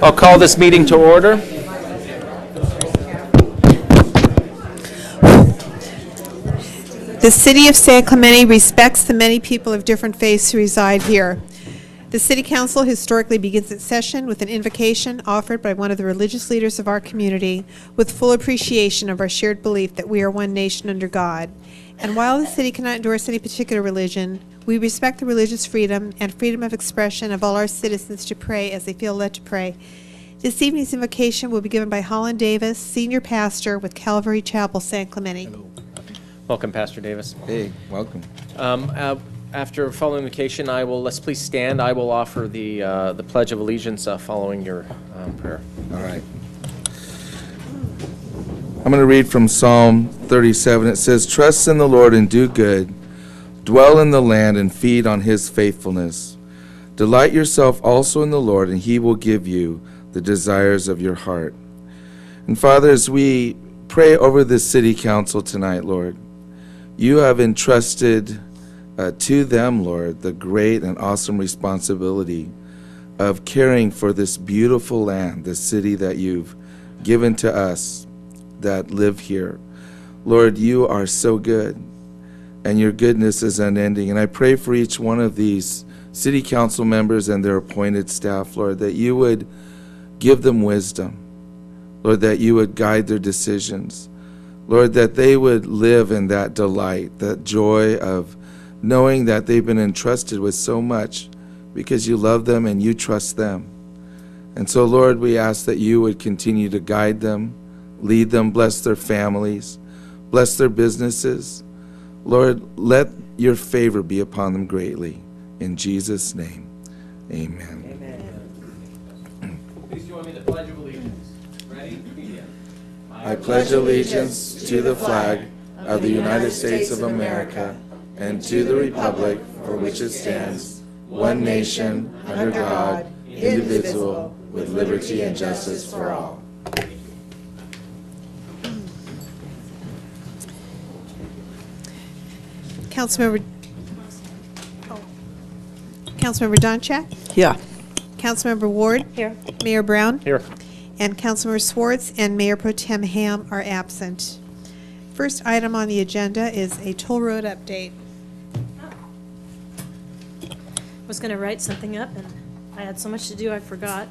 I'll call this meeting to order. The City of San Clemente respects the many people of different faiths who reside here. The City Council historically begins its session with an invocation offered by one of the religious leaders of our community with full appreciation of our shared belief that we are one nation under God. And while the City cannot endorse any particular religion, we respect the religious freedom and freedom of expression of all our citizens to pray as they feel led to pray. This evening's invocation will be given by Holland Davis, Senior Pastor with Calvary Chapel, San Clemente. Hello. Welcome, Pastor Davis. Hey, welcome. After following invocation, let's please stand. I will offer the Pledge of Allegiance following your prayer. All right. I'm going to read from Psalm 37. It says, "Trust in the Lord and do good. Dwell in the land and feed on his faithfulness. Delight yourself also in the Lord, and he will give you the desires of your heart." And Father, as we pray over this city council tonight, Lord, you have entrusted to them, Lord, the great and awesome responsibility of caring for this beautiful land, the city that you've given to us that live here. Lord, you are so good, and your goodness is unending. And I pray for each one of these city council members and their appointed staff, Lord, that you would give them wisdom. Lord, that you would guide their decisions. Lord, that they would live in that delight, that joy of knowing that they've been entrusted with so much because you love them and you trust them. And so, Lord, we ask that you would continue to guide them, lead them, bless their families, bless their businesses. Lord, let your favor be upon them greatly. In Jesus' name, amen. Amen. Please join me in the Pledge of Allegiance. Ready? Begin. I pledge allegiance to the flag of the United States of America and to the republic for which it stands, one nation, under God, indivisible, with liberty and justice for all. Councilmember Donchak? Yeah. Councilmember Ward? Here. Mayor Brown? Here. And Councilmember Swartz and Mayor Pro Tem Ham are absent. First item on the agenda is a toll road update. I was going to write something up, and I had so much to do I forgot.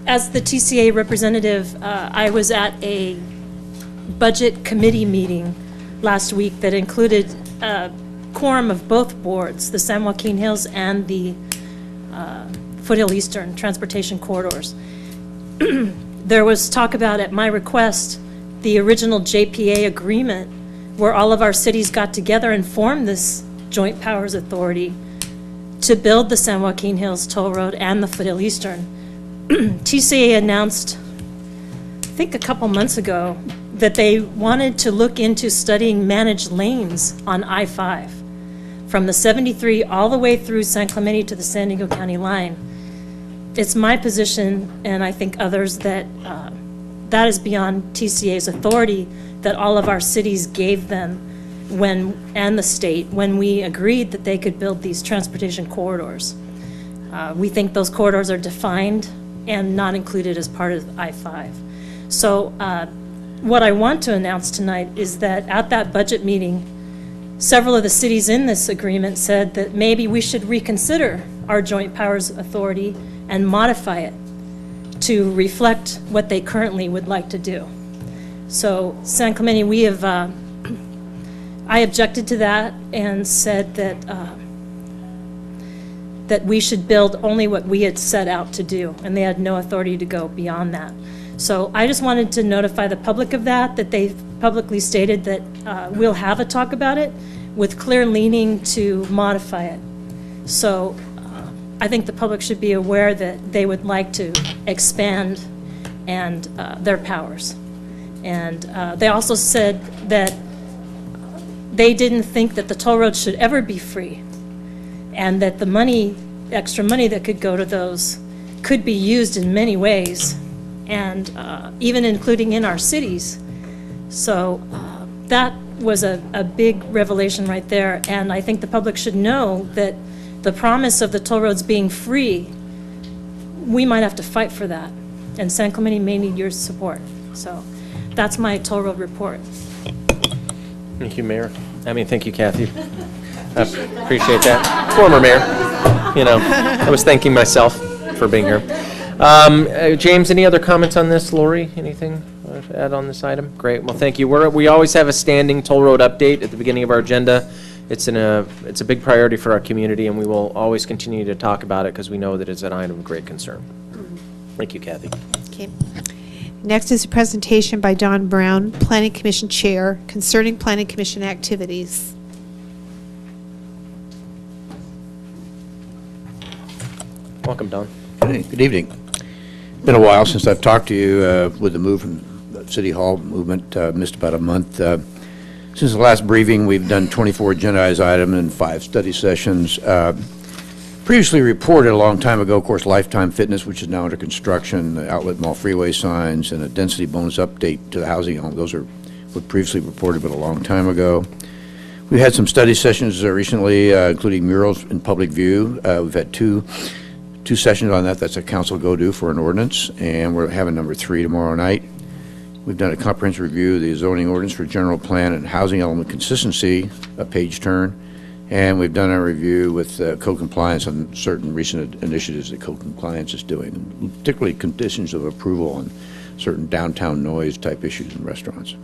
As the TCA representative, I was at a budget committee meeting last week that included a quorum of both boards, the San Joaquin Hills and the Foothill Eastern Transportation Corridors. There was talk about, at my request, the original JPA agreement where all of our cities got together and formed this Joint Powers Authority to build the San Joaquin Hills Toll Road and the Foothill Eastern. TCA announced, I think a couple months ago, that they wanted to look into studying managed lanes on I-5 from the 73 all the way through San Clemente to the San Diego County line. It's my position, and I think others, that that is beyond TCA's authority, that all of our cities gave them and the state when we agreed that they could build these transportation corridors. We think those corridors are defined and not included as part of I-5. So what I want to announce tonight is that at that budget meeting, several of the cities in this agreement said that maybe we should reconsider our Joint Powers Authority and modify it to reflect what they currently would like to do. So San Clemente, we have, I objected to that and said that that we should build only what we had set out to do, and they had no authority to go beyond that. So I just wanted to notify the public of that they've publicly stated that we'll have a talk about it with clear leaning to modify it. So I think the public should be aware that they would like to expand and their powers. And they also said that they didn't think that the toll roads should ever be free, and that the money, extra money that could go to those, could be used in many ways, and even including in our cities. So that was a big revelation right there, and I think the public should know that the promise of the toll roads being free we might have to fight for that, and San Clemente may need your support. So that's my toll road report. Thank you, Mayor. Thank you, Kathy. I appreciate that. Former mayor, I was thanking myself for being here. James, any other comments on this? Lori, anything to add on this item? Great. Well, thank you. We always have a standing toll road update at the beginning of our agenda. It's a big priority for our community, and we will always continue to talk about it because we know that it's an item of great concern. Thank you, Kathy. Okay. Next is a presentation by Don Brown, Planning Commission Chair, concerning Planning Commission activities. Welcome, Don. Good evening. It's been a while since I've talked to you with the move from the City Hall movement. Missed about a month. Since the last briefing, we've done 24 agendized items and 5 study sessions. Previously reported a long time ago, of course, Lifetime Fitness, which is now under construction, the Outlet Mall freeway signs, and a density bonus update to the housing home. Those were previously reported, but a long time ago. We had some study sessions recently, including murals in public view. We've had two sessions on that. That's a council go-do for an ordinance, and we're having number 3 tomorrow night. We've done a comprehensive review of the zoning ordinance for general plan and housing element consistency, a page turn, and we've done a review with code compliance on certain recent initiatives that code compliance is doing, particularly conditions of approval on certain downtown noise type issues in restaurants.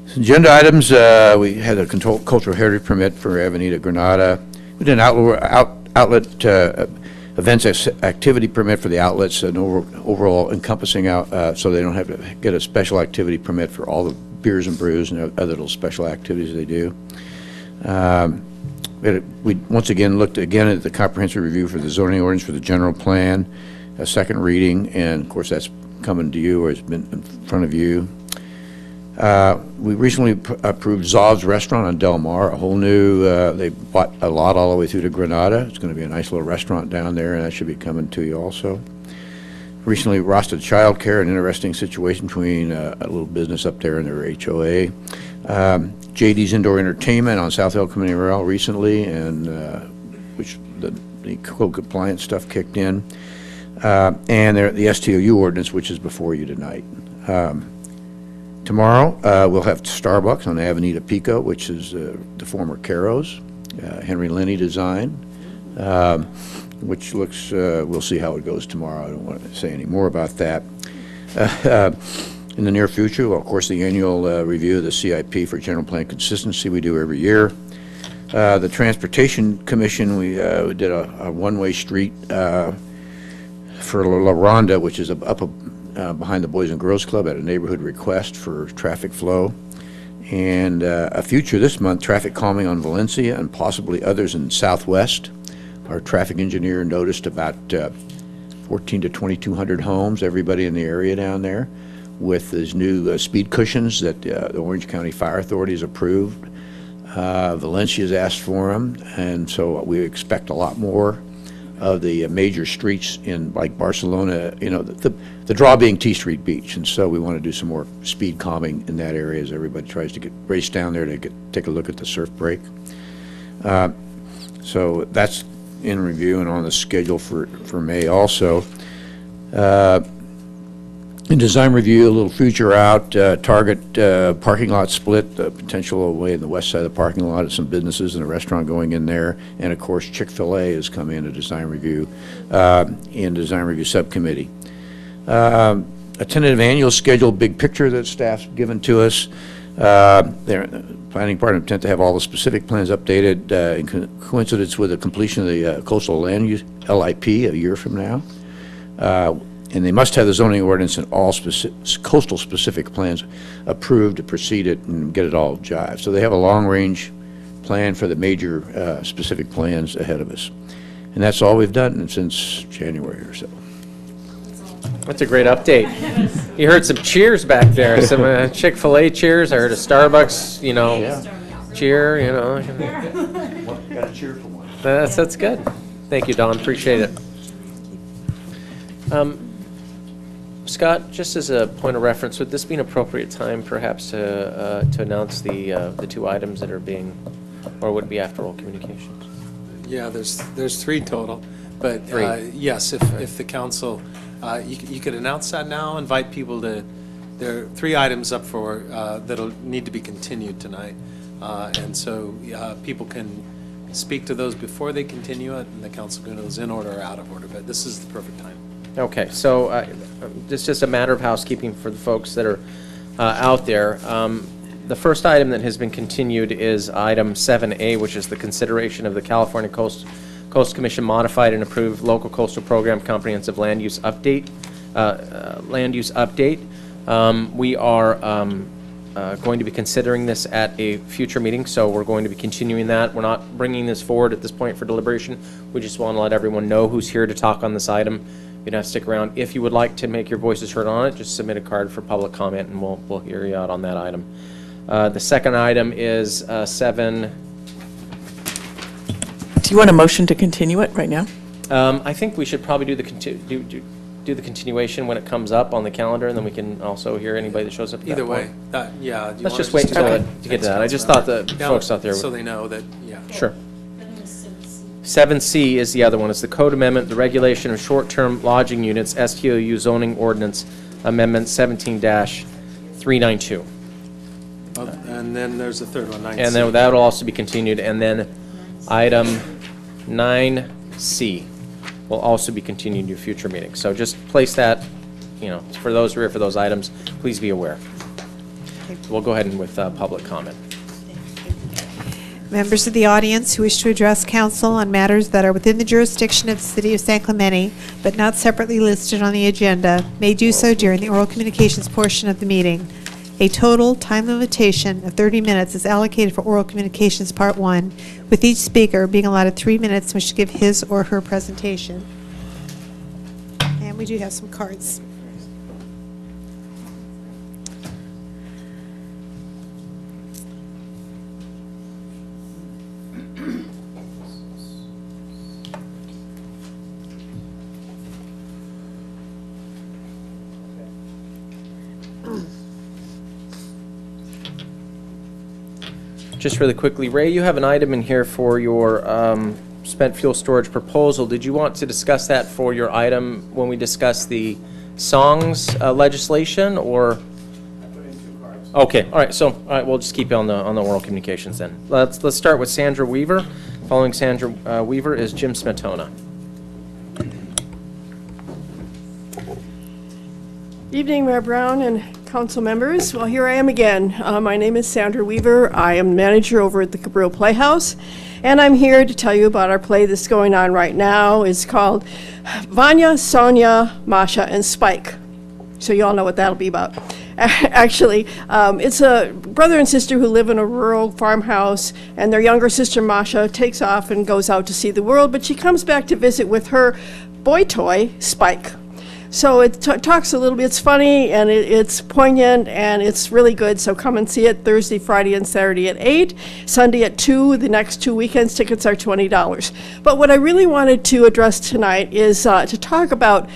So agenda items, we had a cultural heritage permit for Avenida Granada. We did an outlet events activity permit for the outlets, an overall encompassing out, so they don't have to get a special activity permit for all the beers and brews and other little special activities they do. We once again looked at the comprehensive review for the zoning ordinance for the general plan, a second reading, and of course that's coming to you or has been in front of you. We recently approved Zov's Restaurant on Del Mar, a whole new, they bought a lot all the way through to Granada. It's going to be a nice little restaurant down there, and that should be coming to you also. Recently, Rasta Child Care, an interesting situation between a little business up there and their HOA. JD's Indoor Entertainment on South El Camino Real recently, and which the code compliance stuff kicked in. And the STLU ordinance, which is before you tonight. Tomorrow, we'll have Starbucks on Avenida Pico, which is the former Caro's, Henry Linney design, which looks, we'll see how it goes tomorrow. I don't want to say any more about that. In the near future, well, of course, the annual review of the CIP for general plan consistency we do every year. The Transportation Commission, we did a one-way street for La Ronda, which is up behind the Boys and Girls Club at a neighborhood request for traffic flow. And a future this month, traffic calming on Valencia and possibly others in Southwest. Our traffic engineer noticed about 14 to 2,200 homes, everybody in the area down there, with these new speed cushions that the Orange County Fire Authority has approved. Valencia's asked for them, and so we expect a lot more of the major streets in like Barcelona, the draw being T Street Beach, and so we want to do some more speed calming in that area as everybody tries to race down there to take a look at the surf break. So that's in review and on the schedule for May also. In design review, a little future out, Target parking lot split, potential away in the west side of the parking lot of some businesses and a restaurant going in there. And of course, Chick-fil-A has come in a design review, in design review subcommittee. A tentative annual schedule, big picture that staff's given to us. Their planning department intent to have all the specific plans updated in coincidence with the completion of the coastal land use LIP a year from now. And they must have the zoning ordinance and all coastal specific plans approved to proceed it and get it all jived. So they have a long-range plan for the major specific plans ahead of us. And that's all we've done since January or so. That's a great update. You heard some cheers back there, some Chick-fil-A cheers. I heard a Starbucks, cheer, Got a cheer for one. That's good. Thank you, Don. Appreciate it. Scott, just as a point of reference, would this be an appropriate time perhaps to announce the 2 items that are being, or would it be after all communications? Yeah, there's 3 total. But Three. yes, if the council, you could announce that now, invite people to, there are 3 items up for, that'll need to be continued tonight. And so people can speak to those before they continue it, and the council can know those in order or out of order, but this is the perfect time. Okay, so it's just a matter of housekeeping for the folks that are out there. The first item that has been continued is item 7A, which is the consideration of the California Coast Commission modified and approved local coastal program comprehensive land use update. We are going to be considering this at a future meeting, so we're going to be continuing that. We're not bringing this forward at this point for deliberation. We just want to let everyone know who's here to talk on this item. You don't have to stick around. If you would like to make your voices heard on it, just submit a card for public comment, and we'll hear you out on that item. The second item is 7. Do you want a motion to continue it right now? I think we should probably do the continuation when it comes up on the calendar, and then we can also hear anybody that shows up at that Either way, point. yeah. do you Let's wanna just wait until okay. to get to that. I just thought the Yeah, folks out there so would. they know that, yeah. Sure. 7C is the other one. It's the code amendment, the regulation of short-term lodging units, STLU zoning ordinance amendment 17-392. And then there's a third one, 9C. And then that will also be continued. And then item 9C will also be continued to a future meeting. So just place that, for those who are here for those items, please be aware. We'll go ahead and with public comment. Members of the audience who wish to address council on matters that are within the jurisdiction of the City of San Clemente, but not separately listed on the agenda, may do so during the oral communications portion of the meeting. A total time limitation of 30 minutes is allocated for oral communications part 1, with each speaker being allotted 3 minutes in which to give his or her presentation. And we do have some cards. Just really quickly, Ray, you have an item in here for your spent fuel storage proposal. Did you want to discuss that for your item when we discuss the songs legislation, or? I put in 2 cards. Okay, all right. So, all right, we'll just keep you on the oral communications then. Let's start with Sandra Weaver. Following Sandra Weaver is Jim Smetona. Evening, Mayor Brown and council members. Well, here I am again. My name is Sandra Weaver. I am manager over at the Cabrillo Playhouse, and I'm here to tell you about our play that's going on right now. It's called Vanya, Sonia, Masha, and Spike. So you all know what that'll be about. Actually, it's a brother and sister who live in a rural farmhouse, and their younger sister, Masha, takes off and goes out to see the world, but she comes back to visit with her boy toy, Spike. So it talks a little bit, it's funny, and it's poignant, and it's really good, so come and see it Thursday, Friday, and Saturday at 8, Sunday at 2, the next 2 weekends, tickets are $20. But what I really wanted to address tonight is to talk about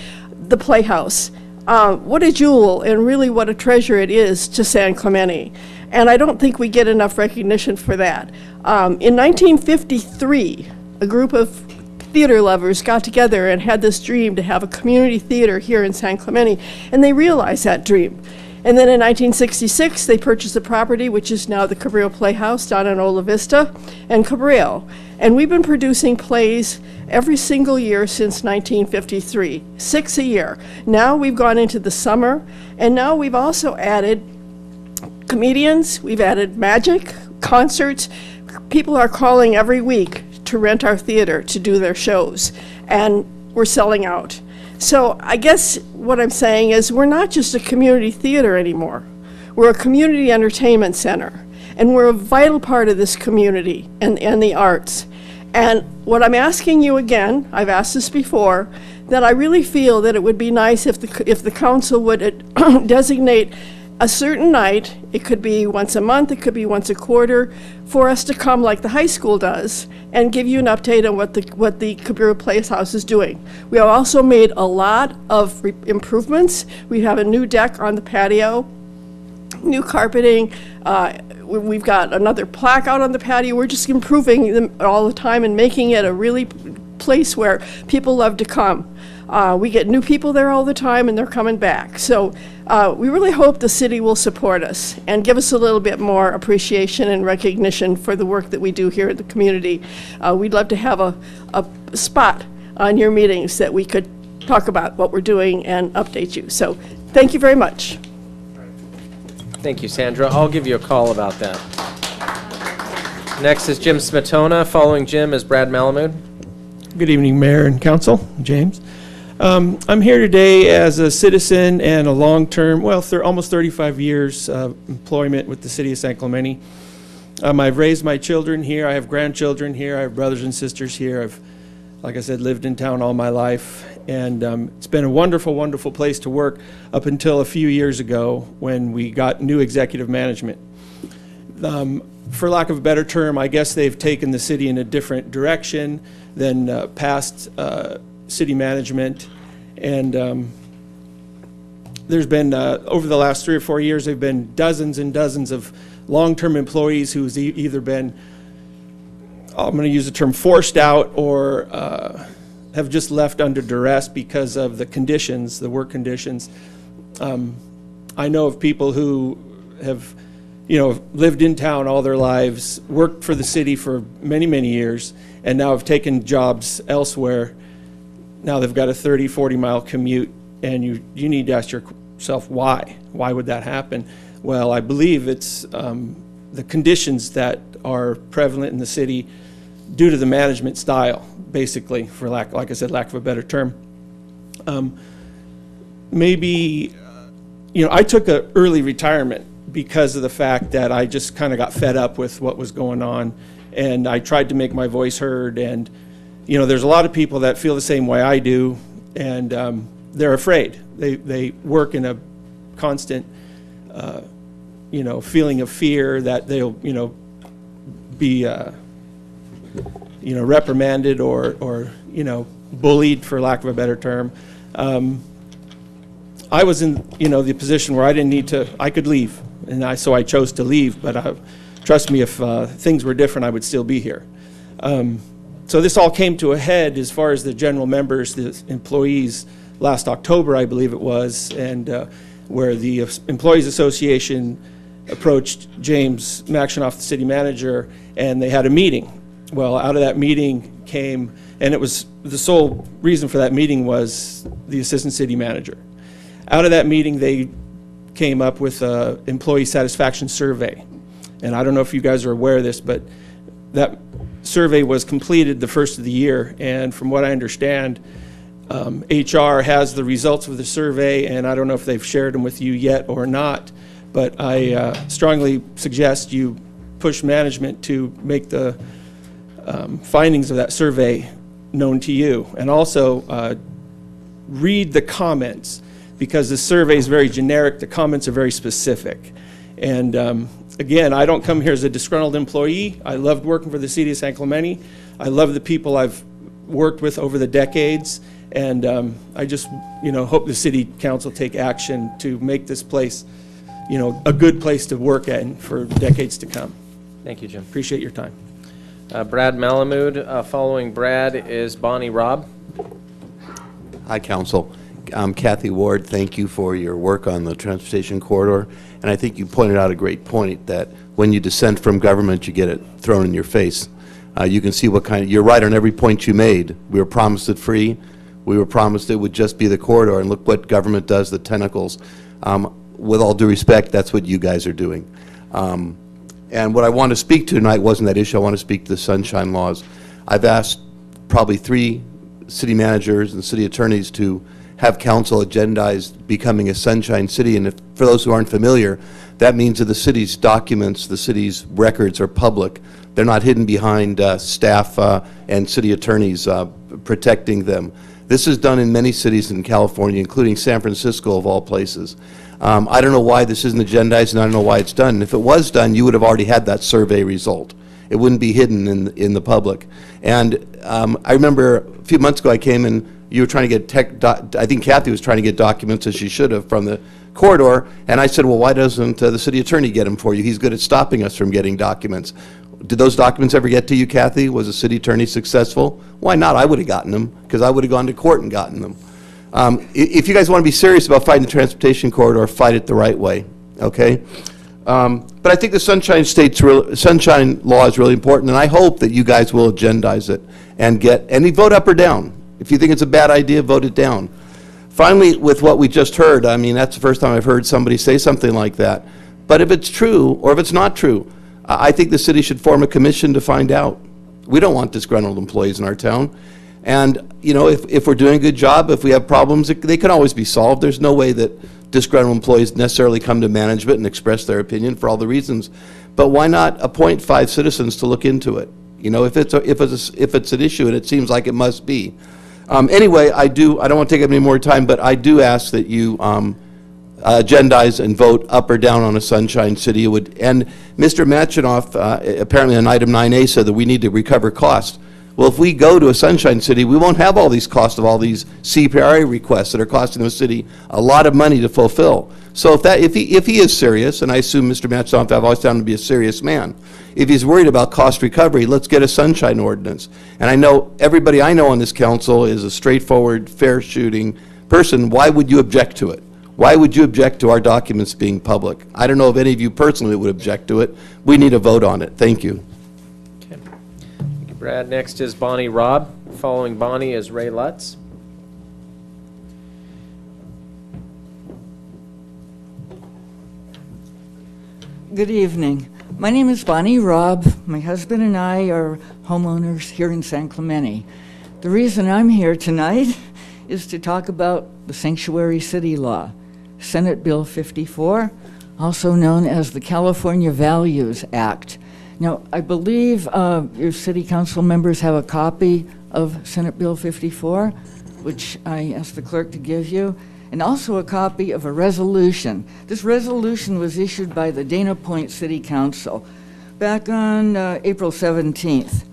the Playhouse. What a jewel, and really what a treasure it is to San Clemente. And I don't think we get enough recognition for that. In 1953, a group of theater lovers got together and had this dream to have a community theater here in San Clemente, and they realized that dream. And then in 1966, they purchased the property, which is now the Cabrillo Playhouse down in Ola Vista and Cabrillo. And we've been producing plays every single year since 1953, 6 a year. Now we've gone into the summer, and now we've also added comedians, we've added magic, concerts. People are calling every week to rent our theater to do their shows, and we're selling out. So I guess what I'm saying is we're not just a community theater anymore. We're a community entertainment center, and we're a vital part of this community and the arts. And what I'm asking you again, I've asked this before, that I really feel that it would be nice if the council would designate a certain night, it could be once a month, it could be once a quarter, for us to come like the high school does and give you an update on what the Cabrillo Playhouse is doing. We have also made a lot of improvements. We have a new deck on the patio, new carpeting, we've got another plaque out on the patio. We're just improving them all the time and making it a really place where people love to come. We get new people there all the time, and they're coming back. So we really hope the city will support us and give us a little bit more appreciation and recognition for the work that we do here in the community. We'd love to have a spot on your meetings that we could talk about what we're doing and update you. So thank you very much. Thank you, Sandra. I'll give you a call about that. Next is Jim Smetona. Following Jim is Brad Malamud. Good evening, Mayor and Council. James. I'm here today as a citizen and a long-term, well, almost 35 years of employment with the city of San Clemente. I've raised my children here. I have grandchildren here. I have brothers and sisters here. I've, like I said, lived in town all my life. And it's been a wonderful, wonderful place to work up until a few years ago when we got new executive management. For lack of a better term, I guess they've taken the city in a different direction than past city management. And there's been, over the last 3 or 4 years, there have been dozens and dozens of long-term employees who's either been, I'm going to use the term, forced out or have just left under duress because of the conditions, the work conditions. I know of people who have, lived in town all their lives, worked for the city for many, many years, and now have taken jobs elsewhere. Now they've got a 30, 40-mile commute, and you need to ask yourself why. Why would that happen? Well, I believe it's the conditions that are prevalent in the city due to the management style, basically, for like I said, lack of a better term. Maybe, I took an early retirement because of the fact that I just kind of got fed up with what was going on, and I tried to make my voice heard. And there's a lot of people that feel the same way I do, and they're afraid. They work in a constant feeling of fear that they'll be reprimanded or bullied, for lack of a better term. I was in the position where I didn't need to. I could leave, and so I chose to leave. But trust me, if things were different, I would still be here. So this all came to a head as far as the general members, the employees, last October, I believe it was, and where the Employees Association approached James Maxinoff, the city manager, and they had a meeting. Well, out of that meeting came, and it was, the sole reason for that meeting was the assistant city manager. Out of that meeting, they came up with an employee satisfaction survey. And I don't know if you guys are aware of this, but that survey was completed the first of the year. And from what I understand, HR has the results of the survey, and I don't know if they've shared them with you yet or not, but I strongly suggest you push management to make the findings of that survey known to you. And also read the comments, because the survey is very generic, the comments are very specific. And again, I don't come here as a disgruntled employee. I loved working for the city of San Clemente. I love the people I've worked with over the decades. And I just, hope the city council take action to make this place, a good place to work at for decades to come. Thank you, Jim. Appreciate your time. Brad Malamud. Following Brad is Bonnie Robb. Hi, Council. Kathy Ward, thank you for your work on the transportation corridor. And I think you pointed out a great point that when you dissent from government, you get it thrown in your face. You can see what you're right on every point you made. We were promised it free. We were promised it would just be the corridor, and look what government does, the tentacles. With all due respect, that's what you guys are doing. And what I want to speak to tonight wasn't that issue. I want to speak to the sunshine laws. I've asked probably 3 city managers and city attorneys to have council agendize becoming a sunshine city. And for those who aren't familiar, that means that the city's documents, the city's records are public. They're not hidden behind staff and city attorneys protecting them. This is done in many cities in California, including San Francisco, of all places. I don't know why this isn't agendized, and I don't know why it's done. And if it was done, you would have already had that survey result. It wouldn't be hidden in the public. And I remember a few months ago I came in, you were trying to get I think Kathy was trying to get documents, as she should have, from the corridor, and I said, well, why doesn't the city attorney get them for you? He's good at stopping us from getting documents. Did those documents ever get to you, Kathy? Was the city attorney successful? Why not? I would have gotten them, because I would have gone to court and gotten them. If you guys want to be serious about fighting the transportation corridor, fight it the right way, okay? But I think the Sunshine Law is really important, and I hope that you guys will agendize it and you vote up or down. If you think it's a bad idea, vote it down. Finally, with what we just heard, I mean, that's the first time I've heard somebody say something like that. But if it's true, or if it's not true, I think the city should form a commission to find out. We don't want disgruntled employees in our town. And, you know, if we're doing a good job, if we have problems, they can always be solved. There's no way that disgruntled employees necessarily come to management and express their opinion for all the reasons. But why not appoint 5 citizens to look into it? You know, if it's an issue, and it seems like it must be. Anyway, I don't want to take up any more time, but I do ask that you agendize and vote up or down on a Sunshine City. And Mr. Machinoff, apparently on item 9A, said that we need to recover costs. Well, if we go to a Sunshine City, we won't have all these costs of all these CPRA requests that are costing the city a lot of money to fulfill. So if he is serious, and I assume Mr. Machinoff, I've always found him to be a serious man, if he's worried about cost recovery, let's get a Sunshine Ordinance. And I know everybody I know on this council is a straightforward, fair-shooting person. Why would you object to it? Why would you object to our documents being public? I don't know if any of you personally would object to it. We need a vote on it. Thank you. Okay. Thank you, Brad. Next is Bonnie Robb. Following Bonnie is Ray Lutz. Good evening. My name is Bonnie Robb. My husband and I are homeowners here in San Clemente. The reason I'm here tonight is to talk about the Sanctuary City Law, Senate Bill 54, also known as the California Values Act. Now, I believe your city council members have a copy of Senate Bill 54, which I asked the clerk to give you, and also a copy of a resolution. This resolution was issued by the Dana Point City Council back on April 17th.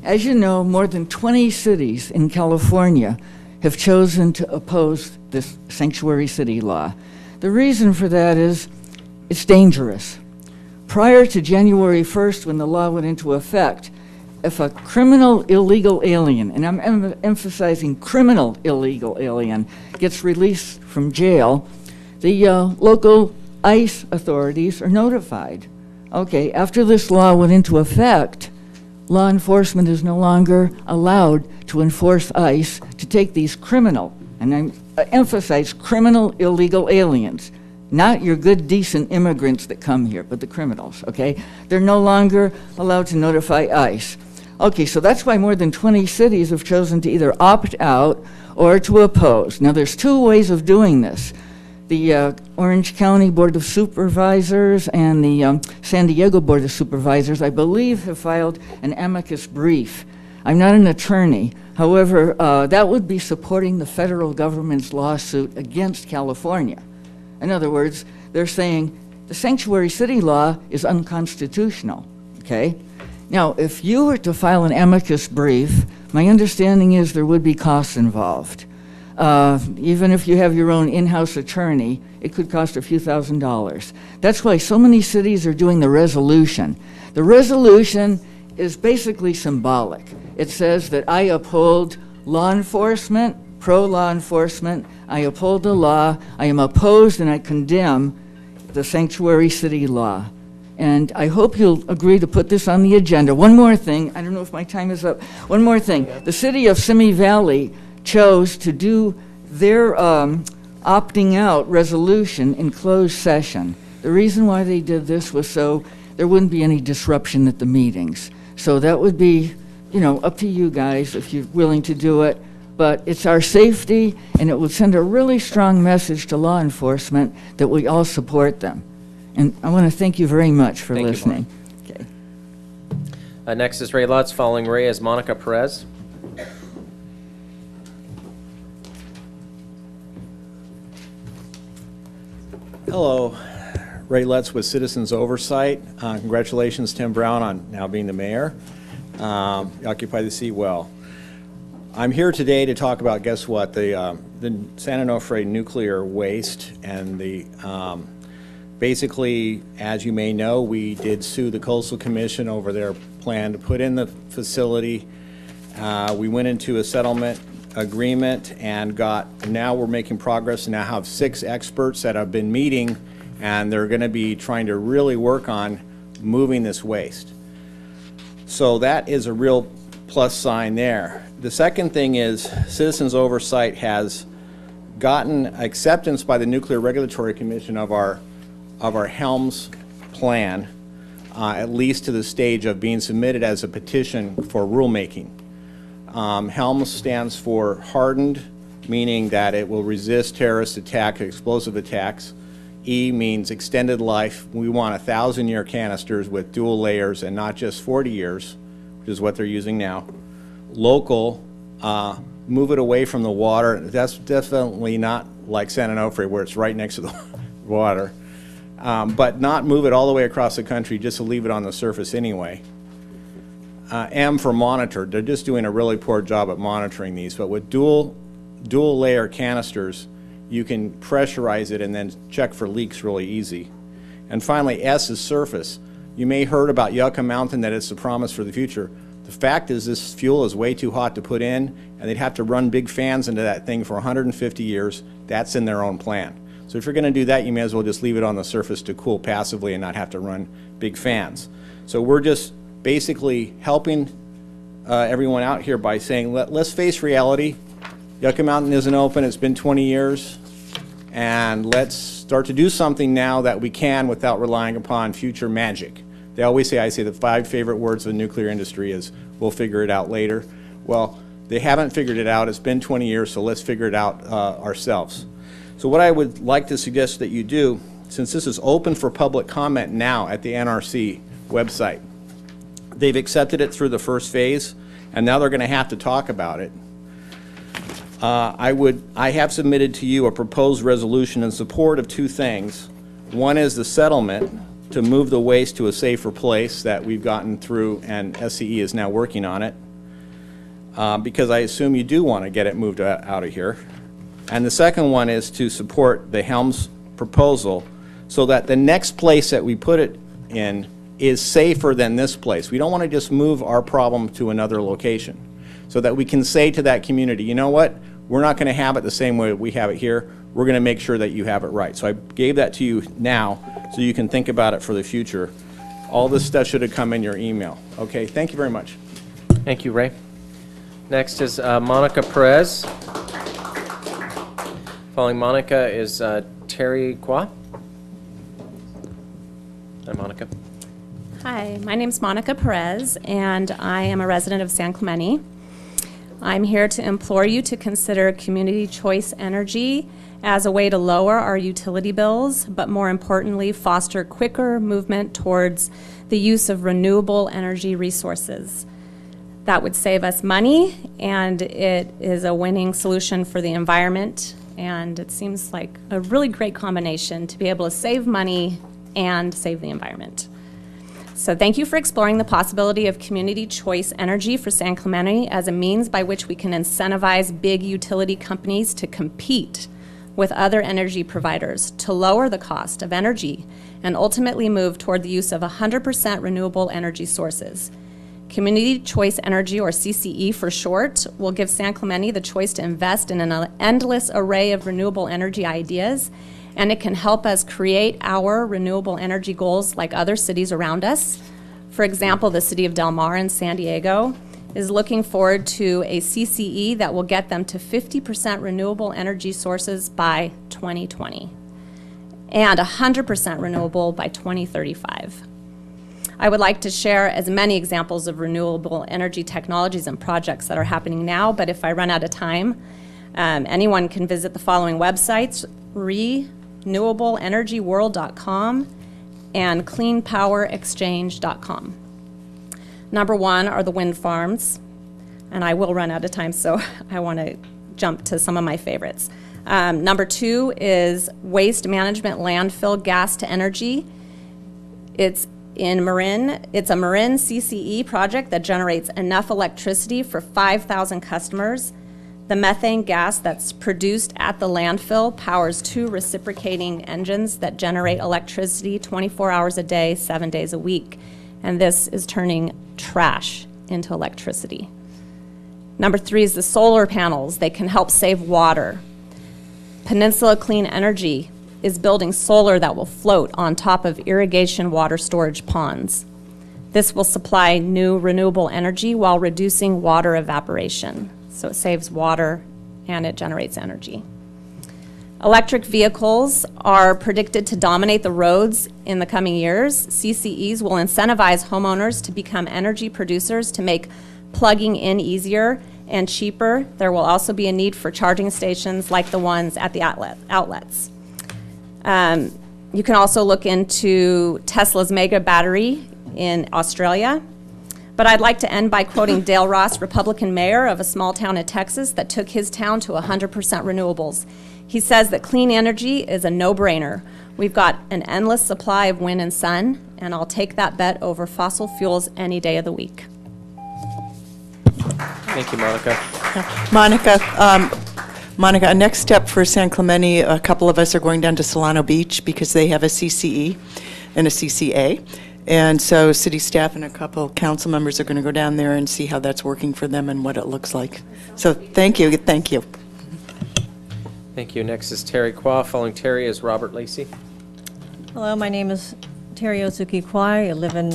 As you know, more than 20 cities in California have chosen to oppose this sanctuary city law. The reason for that is it's dangerous. Prior to January 1st, when the law went into effect, if a criminal illegal alien, and I'm emphasizing criminal illegal alien, gets released from jail, the local ICE authorities are notified. Okay, after this law went into effect, law enforcement is no longer allowed to enforce ICE to take these criminal, and I emphasize criminal illegal aliens, not your good, decent immigrants that come here, but the criminals, okay? They're no longer allowed to notify ICE. Okay, so that's why more than 20 cities have chosen to either opt out or to oppose. Now, there's 2 ways of doing this. The Orange County Board of Supervisors and the San Diego Board of Supervisors, I believe, have filed an amicus brief. I'm not an attorney. However, that would be supporting the federal government's lawsuit against California. In other words, they're saying the sanctuary city law is unconstitutional, okay? Now, if you were to file an amicus brief, my understanding is there would be costs involved. Even if you have your own in-house attorney, it could cost a few $1,000s. That's why so many cities are doing the resolution. The resolution is basically symbolic. It says that I uphold law enforcement, pro-law enforcement, I uphold the law, I am opposed and I condemn the sanctuary city law. And I hope you'll agree to put this on the agenda. One more thing, I don't know if my time is up. One more thing, the city of Simi Valley chose to do their opting out resolution in closed session. The reason why they did this was so there wouldn't be any disruption at the meetings. So that would be, you know, up to you guys if you're willing to do it. But it's our safety, and it would send a really strong message to law enforcement that we all support them. And I want to thank you very much for listening. Okay. Next is Ray Lutz. Following Ray is Monica Perez. Hello, Ray Lutz with Citizens Oversight. Congratulations, Tim Brown, on now being the mayor. You occupy the seat well. I'm here today to talk about, guess what, the San Onofre nuclear waste and the Basically, as you may know, we did sue the Coastal Commission over their plan to put in the facility. We went into a settlement agreement and now we're making progress and now have 6 experts that have been meeting, and they're going to be trying to really work on moving this waste. So that is a real plus sign there. The second thing is Citizens Oversight has gotten acceptance by the Nuclear Regulatory Commission of our Helms plan, at least to the stage of being submitted as a petition for rulemaking. Helms stands for hardened, meaning that it will resist terrorist attack, explosive attacks. E means extended life. We want 1,000-year canisters with dual layers and not just 40 years, which is what they're using now. Local, move it away from the water. That's definitely not like San Onofre where it's right next to the water. But not move it all the way across the country, just to leave it on the surface anyway. M for monitor. They're just doing a really poor job at monitoring these. But with dual layer canisters, you can pressurize it and then check for leaks really easy. And finally, S is surface. You may have heard about Yucca Mountain, that it's the promise for the future. The fact is this fuel is way too hot to put in, and they'd have to run big fans into that thing for 150 years. That's in their own plan. So if you're going to do that, you may as well just leave it on the surface to cool passively and not have to run big fans. So we're just basically helping everyone out here by saying, let's face reality. Yucca Mountain isn't open. It's been 20 years. And let's start to do something now that we can without relying upon future magic. They always say, I say the 5 favorite words of the nuclear industry is, we'll figure it out later. Well, they haven't figured it out. It's been 20 years, so let's figure it out ourselves. So what I would like to suggest that you do, since this is open for public comment now at the NRC website, they've accepted it through the first phase, and now they're going to have to talk about it. I have submitted to you a proposed resolution in support of 2 things. One is the settlement to move the waste to a safer place that we've gotten through, and SCE is now working on it, because I assume you do want to get it moved out of here. And the second one is to support the Helms proposal so that the next place that we put it in is safer than this place. We don't want to just move our problem to another location, so that we can say to that community, you know what, we're not going to have it the same way we have it here. We're going to make sure that you have it right. So I gave that to you now so you can think about it for the future. All this stuff should have come in your email. Okay, thank you very much. Thank you, Ray. Next is Monica Perez. Following Monica is Terry Kwa. Hi, Monica. Hi, my name's Monica Perez, and I am a resident of San Clemente. I'm here to implore you to consider community choice energy as a way to lower our utility bills, but more importantly, foster quicker movement towards the use of renewable energy resources. That would save us money, and it is a winning solution for the environment, and it seems like a really great combination to be able to save money and save the environment. So thank you for exploring the possibility of community choice energy for San Clemente as a means by which we can incentivize big utility companies to compete with other energy providers to lower the cost of energy and ultimately move toward the use of 100% renewable energy sources. Community choice energy, or CCE for short, will give San Clemente the choice to invest in an endless array of renewable energy ideas, and it can help us create our renewable energy goals like other cities around us. For example, the city of Del Mar in San Diego is looking forward to a CCE that will get them to 50% renewable energy sources by 2020 and 100% renewable by 2035. I would like to share as many examples of renewable energy technologies and projects that are happening now, but if I run out of time, anyone can visit the following websites: renewableenergyworld.com and cleanpowerexchange.com. Number 1 are the wind farms, and I will run out of time, so I want to jump to some of my favorites. Number 2 is waste management landfill gas to energy. It's in Marin. It's a Marin CCE project that generates enough electricity for 5,000 customers The methane gas that's produced at the landfill powers 2 reciprocating engines that generate electricity 24 hours a day, 7 days a week. And this is turning trash into electricity. Number 3 is the solar panels. They can help save water. Peninsula Clean Energy is building solar that will float on top of irrigation water storage ponds. This will supply new renewable energy while reducing water evaporation. So it saves water and it generates energy. Electric vehicles are predicted to dominate the roads in the coming years. CCEs will incentivize homeowners to become energy producers to make plugging in easier and cheaper. There will also be a need for charging stations like the ones at the outlets. You can also look into Tesla's mega battery in Australia. But I'd like to end by quoting Dale Ross, Republican mayor of a small town in Texas that took his town to 100% renewables. He says that clean energy is a no-brainer. We've got an endless supply of wind and sun, and I'll take that bet over fossil fuels any day of the week. Thank you, Monica. Monica, a next step for San Clemente, a couple of us are going down to Solano Beach because they have a CCE and a CCA. And so city staff and a couple council members are going to go down there and see how that's working for them and what it looks like. So thank you. Thank you. Thank you. Next is Terry Qua. Following Terry is Robert Lacey. Hello, my name is Terry Osuki Kwai. I live in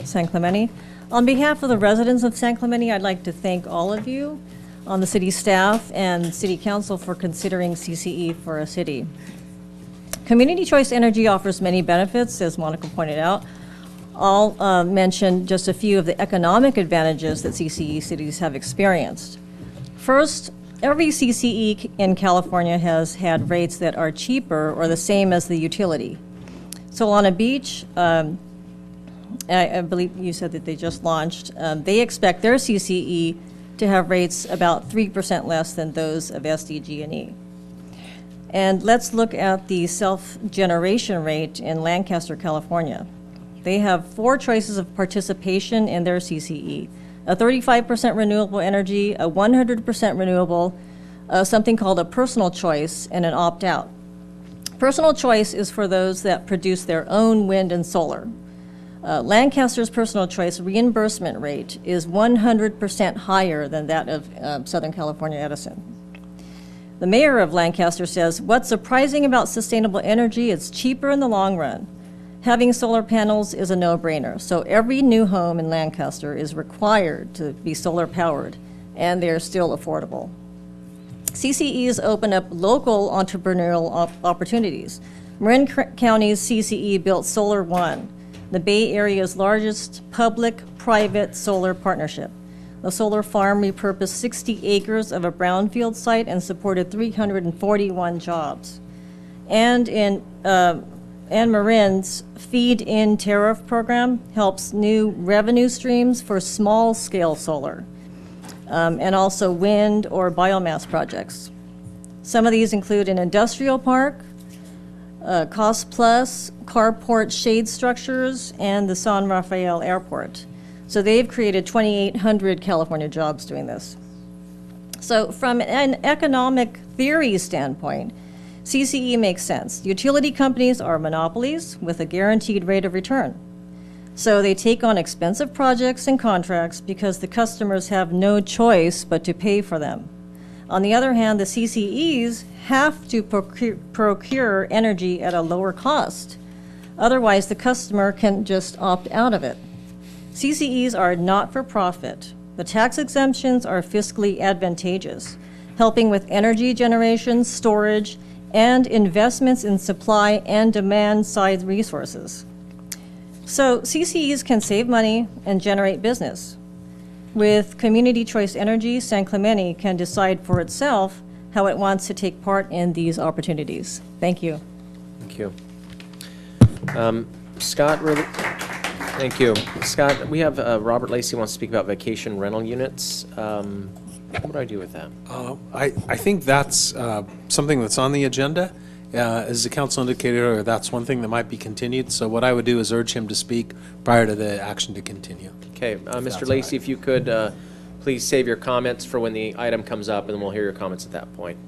San Clemente. On behalf of the residents of San Clemente, I'd like to thank all of you on the city staff and city council for considering CCE for a city. Community Choice Energy offers many benefits, as Monica pointed out. I'll mention just a few of the economic advantages that CCE cities have experienced. First, every CCE in California has had rates that are cheaper or the same as the utility. Solana Beach, I believe you said that they just launched, they expect their CCE to have rates about 3% less than those of SDG&E. And let's look at the self-generation rate in Lancaster, California. They have 4 choices of participation in their CCE: a 35% renewable energy, a 100% renewable, something called a personal choice, and an opt-out. Personal choice is for those that produce their own wind and solar. Lancaster's personal choice reimbursement rate is 100% higher than that of Southern California Edison. The mayor of Lancaster says, "What's surprising about sustainable energy, it's cheaper in the long run. Having solar panels is a no-brainer, so every new home in Lancaster is required to be solar powered, and they're still affordable." CCEs open up local entrepreneurial opportunities. Marin County's CCE built Solar One, the Bay Area's largest public-private solar partnership. The solar farm repurposed 60 acres of a brownfield site and supported 341 jobs. And Marin's Feed-In Tariff program helps new revenue streams for small-scale solar, and also wind or biomass projects. Some of these include an industrial park, Cost Plus, carport shade structures, and the San Rafael Airport. So they've created 2,800 California jobs doing this. So from an economic theory standpoint, CCE makes sense. Utility companies are monopolies with a guaranteed rate of return. So they take on expensive projects and contracts because the customers have no choice but to pay for them. On the other hand, the CCEs have to procure energy at a lower cost. Otherwise, the customer can just opt out of it. CCEs are not for profit. The tax exemptions are fiscally advantageous, helping with energy generation, storage, and investments in supply and demand side resources. So CCEs can save money and generate business. With Community Choice Energy, San Clemente can decide for itself how it wants to take part in these opportunities. Thank you. Thank you. Scott, really, thank you. Scott, we have Robert Lacey wants to speak about vacation rental units. What do I do with that? I think that's something that's on the agenda. As the council indicated earlier, that's one thing that might be continued. So what I would do is urge him to speak prior to the action to continue. Okay, Mr. Lacey, if you could please save your comments for when the item comes up, and then we'll hear your comments at that point.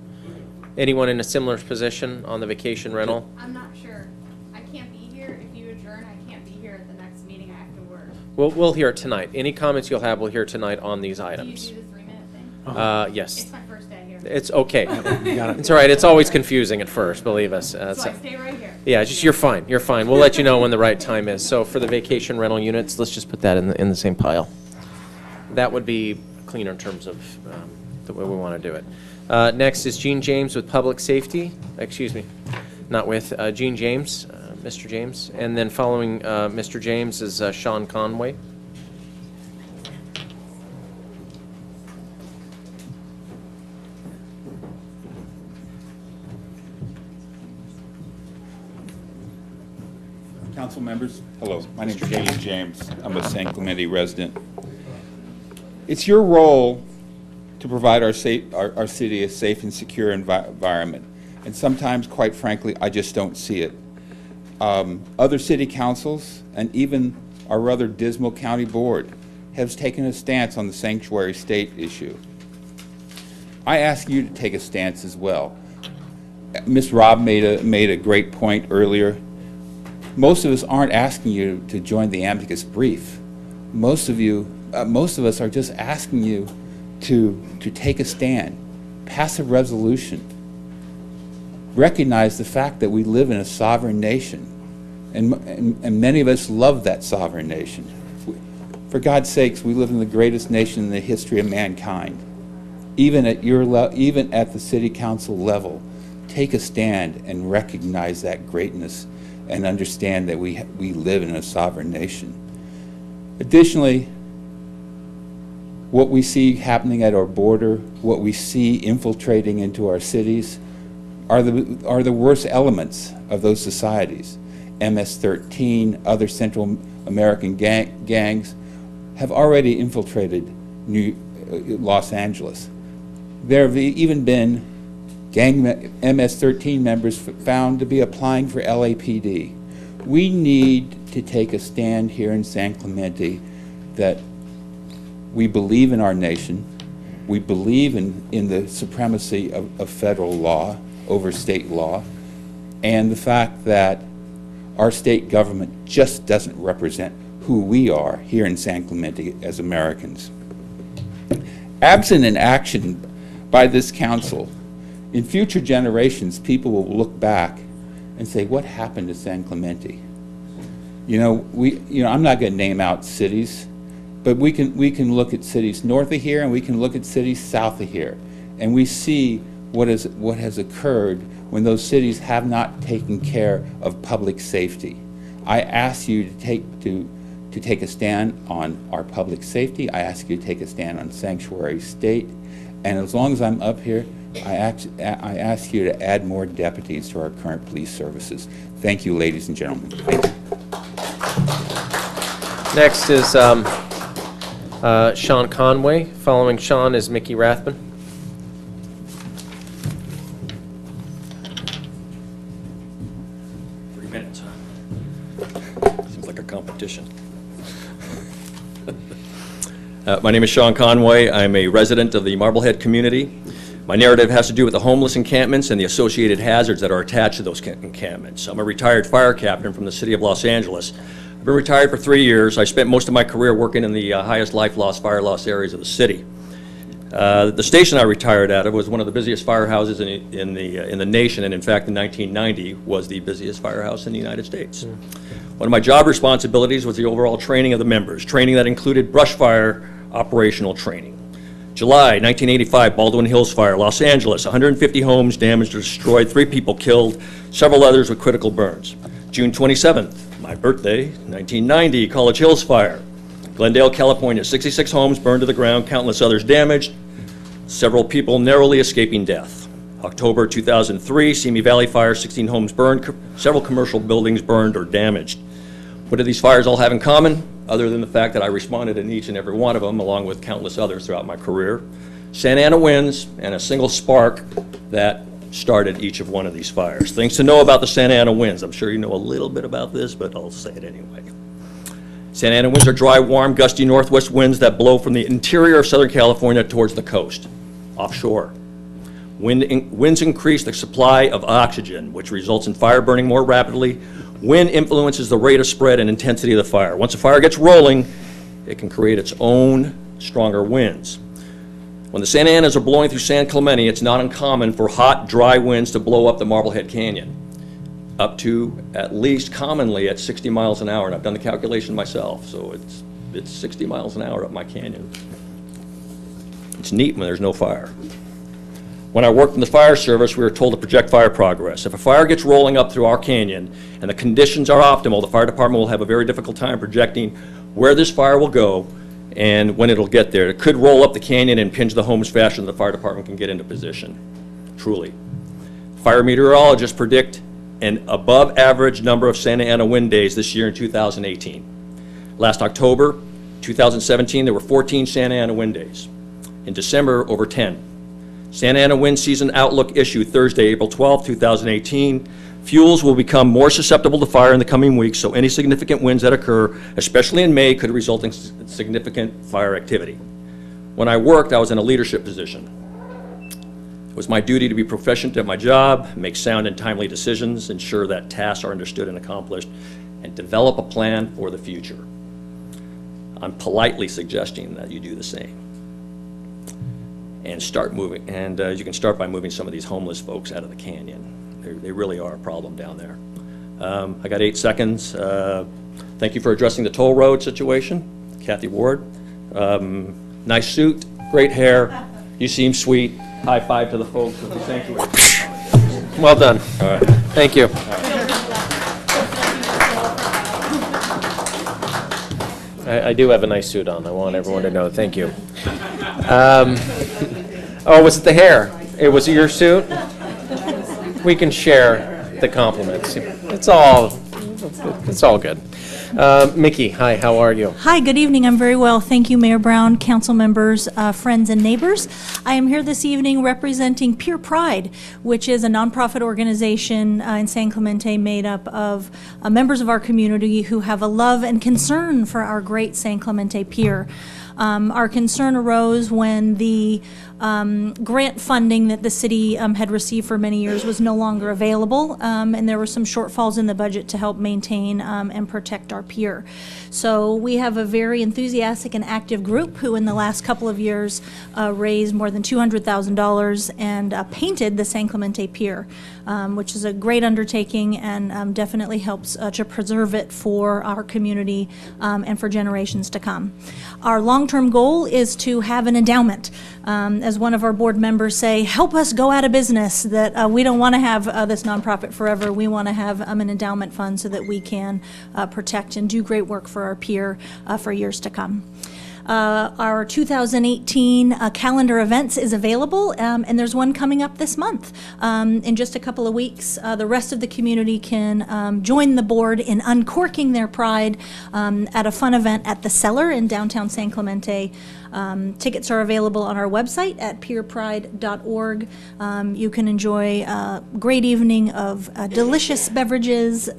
Anyone in a similar position on the vacation rental? I'm not sure. I can't be here. If you adjourn, I can't be here at the next meeting. I have to work. We'll hear it tonight. Any comments you'll have, we'll hear tonight on these items. Do you do the 3-minute thing? Yes. It's my first day here. It's okay. It's all right. It's always confusing at first, believe us. So I stay right here. Yeah, just you're fine. You're fine. We'll let you know when the right time is. So for the vacation rental units, let's just put that in the same pile. That would be cleaner in terms of the way we want to do it. Next is Gene James with Public Safety. Excuse me, not with Gene James, Mr. James. And then following Mr. James is Sean Conway. Council members, hello. My name is Gene James. I'm a San Clemente resident. It's your role to provide our city a safe and secure environment. And sometimes, quite frankly, I just don't see it. Other city councils and even our rather dismal county board has taken a stance on the sanctuary state issue. I ask you to take a stance as well. Ms. Robb made a great point earlier. Most of us aren't asking you to join the amicus brief. Most of us are just asking you to take a stand, pass a resolution, recognize the fact that we live in a sovereign nation, and many of us love that sovereign nation. For God's sakes, we live in the greatest nation in the history of mankind. Even at the city council level, take a stand and recognize that greatness and understand that we live in a sovereign nation. Additionally, what we see happening at our border, what we see infiltrating into our cities, are the worst elements of those societies. MS-13, other Central American gangs have already infiltrated Los Angeles. There have even been gang MS-13 members found to be applying for LAPD. We need to take a stand here in San Clemente that we believe in our nation, we believe in the supremacy of federal law over state law, and the fact that our state government just doesn't represent who we are here in San Clemente as Americans. Absent an action by this council, in future generations, people will look back and say, what happened to San Clemente? I'm not going to name out cities, but we can look at cities north of here and we can look at cities south of here, and we see what has occurred when those cities have not taken care of public safety. I ask you to take a stand on our public safety. I ask you to take a stand on sanctuary state, and as long as I'm up here, I ask you to add more deputies to our current police services. Thank you, ladies and gentlemen. Thank you. Next is Sean Conway. Following Sean is Mickey Rathman. 3 minutes, huh? Seems like a competition. My name is Sean Conway. I'm a resident of the Marblehead community. My narrative has to do with the homeless encampments and the associated hazards that are attached to those encampments. I'm a retired fire captain from the city of Los Angeles. I've been retired for 3 years. I spent most of my career working in the highest life loss, fire loss areas of the city. The station I retired at was one of the busiest firehouses in the nation, and in fact in 1990 was the busiest firehouse in the United States. One of my job responsibilities was the overall training of the members, training that included brush fire operational training. July 1985, Baldwin Hills Fire, Los Angeles, 150 homes damaged or destroyed, 3 people killed, several others with critical burns. June 27th, my birthday, 1990, College Hills Fire, Glendale, California, 66 homes burned to the ground, countless others damaged, several people narrowly escaping death. October 2003, Simi Valley Fire, 16 homes burned, several commercial buildings burned or damaged. What do these fires all have in common? Other than the fact that I responded in each and every one of them, along with countless others throughout my career. Santa Ana winds and a single spark that started each of one of these fires. Things to know about the Santa Ana winds. I'm sure you know a little bit about this, but I'll say it anyway. Santa Ana winds are dry, warm, gusty northwest winds that blow from the interior of Southern California towards the coast, offshore. Winds increase the supply of oxygen, which results in fire burning more rapidly. Wind influences the rate of spread and intensity of the fire. Once a fire gets rolling, it can create its own stronger winds. When the Santa Anas are blowing through San Clemente, it's not uncommon for hot, dry winds to blow up the Marblehead Canyon, up to at least commonly at 60 miles an hour. And I've done the calculation myself, so it's 60 miles an hour up my canyon. It's neat when there's no fire. When I worked in the fire service, we were told to project fire progress. If a fire gets rolling up through our canyon and the conditions are optimal, the fire department will have a very difficult time projecting where this fire will go and when it'll get there. It could roll up the canyon and impinge the homes faster than the fire department can get into position, truly. Fire meteorologists predict an above-average number of Santa Ana wind days this year in 2018. Last October, 2017, there were 14 Santa Ana wind days. In December, over 10. Santa Ana Wind Season Outlook issue Thursday, April 12, 2018. Fuels will become more susceptible to fire in the coming weeks, so any significant winds that occur, especially in May, could result in significant fire activity. When I worked, I was in a leadership position. It was my duty to be proficient at my job, make sound and timely decisions, ensure that tasks are understood and accomplished, and develop a plan for the future. I'm politely suggesting that you do the same. And start moving, and you can start by moving some of these homeless folks out of the canyon. They really are a problem down there. I got 8 seconds. Thank you for addressing the toll road situation, Kathy Ward. Nice suit, great hair. You seem sweet. High five to the folks of the sanctuary. Well done. All right. Thank you. I do have a nice suit on. I want everyone to know. Thank you. Oh, was it the hair? It was your suit? We can share the compliments. It's all good. Mickey, hi, how are you? Hi, good evening. I'm very well. Thank you, Mayor Brown, council members, friends, and neighbors. I am here this evening representing Peer Pride, which is a nonprofit organization in San Clemente made up of members of our community who have a love and concern for our great San Clemente Pier. Our concern arose when the grant funding that the city had received for many years was no longer available, and there were some shortfalls in the budget to help maintain and protect our pier. So we have a very enthusiastic and active group who in the last couple of years raised more than $200,000 and painted the San Clemente Pier, which is a great undertaking and definitely helps to preserve it for our community and for generations to come. Our long-term goal is to have an endowment. As one of our board members say, help us go out of business, that we don't want to have this nonprofit forever. We want to have an endowment fund so that we can protect and do great work for our pier for years to come. Our 2018 calendar events is available, and there's one coming up this month. In just a couple of weeks, the rest of the community can join the board in uncorking their pride at a fun event at the Cellar in downtown San Clemente. Tickets are available on our website at peerpride.org. You can enjoy a great evening of delicious beverages,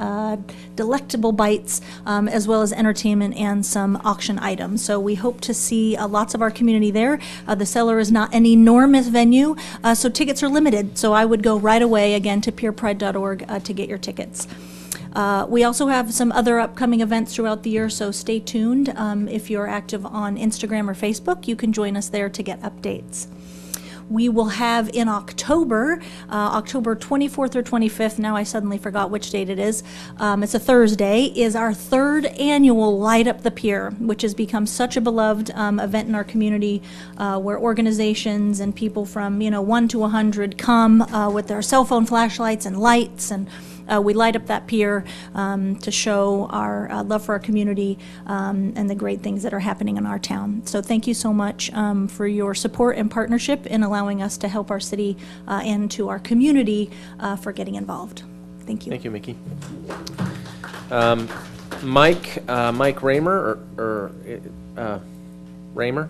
delectable bites, as well as entertainment and some auction items. So we hope to see lots of our community there. The Cellar is not an enormous venue, so tickets are limited. So I would go right away again to peerpride.org to get your tickets. We also have some other upcoming events throughout the year, so stay tuned. If you're active on Instagram or Facebook, you can join us there to get updates. We will have in October, October 24th or 25th, now I suddenly forgot which date it is, it's a Thursday, is our third annual Light Up the Pier, which has become such a beloved event in our community where organizations and people from 1 to 100 come with their cell phone flashlights and lights, and we light up that pier to show our love for our community and the great things that are happening in our town. So thank you so much for your support and partnership in allowing us to help our city and to our community for getting involved. Thank you. Thank you, Mickey. Mike Raymer, or Raymer?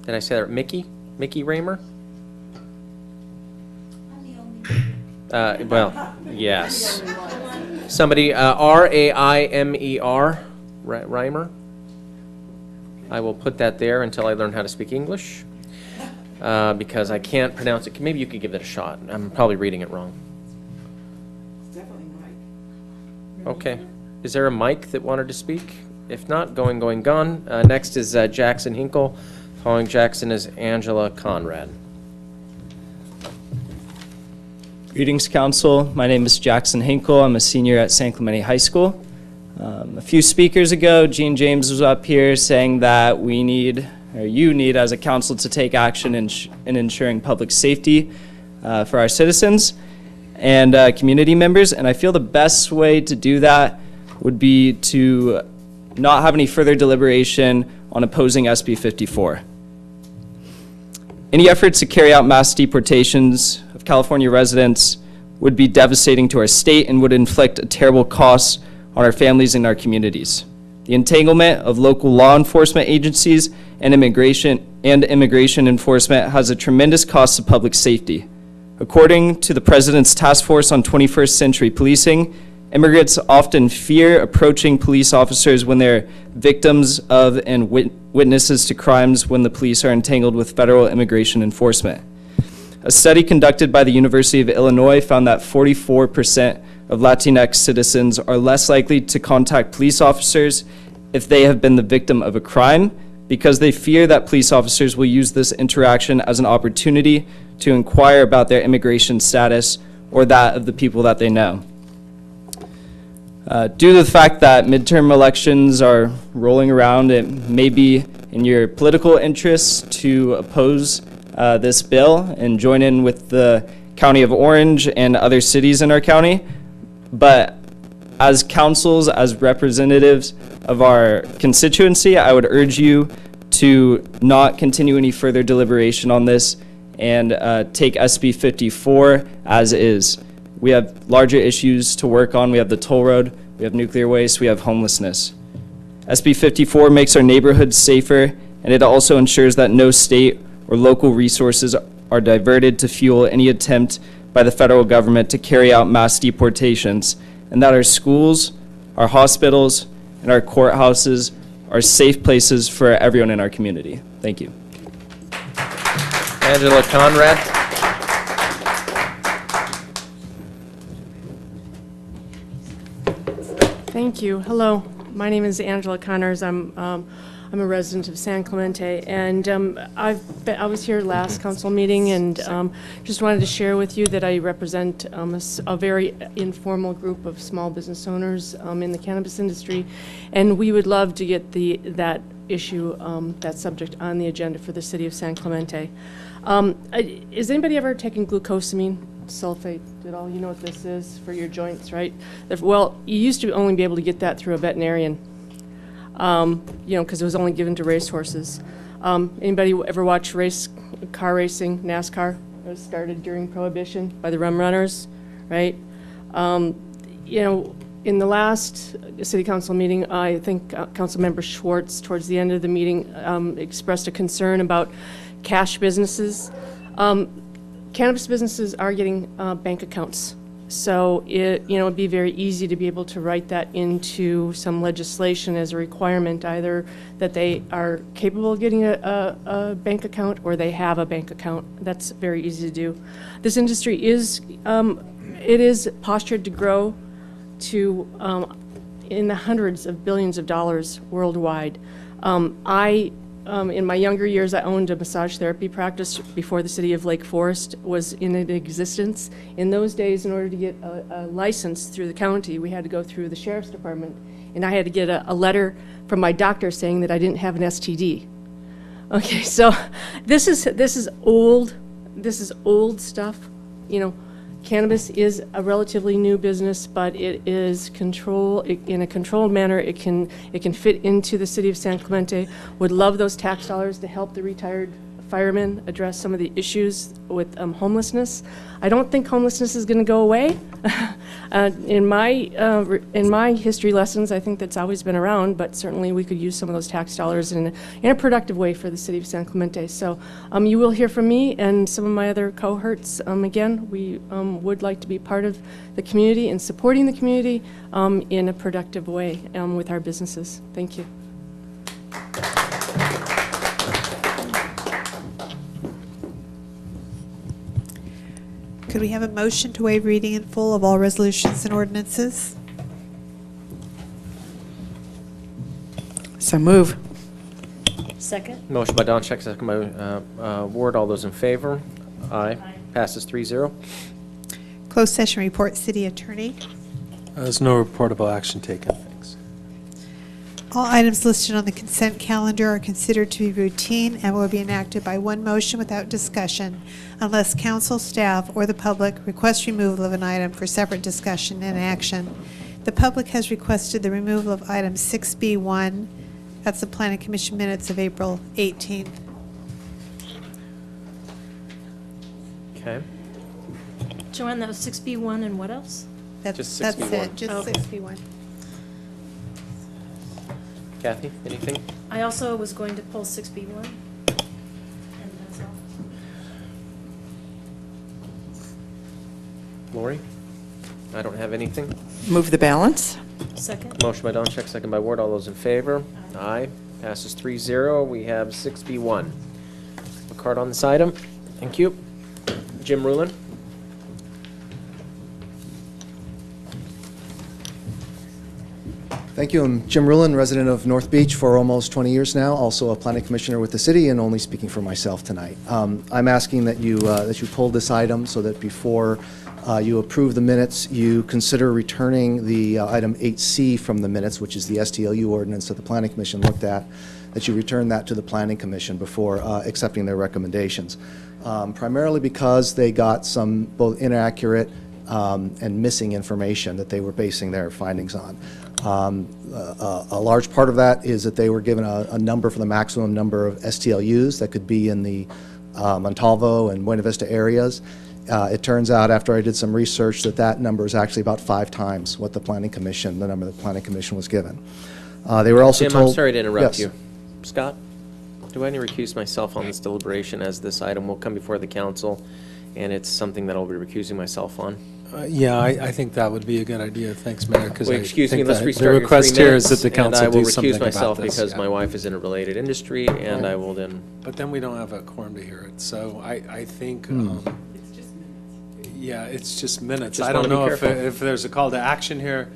Did I say that? Mickey Raymer? Well, yes. Somebody, R-A-I-M-E-R, Reimer. I will put that there until I learn how to speak English, because I can't pronounce it. Maybe you could give it a shot. I'm probably reading it wrong. It's definitely Mike. Okay. Is there a Mike that wanted to speak? If not, gone. Next is Jackson Hinkle. Following Jackson is Angela Conrad. Greetings, Council. My name is Jackson Hinkle. I'm a senior at San Clemente High School. A few speakers ago, Gene James was up here saying that we need, or you need as a council, to take action in ensuring public safety for our citizens and community members. And I feel the best way to do that would be to not have any further deliberation on opposing SB 54. Any efforts to carry out mass deportations of California residents would be devastating to our state and would inflict a terrible cost on our families and our communities. The entanglement of local law enforcement agencies and immigration enforcement has a tremendous cost to public safety. According to the President's Task Force on 21st Century Policing, immigrants often fear approaching police officers when they're victims of and witnesses to crimes when the police are entangled with federal immigration enforcement. A study conducted by the University of Illinois found that 44% of Latinx citizens are less likely to contact police officers if they have been the victim of a crime, because they fear that police officers will use this interaction as an opportunity to inquire about their immigration status or that of the people that they know. Due to the fact that midterm elections are rolling around, it may be in your political interests to oppose this bill and join in with the County of Orange and other cities in our county. But as councils, as representatives of our constituency, I would urge you to not continue any further deliberation on this and take SB 54 as is. We have larger issues to work on. We have the toll road, we have nuclear waste, we have homelessness. SB 54 makes our neighborhoods safer, and it also ensures that no state or local resources are diverted to fuel any attempt by the federal government to carry out mass deportations, and that our schools, our hospitals, and our courthouses are safe places for everyone in our community. Thank you. Angela Conrad. Thank you. Hello, my name is Angela Connors. I'm a resident of San Clemente, and I was here last council meeting, and just wanted to share with you that I represent a very informal group of small business owners in the cannabis industry, and we would love to get that issue, that subject, on the agenda for the city of San Clemente. Is anybody ever taken glucosamine sulfate at all? You know what this is for your joints, right? Well, you used to only be able to get that through a veterinarian. You know, because it was only given to racehorses. Anybody ever watch car racing, NASCAR? It was started during Prohibition by the rum runners, right? You know, in the last city council meeting, I think Councilmember Schwartz, towards the end of the meeting, expressed a concern about cash businesses. Cannabis businesses are getting bank accounts. So it'd be very easy to be able to write that into some legislation as a requirement, either that they are capable of getting a bank account or they have a bank account. That's very easy to do. This industry is, it is postured to grow to in the hundreds of billions of dollars worldwide. In my younger years, I owned a massage therapy practice before the city of Lake Forest was in existence. In those days, in order to get a license through the county, we had to go through the sheriff's department, and I had to get a letter from my doctor saying that I didn't have an STD. Okay, so this is old stuff. You know, cannabis is a relatively new business, but it is in a controlled manner. It can fit into the city of San Clemente. Would love those tax dollars to help the retired firemen address some of the issues with homelessness. I don't think homelessness is going to go away. In my history lessons, I think that's always been around, but certainly we could use some of those tax dollars in a productive way for the city of San Clemente. So you will hear from me and some of my other cohorts. Again, we would like to be part of the community and supporting the community in a productive way with our businesses. Thank you. Could we have a motion to waive reading in full of all resolutions and ordinances? So move. Second? Motion by Doncheck, second by Ward. All those in favor? Aye. Passes 3-0. Closed session report, city attorney. There's no reportable action taken. Thanks. All items listed on the consent calendar are considered to be routine and will be enacted by one motion without discussion unless council, staff, or the public request removal of an item for separate discussion and action. The public has requested the removal of item 6B1. That's the Planning Commission minutes of April 18th. Okay. Joanne, that was 6B1 and what else? That's Just it, 6B1. just Okay. 6B1. Kathy, anything? I also was going to pull 6B1. And that's all. Lori? I don't have anything. Move the balance. Second? Motion by Doncheck, second by Ward. All those in favor? Aye. Passes 3-0. We have 6B1. A card on this item. Thank you. Jim Rulin. Thank you. I'm Jim Rulin, resident of North Beach for almost 20 years now, also a planning commissioner with the city, and only speaking for myself tonight. I'm asking that you pull this item so that before you approve the minutes, you consider returning the item 8C from the minutes, which is the STLU ordinance that the planning commission looked at, that you return that to the planning commission before accepting their recommendations. Primarily because they got some both inaccurate and missing information that they were basing their findings on. A large part of that is that they were given a number for the maximum number of STLUs that could be in the Montalvo and Buena Vista areas. It turns out, after I did some research, that number is actually about 5 times what the Planning Commission, the number the Planning Commission was given. They were also Jim, told... I'm sorry to interrupt Yes. you. Scott, do I need to recuse myself on this deliberation as this item will come before the council, and it's something that I'll be recusing myself on? Yeah, I think that would be a good idea. Thanks, Mayor, because Well, I excuse me, think let's that restart the your request 3 here is minutes, that the council and I will do something recuse myself about this. because Yeah. my wife is in a related industry, and I will then... But then we don't have a quorum to hear it, so I think, yeah, it's just minutes. Just I don't wanna be know careful. if there's a call to action here,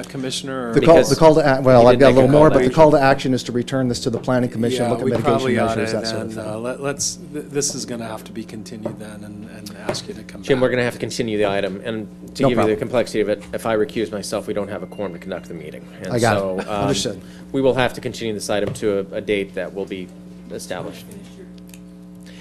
Commissioner, or... The call to well, you I've did got a make a little call more, to but the action. call to action is to return this to the Planning Commission, Yeah, look at we mitigation probably ought measures, to that sort of then, thing. this is going to have to be continued then, and ask you to come back. Jim, we're going to have to continue the item, and to No give you problem. the complexity of it, if I recuse myself, we don't have a quorum to conduct the meeting. And I got so, it. Understood. We will have to continue this item to a date that will be established.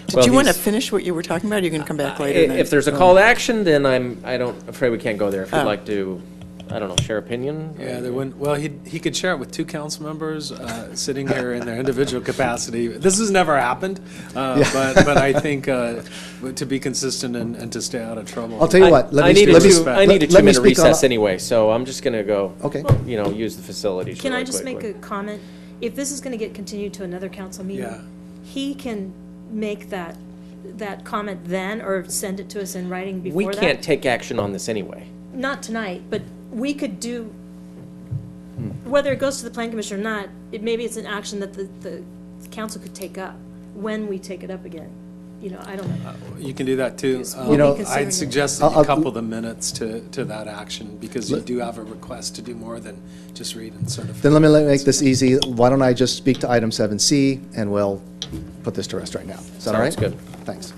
Did you want to finish what you were talking about, or you can come back later? then? If there's a call to action, then I'm afraid we can't go there. If you'd Oh. like to, I don't know, share opinion? Yeah, there wouldn't, well, he could share it with 2 council members sitting here in their individual capacity. This has never happened, but I think to be consistent and to stay out of trouble. I'll tell you what, I need a let me 2-minute speak on recess a- anyway, so I'm just going to go, Okay. use the facilities Can I really just make quickly. a comment? If this is going to get continued to another council meeting, Yeah. he can make that comment then, or send it to us in writing before We that? can't take action on this anyway. Not tonight, but we could do, whether it goes to the plan commission or not, maybe it's an action that the council could take up when we take it up again. I don't know. You can do that too. We'll be considering I'd it. suggest that you couple the minutes to that action, because you do have a request to do more than just read and sort of. Then let me make this easy. Why don't I just speak to item 7C, and we'll put this to rest right now. Is that all right? Sounds good. Thanks.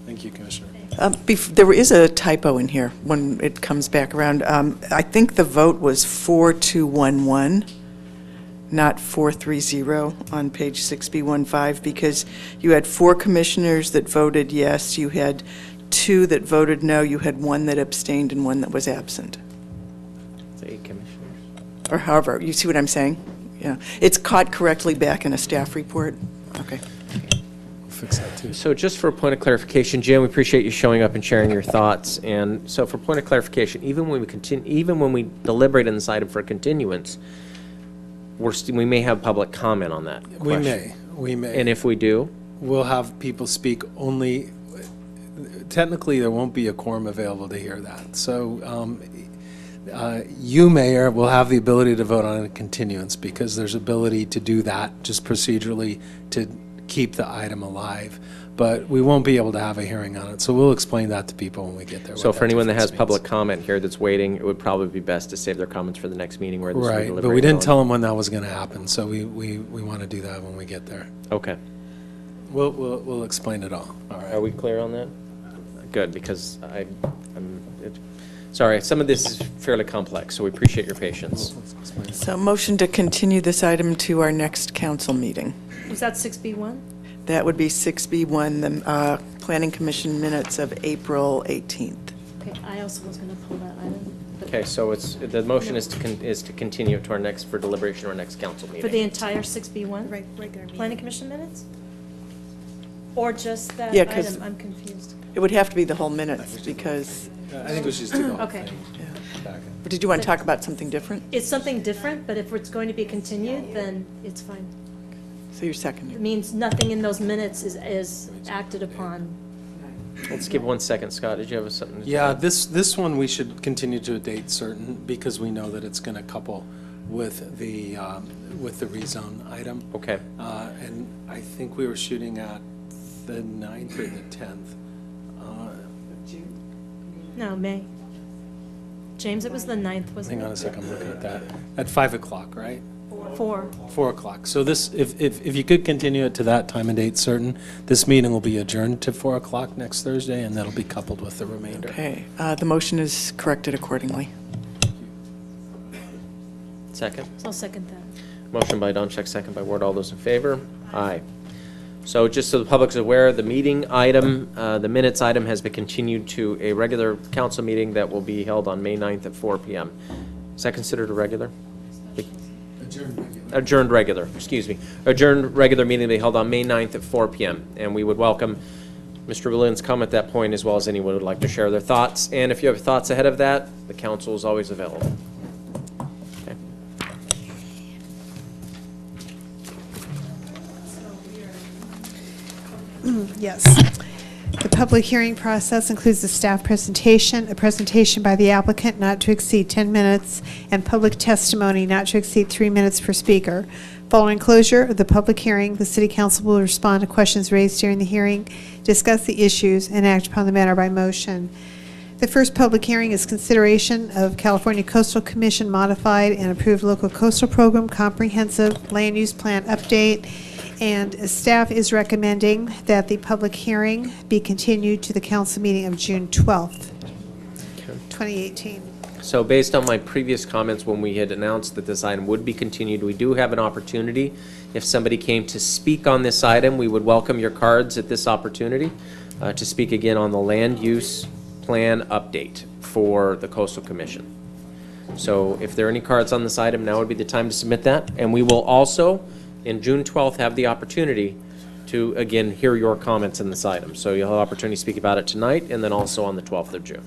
Thank you, Commissioner. There is a typo in here when it comes back around. I think the vote was 4-2-1-1, not 4-3-0 on page 6B15, because you had 4 commissioners that voted yes, you had 2 that voted no, you had 1 that abstained and 1 that was absent. It's 8 commissioners. Or however, you see what I'm saying? Yeah. It's caught correctly back in a staff report. Okay. fix that too. So just for a point of clarification, Jim, we appreciate you showing up and sharing your thoughts. And so for point of clarification, even when we deliberate on this item for continuance, we may have public comment on that question. We may. And if we do? We'll have people speak only, technically, there won't be a quorum available to hear that. So you, Mayor, will have the ability to vote on a continuance because there's ability to do that just procedurally to keep the item alive. But we won't be able to have a hearing on it. So we'll explain that to people when we get there. So for anyone that has public comment here that's waiting, it would probably be best to save their comments for the next meeting where this will be Right, deliberated but we didn't on. tell them when that was going to happen. So we want to do that when we get there. Okay. We'll explain it all. All right. Are we clear on that? Good, because sorry, some of this is fairly complex, so we appreciate your patience. So motion to continue this item to our next council meeting. Was that 6B1? That would be 6B1, the Planning Commission minutes of April 18th. Okay, I also was going to pull that item. but- Okay, so the motion is to continue to our next, for deliberation or next council meeting. For the entire 6B1? Regular Planning Commission minutes? Or just that Yeah, 'cause- item? I'm confused. It would have to be the whole minutes because, I think we should just do the whole Okay. thing. but did you want to talk about something different? It's something different, but if it's going to be continued, then it's fine. So you're seconding. It means nothing in those minutes is acted upon. Let's give 1 second. Scott, did you have something to say? Yeah, this one we should continue to a date certain because we know that it's going to couple with the rezone item. Okay. And I think we were shooting at the 9th or the 10th. No, May. James, it was the 9th, wasn't it? Hang on a second, I'm looking at that. At 5 o'clock, right? 4. 4 o'clock. So this, if you could continue it to that time and date certain, this meeting will be adjourned to 4 o'clock next Thursday, and that'll be coupled with the remainder. Okay, the motion is corrected accordingly. Second? So I'll second that. Motion by Doncheck, second by Ward. All those in favor? Aye. So just so the public's aware, the meeting item, the minutes item has been continued to a regular council meeting that will be held on May 9th at 4 p.m. Is that considered a regular? Adjourned regular, excuse me. Adjourned regular meeting to be held on May 9th at 4 p.m. And we would welcome Mr. Williams' come at that point, as well as anyone who would like to share their thoughts. And if you have thoughts ahead of that, the council is always available. Okay. Yes. The public hearing process includes a staff presentation, a presentation by the applicant not to exceed 10 minutes, and public testimony not to exceed 3 minutes per speaker. Following closure of the public hearing, the City Council will respond to questions raised during the hearing, discuss the issues, and act upon the matter by motion. The first public hearing is consideration of California Coastal Commission modified and approved local coastal program comprehensive land use plan update, and staff is recommending that the public hearing be continued to the council meeting of June 12th, 2018. So based on my previous comments when we had announced that this item would be continued, we do have an opportunity. If somebody came to speak on this item, we would welcome your cards at this opportunity to speak again on the land use plan update for the Coastal Commission. So if there are any cards on this item, now would be the time to submit that. And we will also, in June 12th, have the opportunity to, again, hear your comments in this item. So you'll have opportunity to speak about it tonight and then also on the 12th of June.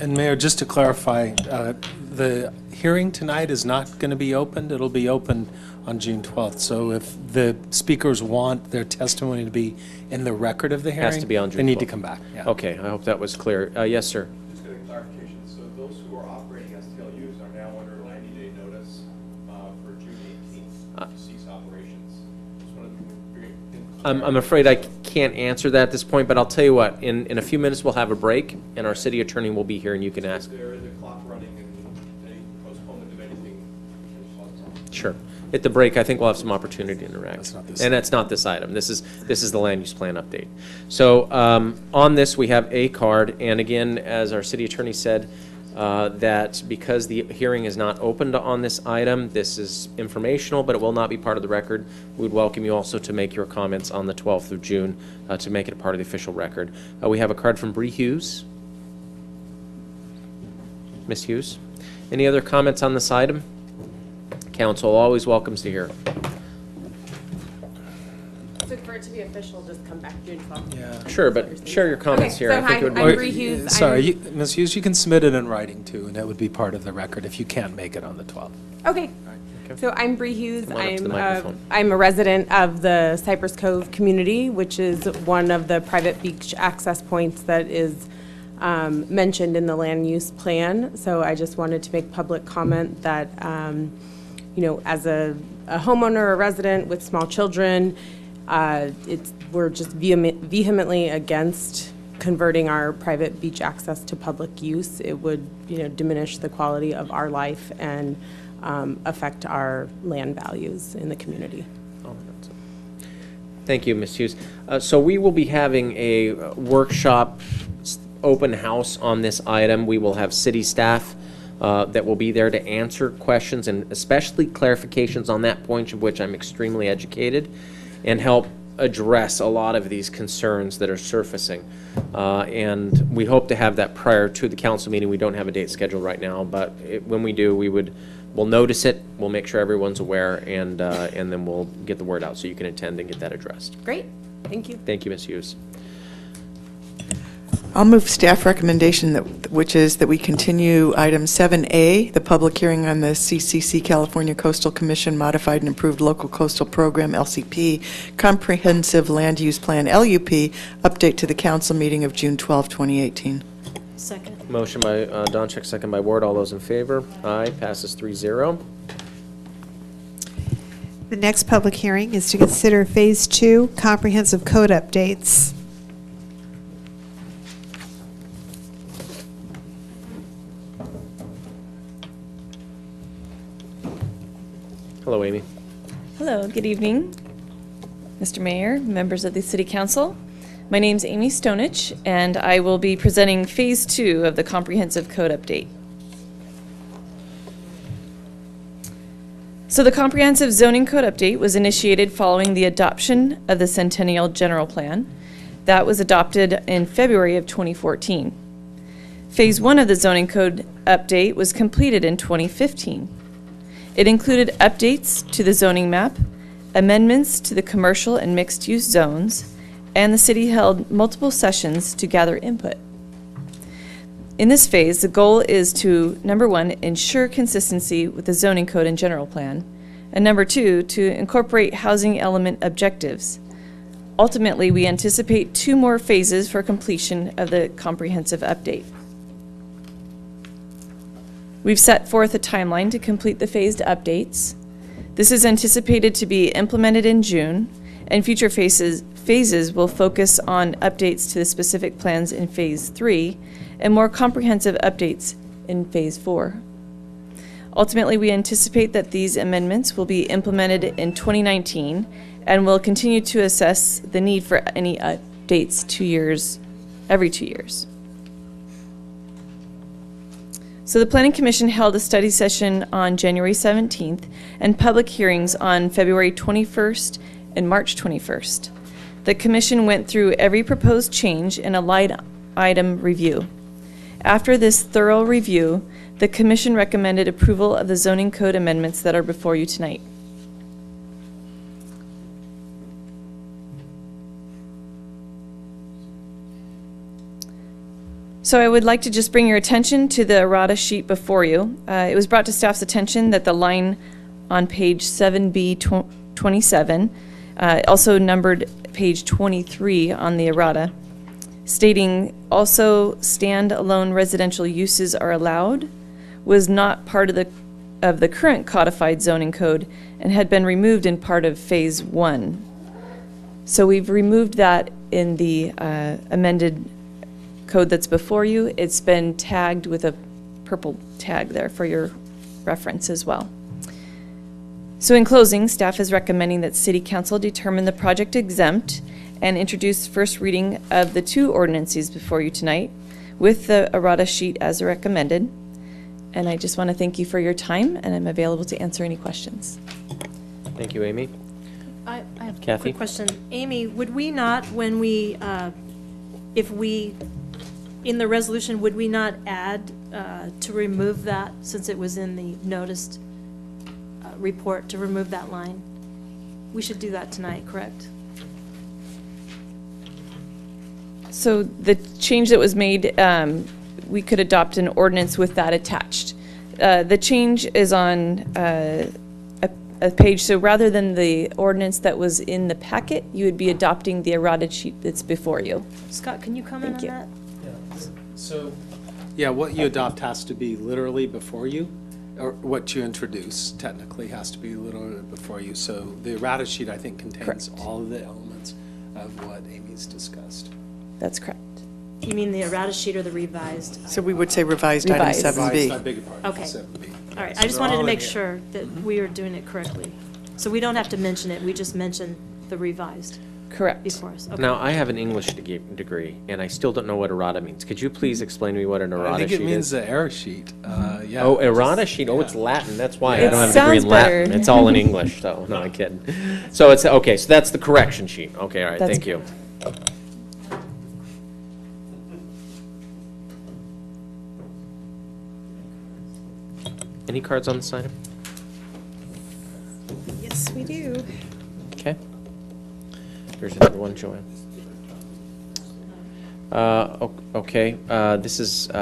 And Mayor, just to clarify, the hearing tonight is not going to be opened. It'll be opened on June 12th. So if the speakers want their testimony to be in the record of the hearing, Has to be on June they need to 12th. come back. Yeah. Okay, I hope that was clear. Yes, sir. Just get a clarification. So those who are operating STLUs are now under a 90-day notice for June 18th to cease operations. Just wanted to bring it in. I'm afraid I can't answer that at this point, but I'll tell you what, in a few minutes we'll have a break and our city attorney will be here and you can ask. Is there the clock running and any postponement of anything? Sure. At the break, I think we'll have some opportunity to interact. And that's not this item. This is the land use plan update. So on this, we have a card. And again, as our city attorney said, that because the hearing is not opened on this item, this is informational, but it will not be part of the record. We would welcome you also to make your comments on the 12th of June to make it a part of the official record. We have a card from Bree Hughes. Ms. Hughes. Any other comments on this item? Council always welcomes to hear. So for it to be official, just come back June 12th. Yeah. Sure, but share your comments Okay, here. so I think it would I'm be. Bree Hughes. Sorry, Ms. Hughes, you can submit it in writing too, and that would be part of the record if you can't make it on the 12th. Okay. So I'm Bree Hughes. Come on up to the microphone. I'm a resident of the Cypress Cove community, which is one of the private beach access points that is mentioned in the land use plan. So I just wanted to make public comment that, you know, as a homeowner or resident with small children, we're just vehemently against converting our private beach access to public use. It would, you know, diminish the quality of our life and affect our land values in the community. Thank you, Ms. Hughes. So we will be having a workshop, open house on this item. We will have city staff that will be there to answer questions and especially clarifications on that point of which I'm extremely educated, and help address a lot of these concerns that are surfacing. And we hope to have that prior to the council meeting. We don't have a date scheduled right now, but when we do, we'll notice it, we'll make sure everyone's aware, and then we'll get the word out so you can attend and get that addressed. Great, thank you. Thank you, Ms. Hughes. I'll move staff recommendation, which is that we continue item 7A, the public hearing on the CCC California Coastal Commission Modified and Improved Local Coastal Program, LCP, Comprehensive Land Use Plan, LUP, update to the council meeting of June 12, 2018. Second. Motion by Donchik, second by Ward. All those in favor? Aye, passes 3-0. The next public hearing is to consider Phase 2 comprehensive code updates. Hello, Amy. Hello, good evening, Mr. Mayor, members of the City Council. My name's Amy Stonich, and I will be presenting Phase 2 of the Comprehensive Code Update. So the Comprehensive Zoning Code Update was initiated following the adoption of the Centennial General Plan. That was adopted in February of 2014. Phase 1 of the Zoning Code Update was completed in 2015. It included updates to the zoning map, amendments to the commercial and mixed-use zones, and the city held multiple sessions to gather input. In this phase, the goal is to, number 1, ensure consistency with the zoning code and general plan, and number 2, to incorporate housing element objectives. Ultimately, we anticipate 2 more phases for completion of the comprehensive update. We've set forth a timeline to complete the phased updates. This is anticipated to be implemented in June, and future phases will focus on updates to the specific plans in Phase 3 and more comprehensive updates in Phase 4. Ultimately, we anticipate that these amendments will be implemented in 2019 and will continue to assess the need for any updates every 2 years. So the Planning Commission held a study session on January 17th and public hearings on February 21st and March 21st. The Commission went through every proposed change in a line item review. After this thorough review, the Commission recommended approval of the zoning code amendments that are before you tonight. So I would like to just bring your attention to the errata sheet before you. It was brought to staff's attention that the line on page 7B 27, also numbered page 23 on the errata, stating also standalone residential uses are allowed, was not part of the current codified zoning code and had been removed in part of Phase 1. So we've removed that in the amended code that's before you. It's been tagged with a purple tag there for your reference as well. So in closing, staff is recommending that City Council determine the project exempt and introduce first reading of the 2 ordinances before you tonight with the errata sheet as recommended. And I just want to thank you for your time, and I'm available to answer any questions. Thank you, Amy. I have Kathy? a quick question. Amy, would we not, when we, if we, in the resolution, would we not add to remove that, since it was in the noticed report, to remove that line? We should do that tonight, correct? So the change that was made, we could adopt an ordinance with that attached. The change is on a page, so rather than the ordinance that was in the packet, you would be adopting the errata sheet that's before you. Scott, can you comment on that? So, yeah, what you adopt has to be literally before you, or what you introduce technically has to be literally before you. So the errata sheet, I think, contains all of the elements of what Amy's discussed. That's correct. You mean the errata sheet or the revised? So we would say revised item 7B. Revised, I beg your pardon, Okay. 7B. All right, So I just they're wanted all to in make here. sure that we are doing it correctly. So we don't have to mention it, we just mention the revised. Correct. Before us, okay. Now, I have an English degree, and I still don't know what errata means. Could you please explain to me what an errata I think sheet it means is? the error sheet. Yeah. Oh, errata sheet. Oh, it's Latin. That's why I It don't have a degree in sounds Latin. better. It's all in English, so no, I'm kidding. So it's okay. So that's the correction sheet. Okay, all right. That's Thank you. Any cards on this item? Yes, we do. Okay. Here's another one, Joanne. Okay. This is. It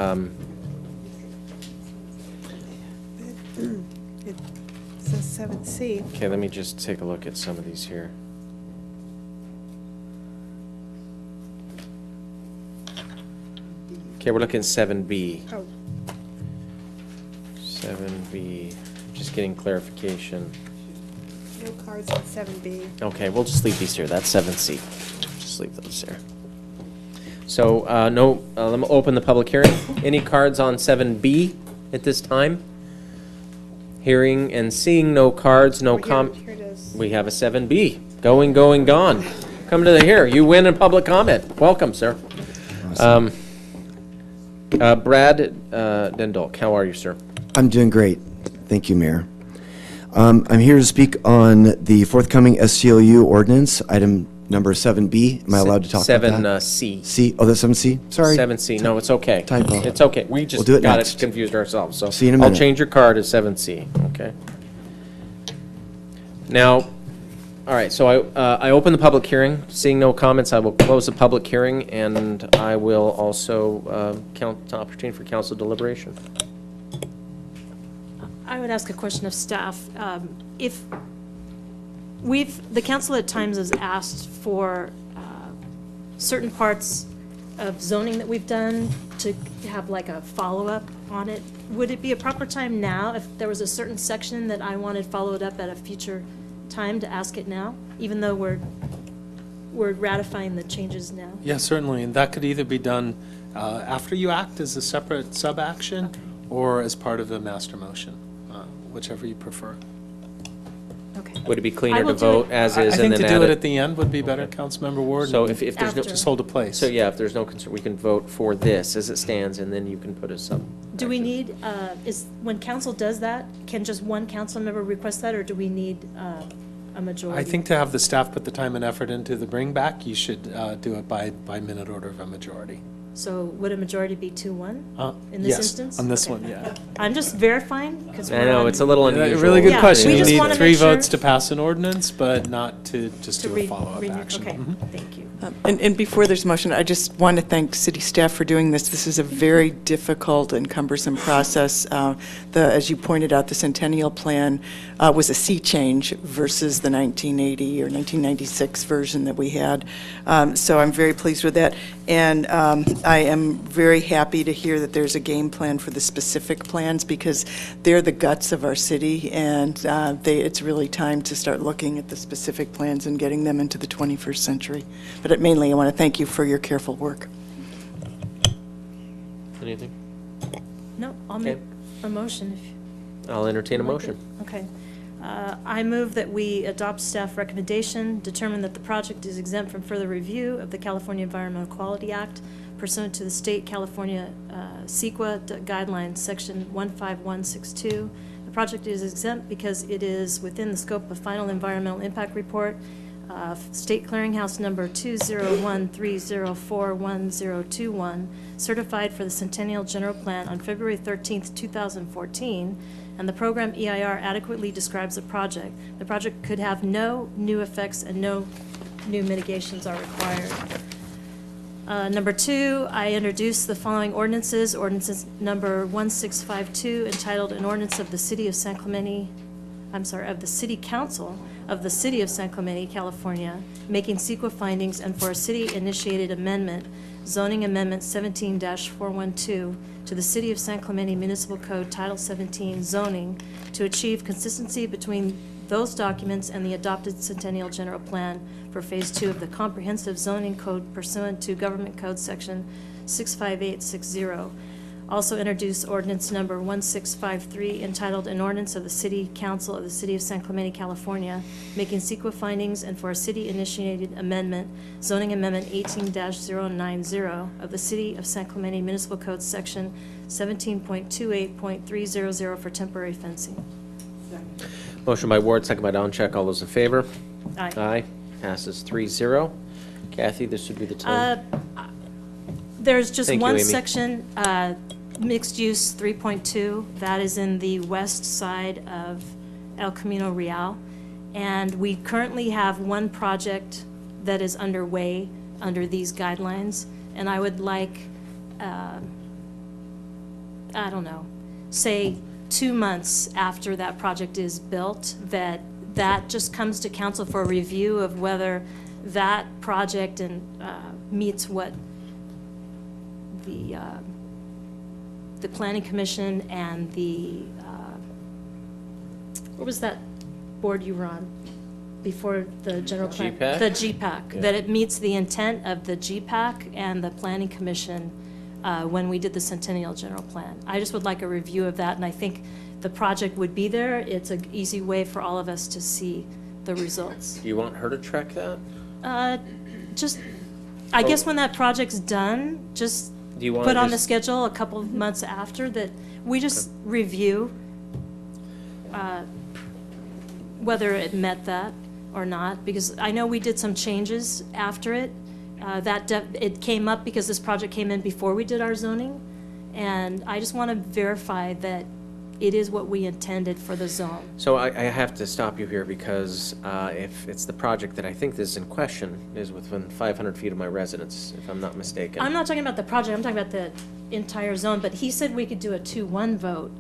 says 7C. Okay, let me just take a look at some of these here. Okay, we're looking at 7B. Oh. 7B, just getting clarification. No cards on 7B. Okay, we'll just leave these here. That's 7C. Just leave those there. So, let me open the public hearing. Any cards on 7B at this time? Hearing and seeing no cards, no Here it is. We have a 7B. Going, gone. Come to the here. You win in public comment. Welcome, sir. Brad Dendolk, how are you, sir? I'm doing great. Thank you, Mayor. I'm here to speak on the forthcoming STLU ordinance, item number 7B. Am I allowed to talk about that? 7C. C, oh, that's 7C? Sorry. 7C. No, it's okay. Typo. It's okay. We just We'll do it got next. it confused ourselves. So See you in a I'll minute. change your card to 7C. Okay. Now, all right. So I open the public hearing. Seeing no comments, I will close the public hearing, and I will also count the opportunity for council deliberation. I would ask a question of staff. If the council at times has asked for certain parts of zoning that we've done to have like a follow-up on it, would it be a proper time now if there was a certain section that I wanted followed up at a future time to ask it now, even though we're ratifying the changes now? Yeah, certainly, and that could either be done after you act as a separate sub-action or as part of the master motion, whichever you prefer. Okay. Would it be I cleaner will to do it. vote as is I and think then to add do it it? at the end would be better, Councilmember Ward. So and if there's no. After. Just hold a place. So yeah, if there's no concern, we can vote for this as it stands, and then you can put a sub. Do we need, when council does that, can just one council member request that, or do we need a majority? I think to have the staff put the time and effort into the bring back, you should do it by minute order of a majority. So would a majority be 2-1 in this yes, instance? on this Okay. one, yeah. I'm just verifying, because I know, it's a little unusual. Really good Yeah, question. we You just need wanna 3 make sure- votes to pass an ordinance, but not to just To do a follow-up renew- action. Okay, Mhm. thank you. And before there's motion, I just want to thank city staff for doing this. This is a very difficult and cumbersome process. As you pointed out, the Centennial Plan was a sea change versus the 1980 or 1996 version that we had. So I'm very pleased with that. And I am very happy to hear that there's a game plan for the specific plans, because they're the guts of our city, and it's really time to start looking at the specific plans and getting them into the 21st century. But mainly, I want to thank you for your careful work. Anything? No, I'll make a motion if I'll entertain a you'd like motion. it. Okay. I move that we adopt staff recommendation, determine that the project is exempt from further review of the California Environmental Quality Act pursuant to the state California CEQA guidelines, section 15162. The project is exempt because it is within the scope of final environmental impact report, State Clearinghouse number 20130411021, certified for the Centennial General Plan on February 13th, 2014, and the program EIR adequately describes the project. The project could have no new effects and no new mitigations are required. Number 2, I introduced the following ordinances. Ordinance number 1652, entitled An Ordinance of the City of San Clemente, of the City Council of the City of San Clemente, California, making CEQA findings and for a city-initiated amendment, zoning amendment 17-412 to the City of San Clemente Municipal Code Title 17 zoning to achieve consistency between those documents and the adopted Centennial General Plan for Phase 2 of the Comprehensive Zoning Code pursuant to Government Code Section 65860. Also introduce ordinance number 1653, entitled An Ordinance of the City Council of the City of San Clemente, California, making CEQA findings and for a city-initiated amendment, zoning amendment 18-090 of the City of San Clemente Municipal Code Section 17.28.300 for temporary fencing. Motion by Ward, second by Doncheck. All those in favor? Aye. Aye. Passes 3-0. Kathy, this would be the time. There's just Thank you, one Amy. section, mixed use 3.2, that is in the west side of El Camino Real. And we currently have one project that is underway under these guidelines. And I would like, I don't know, say 2 months after that project is built, that just comes to council for a review of whether that project meets what the Planning Commission and what was that board you were on before the general plan? GPAC? The GPAC, Yeah. that it meets the intent of the GPAC and the Planning Commission when we did the Centennial General Plan. I just would like a review of that, and I think the project would be there. It's an easy way for all of us to see the results. Do you want her to track that? Just, I guess when that project's done, just Do you want put to on the just- schedule a couple of months after, that we just review whether it met that or not, because I know we did some changes after it. It came up because this project came in before we did our zoning, and I just want to verify that it is what we intended for the zone. So I have to stop you here because if it's the project that I think is in question is within 500 feet of my residence, if I'm not mistaken. I'm not talking about the project, I'm talking about the entire zone, but he said we could do a 2-1 vote.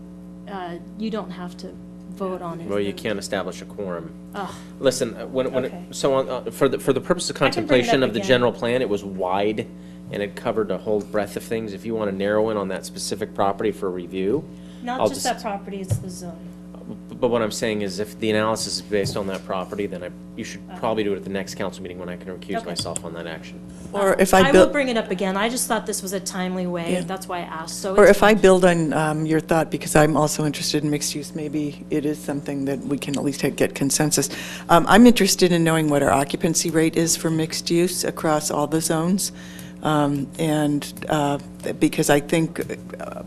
You don't have to vote on it. Well, you can't establish a quorum. Ugh. Listen, Okay. for the purpose of I can bring it contemplation up of the again. general plan, it was wide and it covered a whole breadth of things. If you want to narrow in on that specific property for review, Not I'll just that property, it's the zone. But what I'm saying is if the analysis is based on that property, then you should probably do it at the next council meeting when I can recuse Okay. myself on that action. Or if I I will build, bring it up again. I just thought this was a timely way. Yeah. That's why I asked. So or it's if I build on your thought, because I'm also interested in mixed use, maybe it is something that we can at least get consensus. I'm interested in knowing what our occupancy rate is for mixed use across all the zones. Because I think,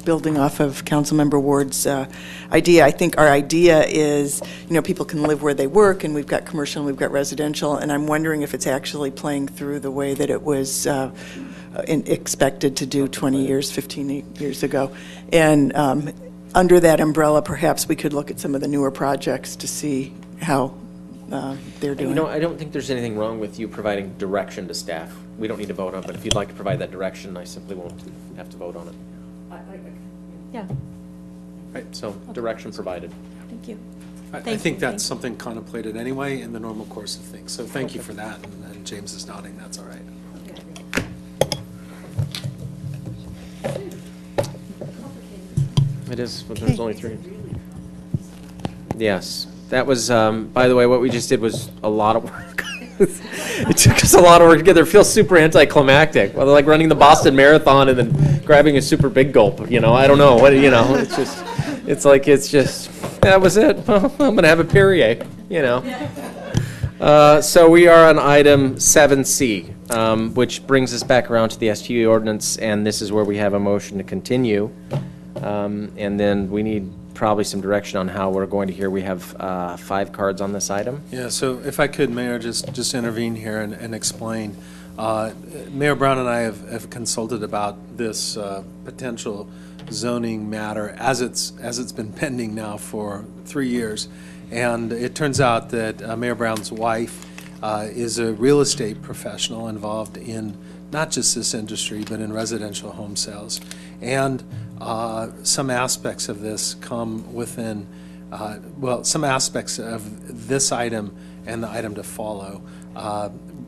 building off of Councilmember Ward's idea, I think our idea is, people can live where they work, and we've got commercial and we've got residential, and I'm wondering if it's actually playing through the way that it was expected to do 20 years, 15 years ago. And under that umbrella, perhaps we could look at some of the newer projects to see how they're doing. I don't think there's anything wrong with you providing direction to staff. We don't need to vote on it, but if you'd like to provide that direction, I simply won't have to vote on it. Yeah. Right, so direction provided. Thank you. I Thank think you. that's something contemplated anyway in the normal course of things. So thank you for that, and James is nodding, that's all right. It is, but there's only 3. Yes, that was, by the way, what we just did was a lot of work. It took us a lot of work to get there. It feels super anticlimactic. Well, like running the Boston Marathon and then grabbing a super big gulp, I don't know. It's just, that was it. Well, I'm going to have a Perrier, So we are on item 7C, which brings us back around to the STLU ordinance, and this is where we have a motion to continue. And then we need probably some direction on how we're going to hear. We have 5 cards on this item. Yeah, so if I could, Mayor, just intervene here and explain. Mayor Brown and I have consulted about this potential zoning matter as it's been pending now for 3 years. And it turns out that Mayor Brown's wife is a real estate professional involved in not just this industry, but in residential home sales. And some aspects of this come within, some aspects of this item and the item to follow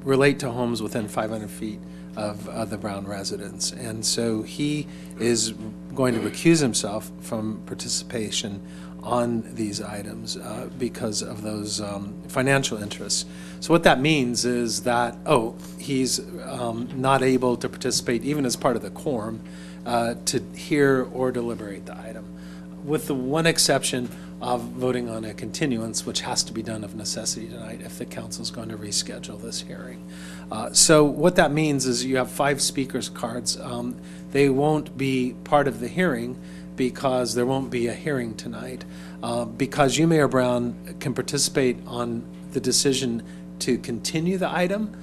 relate to homes within 500 feet of the Brown residence. And so he is going to recuse himself from participation on these items because of those financial interests. So what that means is that, he's not able to participate even as part of the quorum to hear or deliberate the item, with the one exception of voting on a continuance, which has to be done of necessity tonight if the council is going to reschedule this hearing. So what that means is you have 5 speakers cards. They won't be part of the hearing because there won't be a hearing tonight. Because you, Mayor Brown, can participate on the decision to continue the item,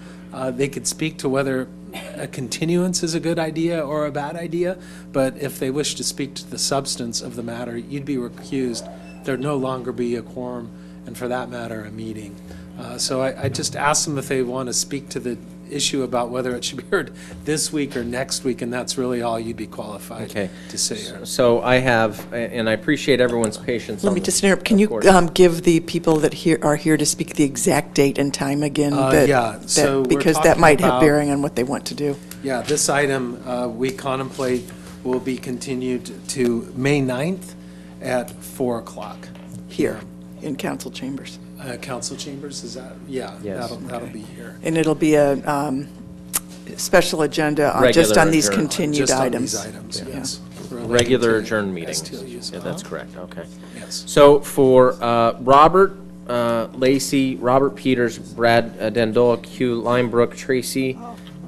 they could speak to whether a continuance is a good idea or a bad idea, but if they wish to speak to the substance of the matter, you'd be recused. There'd no longer be a quorum, and for that matter, a meeting. So I just asked them if they want to speak to the issue about whether it should be heard this week or next week, and that's really all you'd be qualified to say. So I have, and I appreciate everyone's patience. Let me just interrupt. Can you give the people that are here to speak the exact date and time again? So because that might have bearing on what they want to do. Yeah, this item we contemplate will be continued to May 9th at 4 o'clock. Here, in council chambers. Council chambers, is that? Yeah, yes. that'll be here. And it'll be a special agenda just on these continued items. Just on these items, yes. Regular adjourned meetings. STLUs. Yeah, that's correct, okay. Yes. So for Robert Lacey, Robert Peters, Brad Dendoa, Hugh Limebrook, Tracy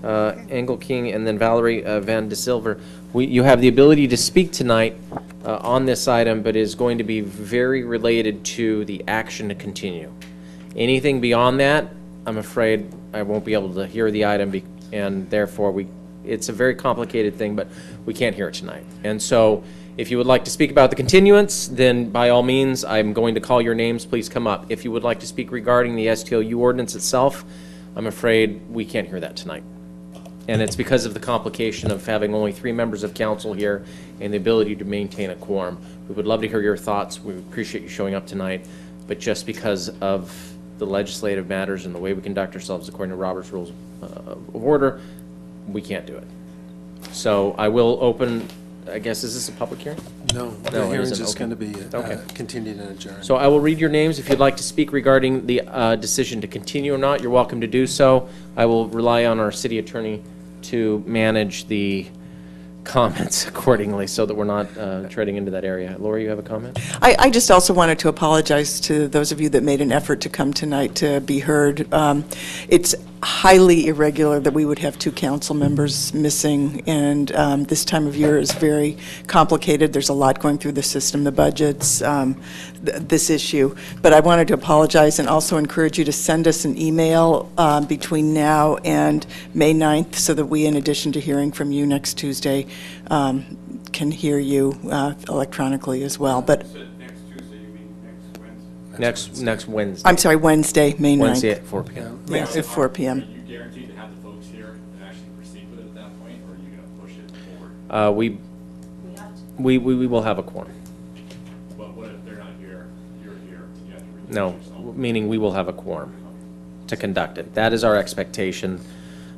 Engelking, and then Valerie Van de Silver, you have the ability to speak tonight on this item, but is going to be very related to the action to continue. Anything beyond that, I'm afraid I won't be able to hear the item, and therefore it's a very complicated thing, but we can't hear it tonight. And so if you would like to speak about the continuance, then by all means, I'm going to call your names. Please come up. If you would like to speak regarding the STLU ordinance itself, I'm afraid we can't hear that tonight. And it's because of the complication of having only 3 members of council here and the ability to maintain a quorum. We would love to hear your thoughts. We appreciate you showing up tonight. But just because of the legislative matters and the way we conduct ourselves according to Robert's Rules of Order, we can't do it. So I will open, I guess, is this a public hearing? No, the hearing's just going to be continued and adjourned. So I will read your names. If you'd like to speak regarding the decision to continue or not, you're welcome to do so. I will rely on our city attorney to manage the comments accordingly so that we're not treading into that area. Lori, you have a comment? I just also wanted to apologize to those of you that made an effort to come tonight to be heard. It's highly irregular that we would have 2 council members missing, and this time of year is very complicated. There's a lot going through the system, the budgets, this issue. But I wanted to apologize and also encourage you to send us an email between now and May 9th so that we, in addition to hearing from you next Tuesday, can hear you electronically as well. But Next Wednesday. I'm sorry, Wednesday, May 9th. Wednesday at 4 p.m. Yes, at 4 p.m. Are you guaranteed to have the folks here and actually proceed with it at that point, or are you going to push it forward? We will have a quorum. But what if they're not here, you're here, you have to recuse No, yourself? meaning we will have a quorum to conduct it. That is our expectation.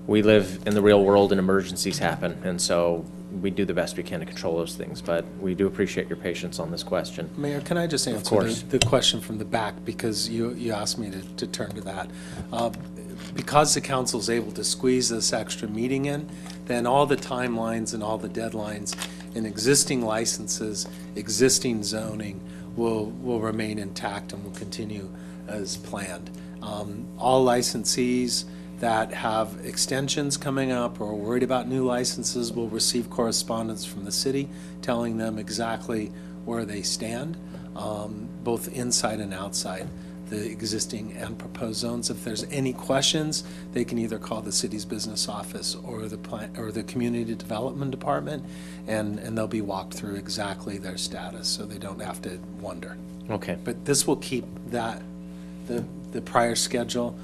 We live in the real world and emergencies happen, and so we do the best we can to control those things, but we do appreciate your patience on this question. Mayor, can I just answer the question from the back, because you asked me to turn to that. Because the council's able to squeeze this extra meeting in, then all the timelines and all the deadlines in existing licenses, existing zoning will remain intact and will continue as planned. All licensees that have extensions coming up or are worried about new licenses will receive correspondence from the city telling them exactly where they stand, both inside and outside the existing and proposed zones. If there's any questions, they can either call the city's business office or the community development department, and they'll be walked through exactly their status so they don't have to wonder. Okay. But this will keep the prior schedule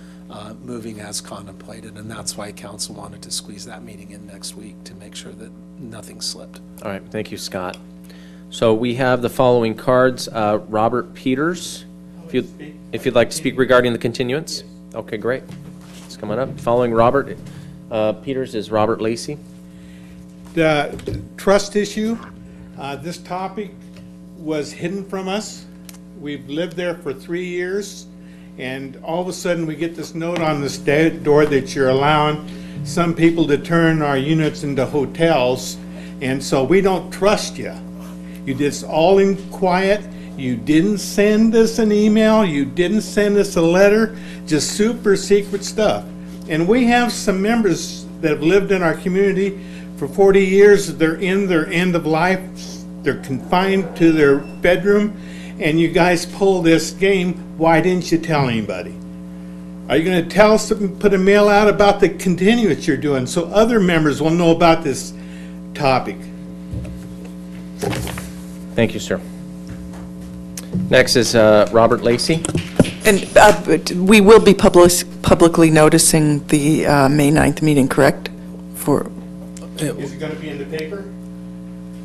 moving as contemplated, and that's why council wanted to squeeze that meeting in next week to make sure that nothing slipped. All right, thank you, Scott. So we have the following cards. Robert Peters, if you'd like to speak regarding the continuance. Okay, great. It's coming up. Following Robert Peters is Robert Lacey. The trust issue, this topic was hidden from us. We've lived there for 3 years, and all of a sudden we get this note on this door that you're allowing some people to turn our units into hotels, and so we don't trust you. You did this all in quiet. You didn't send us an email. You didn't send us a letter. Just super secret stuff. And we have some members that have lived in our community for 40 years. They're in their end of life. They're confined to their bedroom. And you guys pull this game. Why didn't you tell anybody? Are you going to tell us, put a mail out about the continuance you're doing so other members will know about this topic? Thank you, sir. Next is Robert Lacey. And we will be publicly noticing the May 9th meeting, correct? Is it going to be in the paper?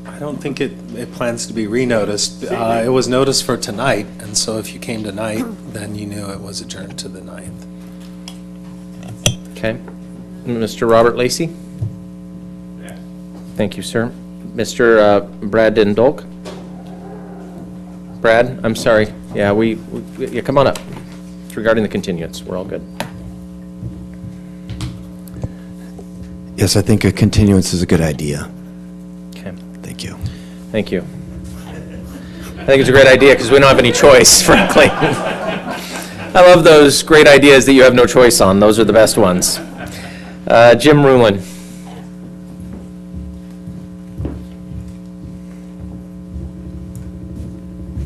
I don't think it plans to be renoticed. It was noticed for tonight, and so if you came tonight, then you knew it was adjourned to the 9th. Okay. Mr. Robert Lacey? Yeah. Thank you, sir. Mr. Brad Dindolk? Brad, I'm sorry. Yeah, yeah, come on up. It's regarding the continuance. We're all good. Yes, I think a continuance is a good idea. Okay. Thank you. Thank you. I think it's a great idea because we don't have any choice, frankly. I love those great ideas that you have no choice on. Those are the best ones. Jim Rulin.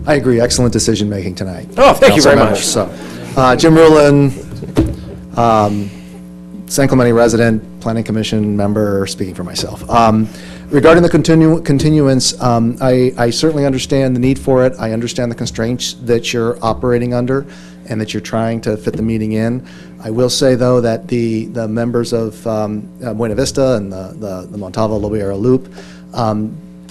I agree. Excellent decision-making tonight. Oh, thank you very Council much. members. So, Jim Rulin, San Clemente resident, Planning Commission member, speaking for myself. Regarding the continuance, I certainly understand the need for it. I understand the constraints that you're operating under and that you're trying to fit the meeting in. I will say, though, that the members of Buena Vista and the Montavo Lobiera Loop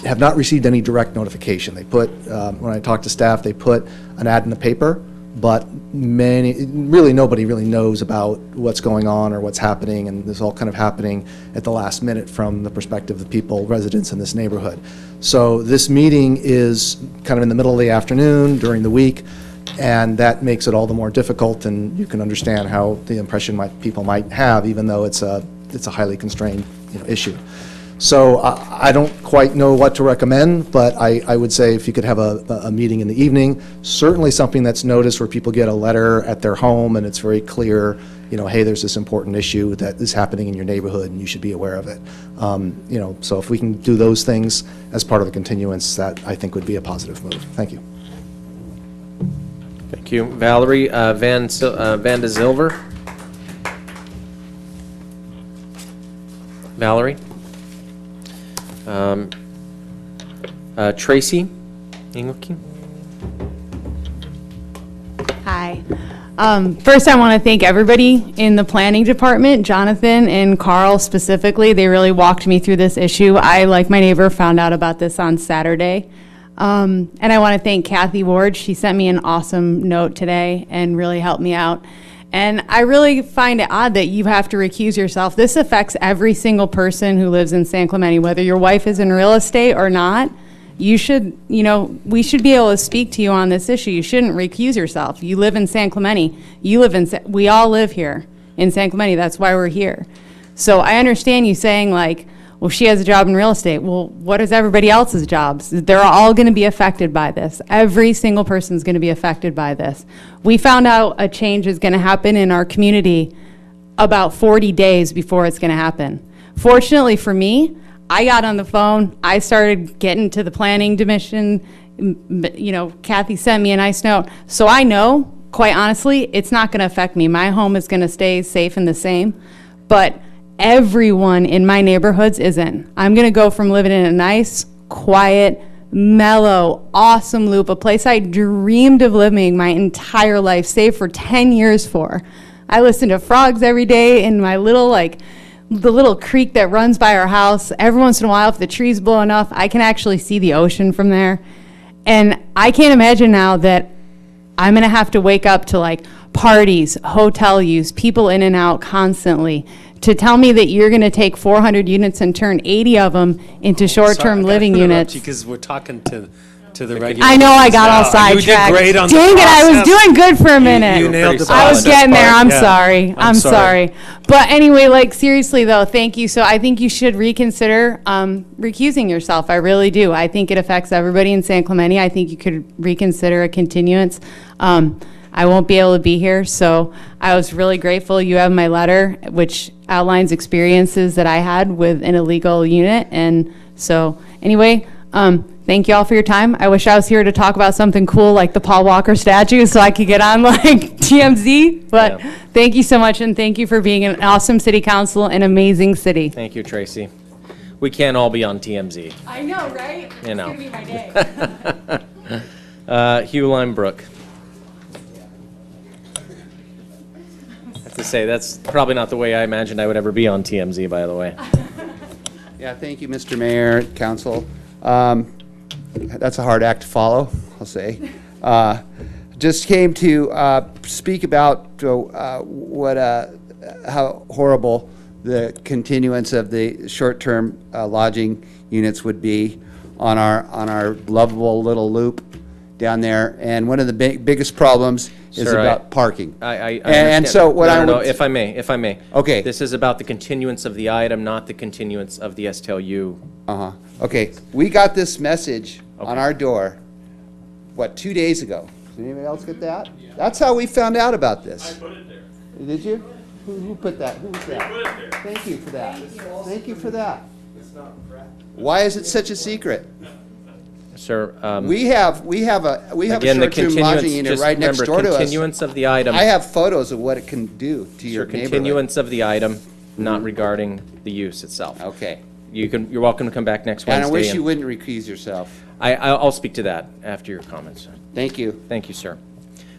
have not received any direct notification. They put, when I talked to staff, they put an ad in the paper, but nobody really knows about what's going on or what's happening, and this is all kind of happening at the last minute from the perspective of the people, residents in this neighborhood. So this meeting is kind of in the middle of the afternoon during the week, and that makes it all the more difficult, and you can understand how the impression people might have, even though it's a highly constrained issue. So I don't quite know what to recommend, but I would say if you could have a meeting in the evening, certainly something that's noticed where people get a letter at their home and it's very clear, hey, there's this important issue that is happening in your neighborhood and you should be aware of it. So if we can do those things as part of the continuance, that I think would be a positive move. Thank you. Thank you. Valerie Van de Zilver. Valerie. Tracy Engelke. Hi. First, I want to thank everybody in the planning department, Jonathan and Carl specifically. They really walked me through this issue. I, like my neighbor, found out about this on Saturday. And I want to thank Kathy Ward. She sent me an awesome note today and really helped me out. And I really find it odd that you have to recuse yourself. This affects every single person who lives in San Clemente, whether your wife is in real estate or not. You should, we should be able to speak to you on this issue. You shouldn't recuse yourself. You live in San Clemente. We all live here in San Clemente. That's why we're here. So I understand you saying well, she has a job in real estate. Well, what is everybody else's jobs? They're all going to be affected by this. Every single person is going to be affected by this. We found out a change is going to happen in our community about 40 days before it's going to happen. Fortunately for me, I got on the phone. I started getting to the planning division. Kathy sent me a nice note. So I know, quite honestly, it's not going to affect me. My home is going to stay safe and the same. But everyone in my neighborhoods isn't. I'm going to go from living in a nice, quiet, mellow, awesome loop, a place I dreamed of living my entire life, saved for 10 years for. I listen to frogs every day in my little, the little creek that runs by our house. Every once in a while, if the tree's blowing off, I can actually see the ocean from there. And I can't imagine now that I'm going to have to wake up to parties, hotel use, people in and out constantly. To tell me that you're going to take 400 units and turn 80 of them into short-term living units. Because we're talking to the regular. I know I got all sidetracked. You did great on Dang the it, I was process. doing good for a minute. You nailed the I was process getting there. part, I'm yeah. sorry. I'm sorry. But anyway, seriously though, thank you. So I think you should reconsider recusing yourself. I really do. I think it affects everybody in San Clemente. I think you could reconsider a continuance. I won't be able to be here, so I was really grateful. You have my letter, which outlines experiences that I had with an illegal unit. And so anyway, thank you all for your time. I wish I was here to talk about something cool like the Paul Walker statue so I could get on TMZ. But thank you so much, and thank you for being an awesome city council, an amazing city. Thank you, Tracy. We can't all be on TMZ. I know, right? You know. It's going to be my day. Hugh Limebrook. I have to say, that's probably not the way I imagined I would ever be on TMZ, by the way. Yeah, thank you, Mr. Mayor, Council. That's a hard act to follow, I'll say. Just came to speak about how horrible the continuance of the short-term lodging units would be on our lovable little loop down there. And one of the biggest problems is Sir, about parking. I and so what I no, would... if I may. Okay. This is about the continuance of the item, not the continuance of the STLU. Okay, we got this message on our door, 2 days ago? Did anybody else get that? Yeah. That's how we found out about this. I put it there. Did you? Who put that? Who was that? We put it there. Thank you for that. Thank you for that. Why is it such a secret? Sir, we have a short-term lodging unit right next door to us. Continuance of the item. I have photos of what it can do to your neighborhood. Continuance of the item, not regarding the use itself. Okay. You're welcome to come back next Wednesday. And I wish you wouldn't recuse yourself. I'll speak to that after your comments. Thank you. Thank you, sir.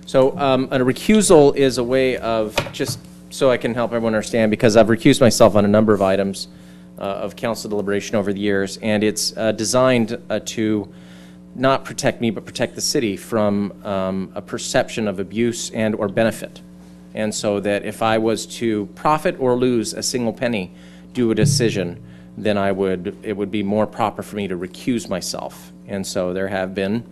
So a recusal is a way of, just so I can help everyone understand, because I've recused myself on a number of items of council deliberation over the years, and it's designed to not protect me, but protect the city from a perception of abuse and or benefit. And so that if I was to profit or lose a single penny due to a decision, then it would be more proper for me to recuse myself. And so there have been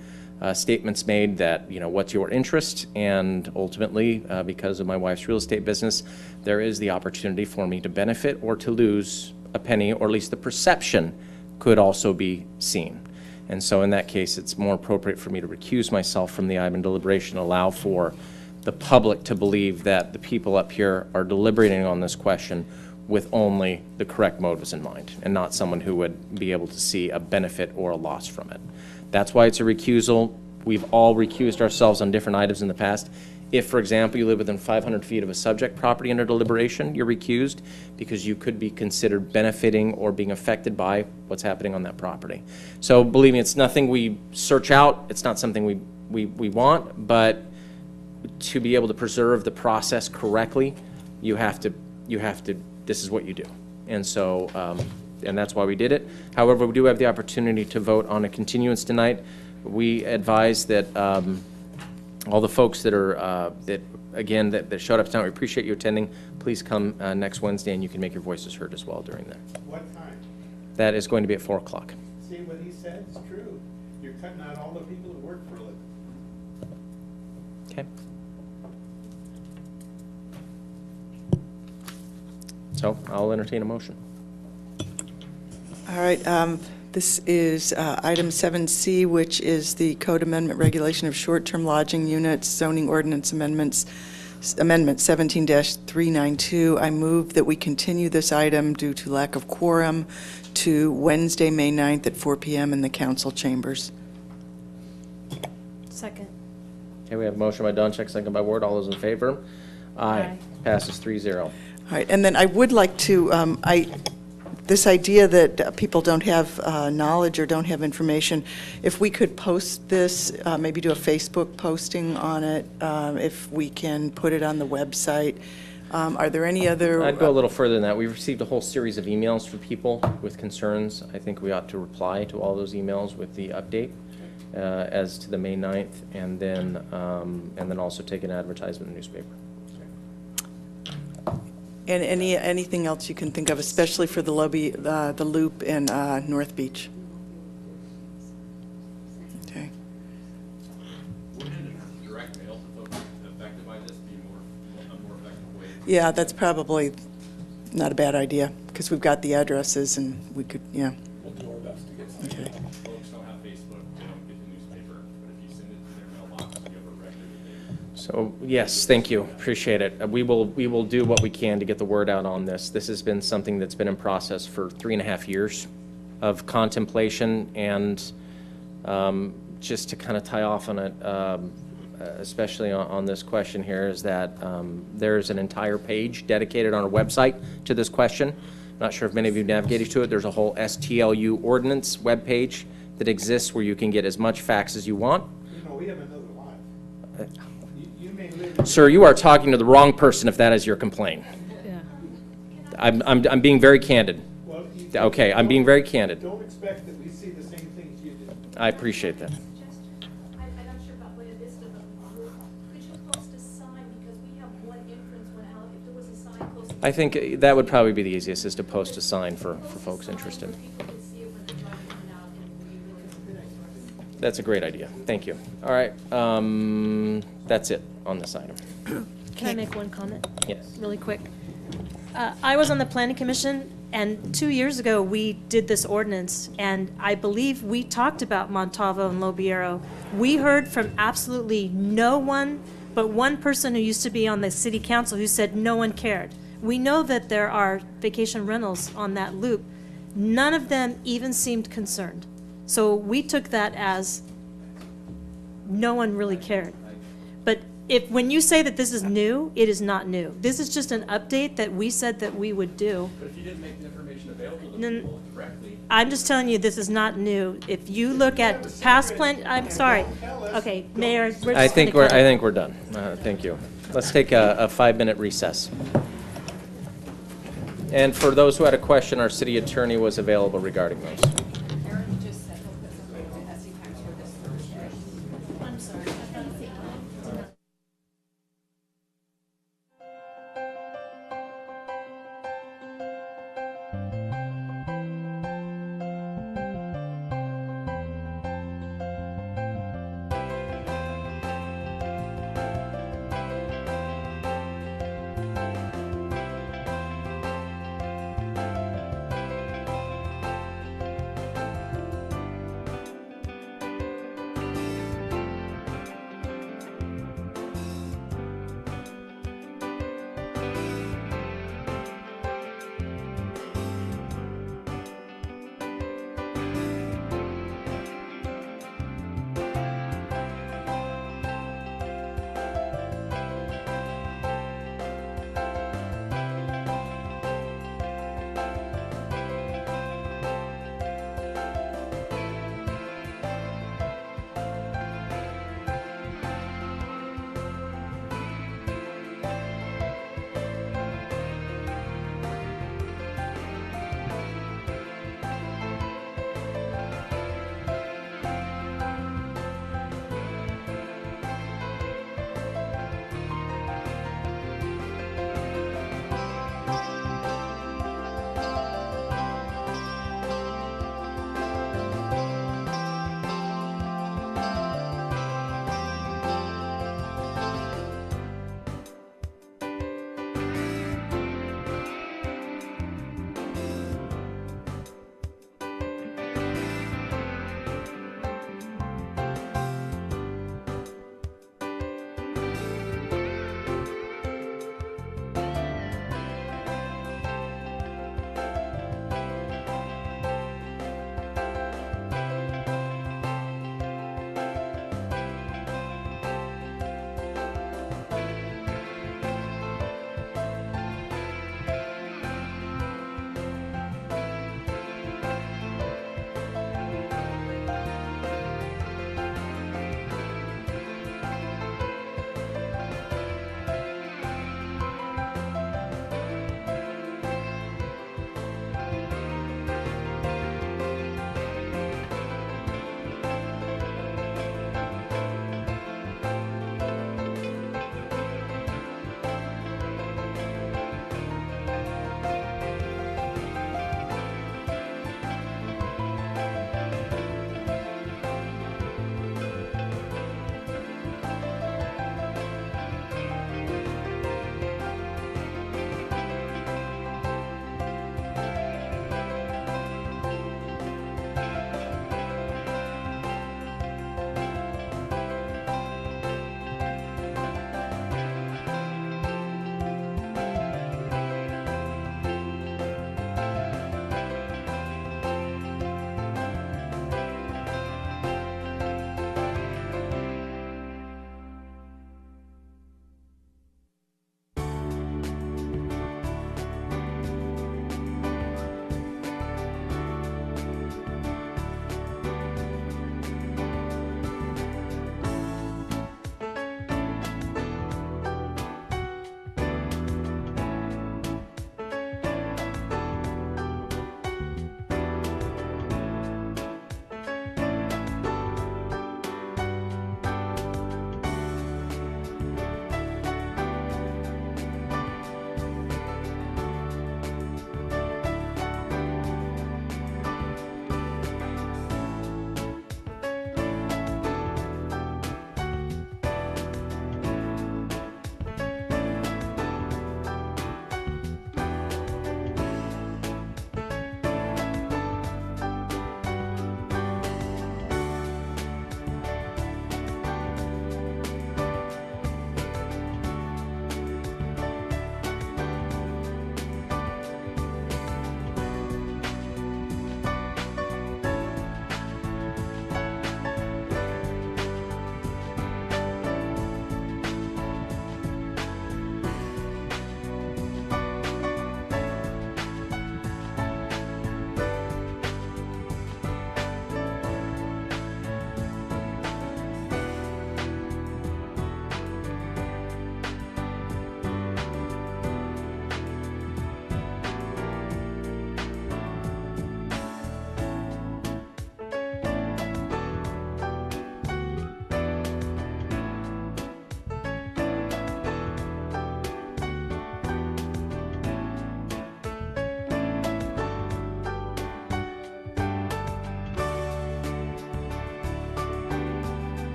statements made that, what's your interest? And ultimately, because of my wife's real estate business, there is the opportunity for me to benefit or to lose a penny, or at least the perception could also be seen. And so in that case, it's more appropriate for me to recuse myself from the item in deliberation, allow for the public to believe that the people up here are deliberating on this question with only the correct motives in mind, and not someone who would be able to see a benefit or a loss from it. That's why it's a recusal. We've all recused ourselves on different items in the past. If, for example, you live within 500 feet of a subject property under deliberation, you're recused because you could be considered benefiting or being affected by what's happening on that property. So believe me, it's nothing we search out. It's not something we want, but to be able to preserve the process correctly, you have to, this is what you do. And so, and that's why we did it. However, we do have the opportunity to vote on a continuance tonight. We advise that all the folks that are, that showed up tonight, we appreciate you attending. Please come next Wednesday, and you can make your voices heard as well during that. What time? That is going to be at 4 o'clock. See, what he said is true. You're cutting out all the people who work for a living. Okay. So I'll entertain a motion. All right, this is item 7C, which is the Code Amendment Regulation of Short-Term Lodging Units, Zoning Ordinance Amendment 17-392. I move that we continue this item due to lack of quorum to Wednesday, May 9th at 4 p.m. in the council chambers. Second. Okay, we have a motion by Donchek, second by Ward. All those in favor? Aye. Passes 3-0. All right, and then I would like to, this idea that people don't have knowledge or don't have information, if we could post this, maybe do a Facebook posting on it, if we can put it on the website, Are there any other? I'd go a little further than that. We've received a whole series of emails from people with concerns. I think we ought to reply to all those emails with the update as to the May 9th, and then also take an advertisement in the newspaper. And anything else you can think of, especially for the loop in North Beach? Okay. Direct mail to folks affected by this be a more effective way? Yeah, that's probably not a bad idea, because we've got the addresses and we could, yeah. We'll do our best to get some. Okay. Folks don't have Facebook, they don't get the newspaper, but if you send it to their mailbox, you have a record that they. So, yes, thank you, appreciate it. We will do what we can to get the word out on this. This has been something that's been in process for 3.5 years of contemplation, and just to kind of tie off on it, especially on this question here, is that there's an entire page dedicated on our website to this question. Not sure if many of you navigated to it. There's a whole STLU ordinance webpage that exists where you can get as much facts as you want. You know, we have another line. You may live. Sir, you are talking to the wrong person if that is your complaint. Yeah. I'm being very candid. Well, Okay, I'm being very candid. Don't expect that we see the same things you do. I appreciate that. I'm not sure about Buena Vista, but could you post a sign, because we have one entrance went out, if there was a sign close to. I think that would probably be the easiest, is to post a sign for folks interested. People can see it when they're driving in and out, and we really. That's a great idea. Thank you. All right, that's it on this item. Can I make one comment? Yes. Really quick. I was on the planning commission, and 2 years ago, we did this ordinance, and I believe we talked about Montalvo and Lobiero. We heard from absolutely no one but one person who used to be on the city council who said no one cared. We know that there are vacation rentals on that loop. None of them even seemed concerned. So we took that as no one really cared. But when you say that this is new, it is not new. This is just an update that we said that we would do. But if you didn't make the information available to people correctly. I'm just telling you, this is not new. If you look at past I'm sorry. Okay, Mayor, we're just I think gonna we're done. Thank you. Let's take a 5-minute recess. And for those who had a question, our city attorney was available regarding those. I'm sorry.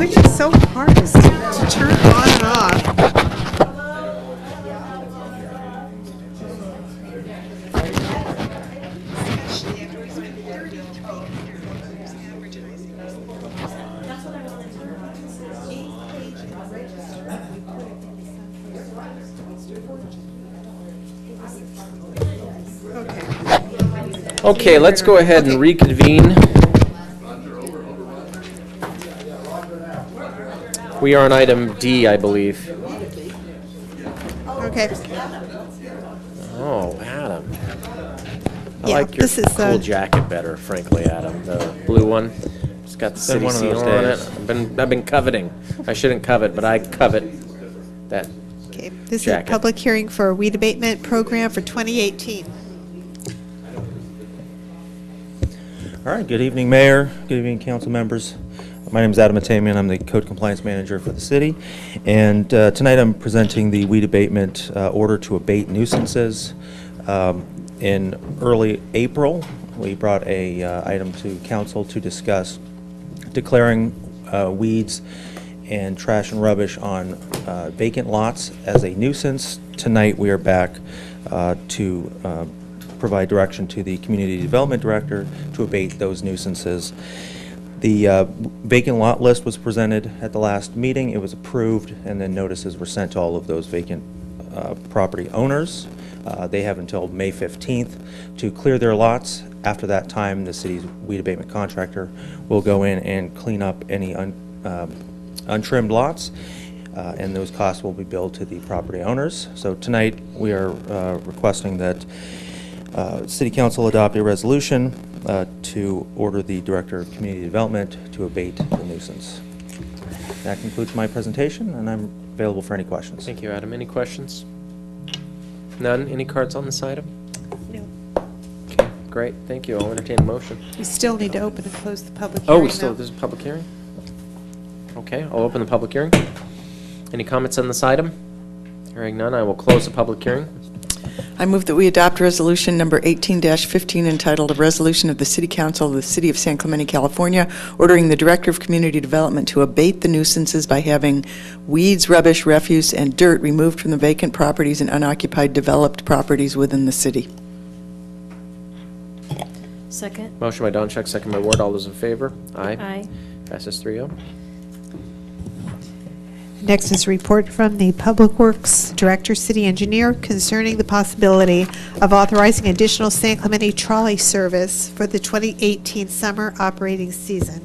which is so hard is to turn on and off. Okay, let's go ahead and reconvene. We are on item D, I believe. Okay. Oh, Adam. I Yeah, like your this is, cool jacket better, frankly, Adam. The blue one. It's got the city one of seal those on days. it. I've been coveting. I shouldn't covet, but I covet that Okay, this jacket. is a public hearing for a weed abatement program for 2018. All right, good evening, Mayor. Good evening, council members. My name is Abatement. I'm the Code Compliance Manager for the city. And tonight I'm presenting the weed abatement order to abate nuisances. In early April, we brought a item to council to discuss declaring weeds and trash and rubbish on vacant lots as a nuisance. Tonight we are back to provide direction to the Community Development Director to abate those nuisances. The vacant lot list was presented at the last meeting. It was approved, and then notices were sent to all of those vacant property owners. They have until May 15th to clear their lots. After that time, the city's weed abatement contractor will go in and clean up any untrimmed lots, and those costs will be billed to the property owners. So tonight, we are requesting that City Council adopt a resolution to order the Director of Community Development to abate the nuisance. That concludes my presentation, and I'm available for any questions. Thank you, Adam. Any questions? None? Any cards on this item? No. Okay, great. Thank you. I'll entertain a motion. We still need to open and close the public hearing. Oh, though. there's a public hearing? Okay, I'll open the public hearing. Any comments on this item? Hearing none, I will close the public hearing. I move that we adopt resolution number 18-15 entitled, "A Resolution of the City Council of the City of San Clemente, California, ordering the Director of Community Development to abate the nuisances by having weeds, rubbish, refuse, and dirt removed from the vacant properties and unoccupied developed properties within the city." Second. Motion by Donchak, second by Ward. All those in favor? Aye. Aye. Passes 3-0. Next is a report from the Public Works Director, City Engineer, concerning the possibility of authorizing additional San Clemente trolley service for the 2018 summer operating season.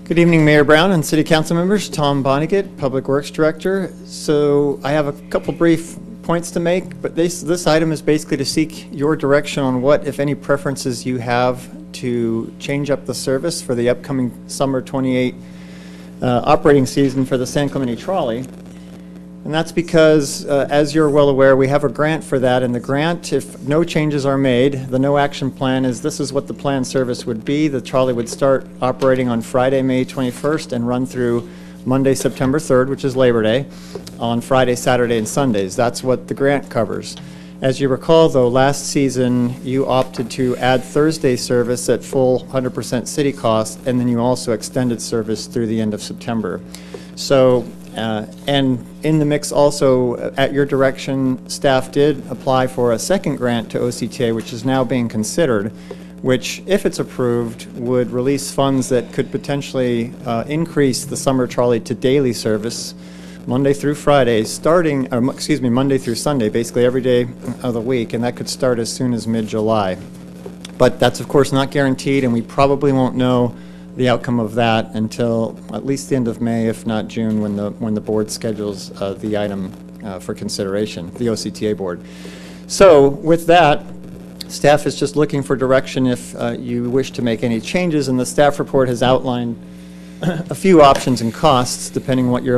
Good evening, Mayor Brown and City Council members. Tom Vonnegut, Public Works Director. So I have a couple brief points to make, but this item is basically to seek your direction on what, if any, preferences you have to change up the service for the upcoming summer 28 operating season for the San Clemente Trolley. And that's because, as you're well aware, we have a grant for that, and the grant, if no changes are made, the no action plan is this is what the planned service would be. The trolley would start operating on Friday, May 21st, and run through Monday, September 3rd, which is Labor Day, on Friday, Saturday, and Sundays. That's what the grant covers. As you recall, though, last season you opted to add Thursday service at full 100% city cost, and then you also extended service through the end of September. So, and in the mix also, at your direction, staff did apply for a second grant to OCTA, which is now being considered, which, if it's approved, would release funds that could potentially increase the summer trolley to daily service, Monday through Friday, Monday through Sunday, basically every day of the week, and that could start as soon as mid-July. But that's, of course, not guaranteed, and we probably won't know the outcome of that until at least the end of May, if not June, when the board schedules the item for consideration, the OCTA board. So with that, staff is just looking for direction if you wish to make any changes, and the staff report has outlined a few options and costs, depending on what your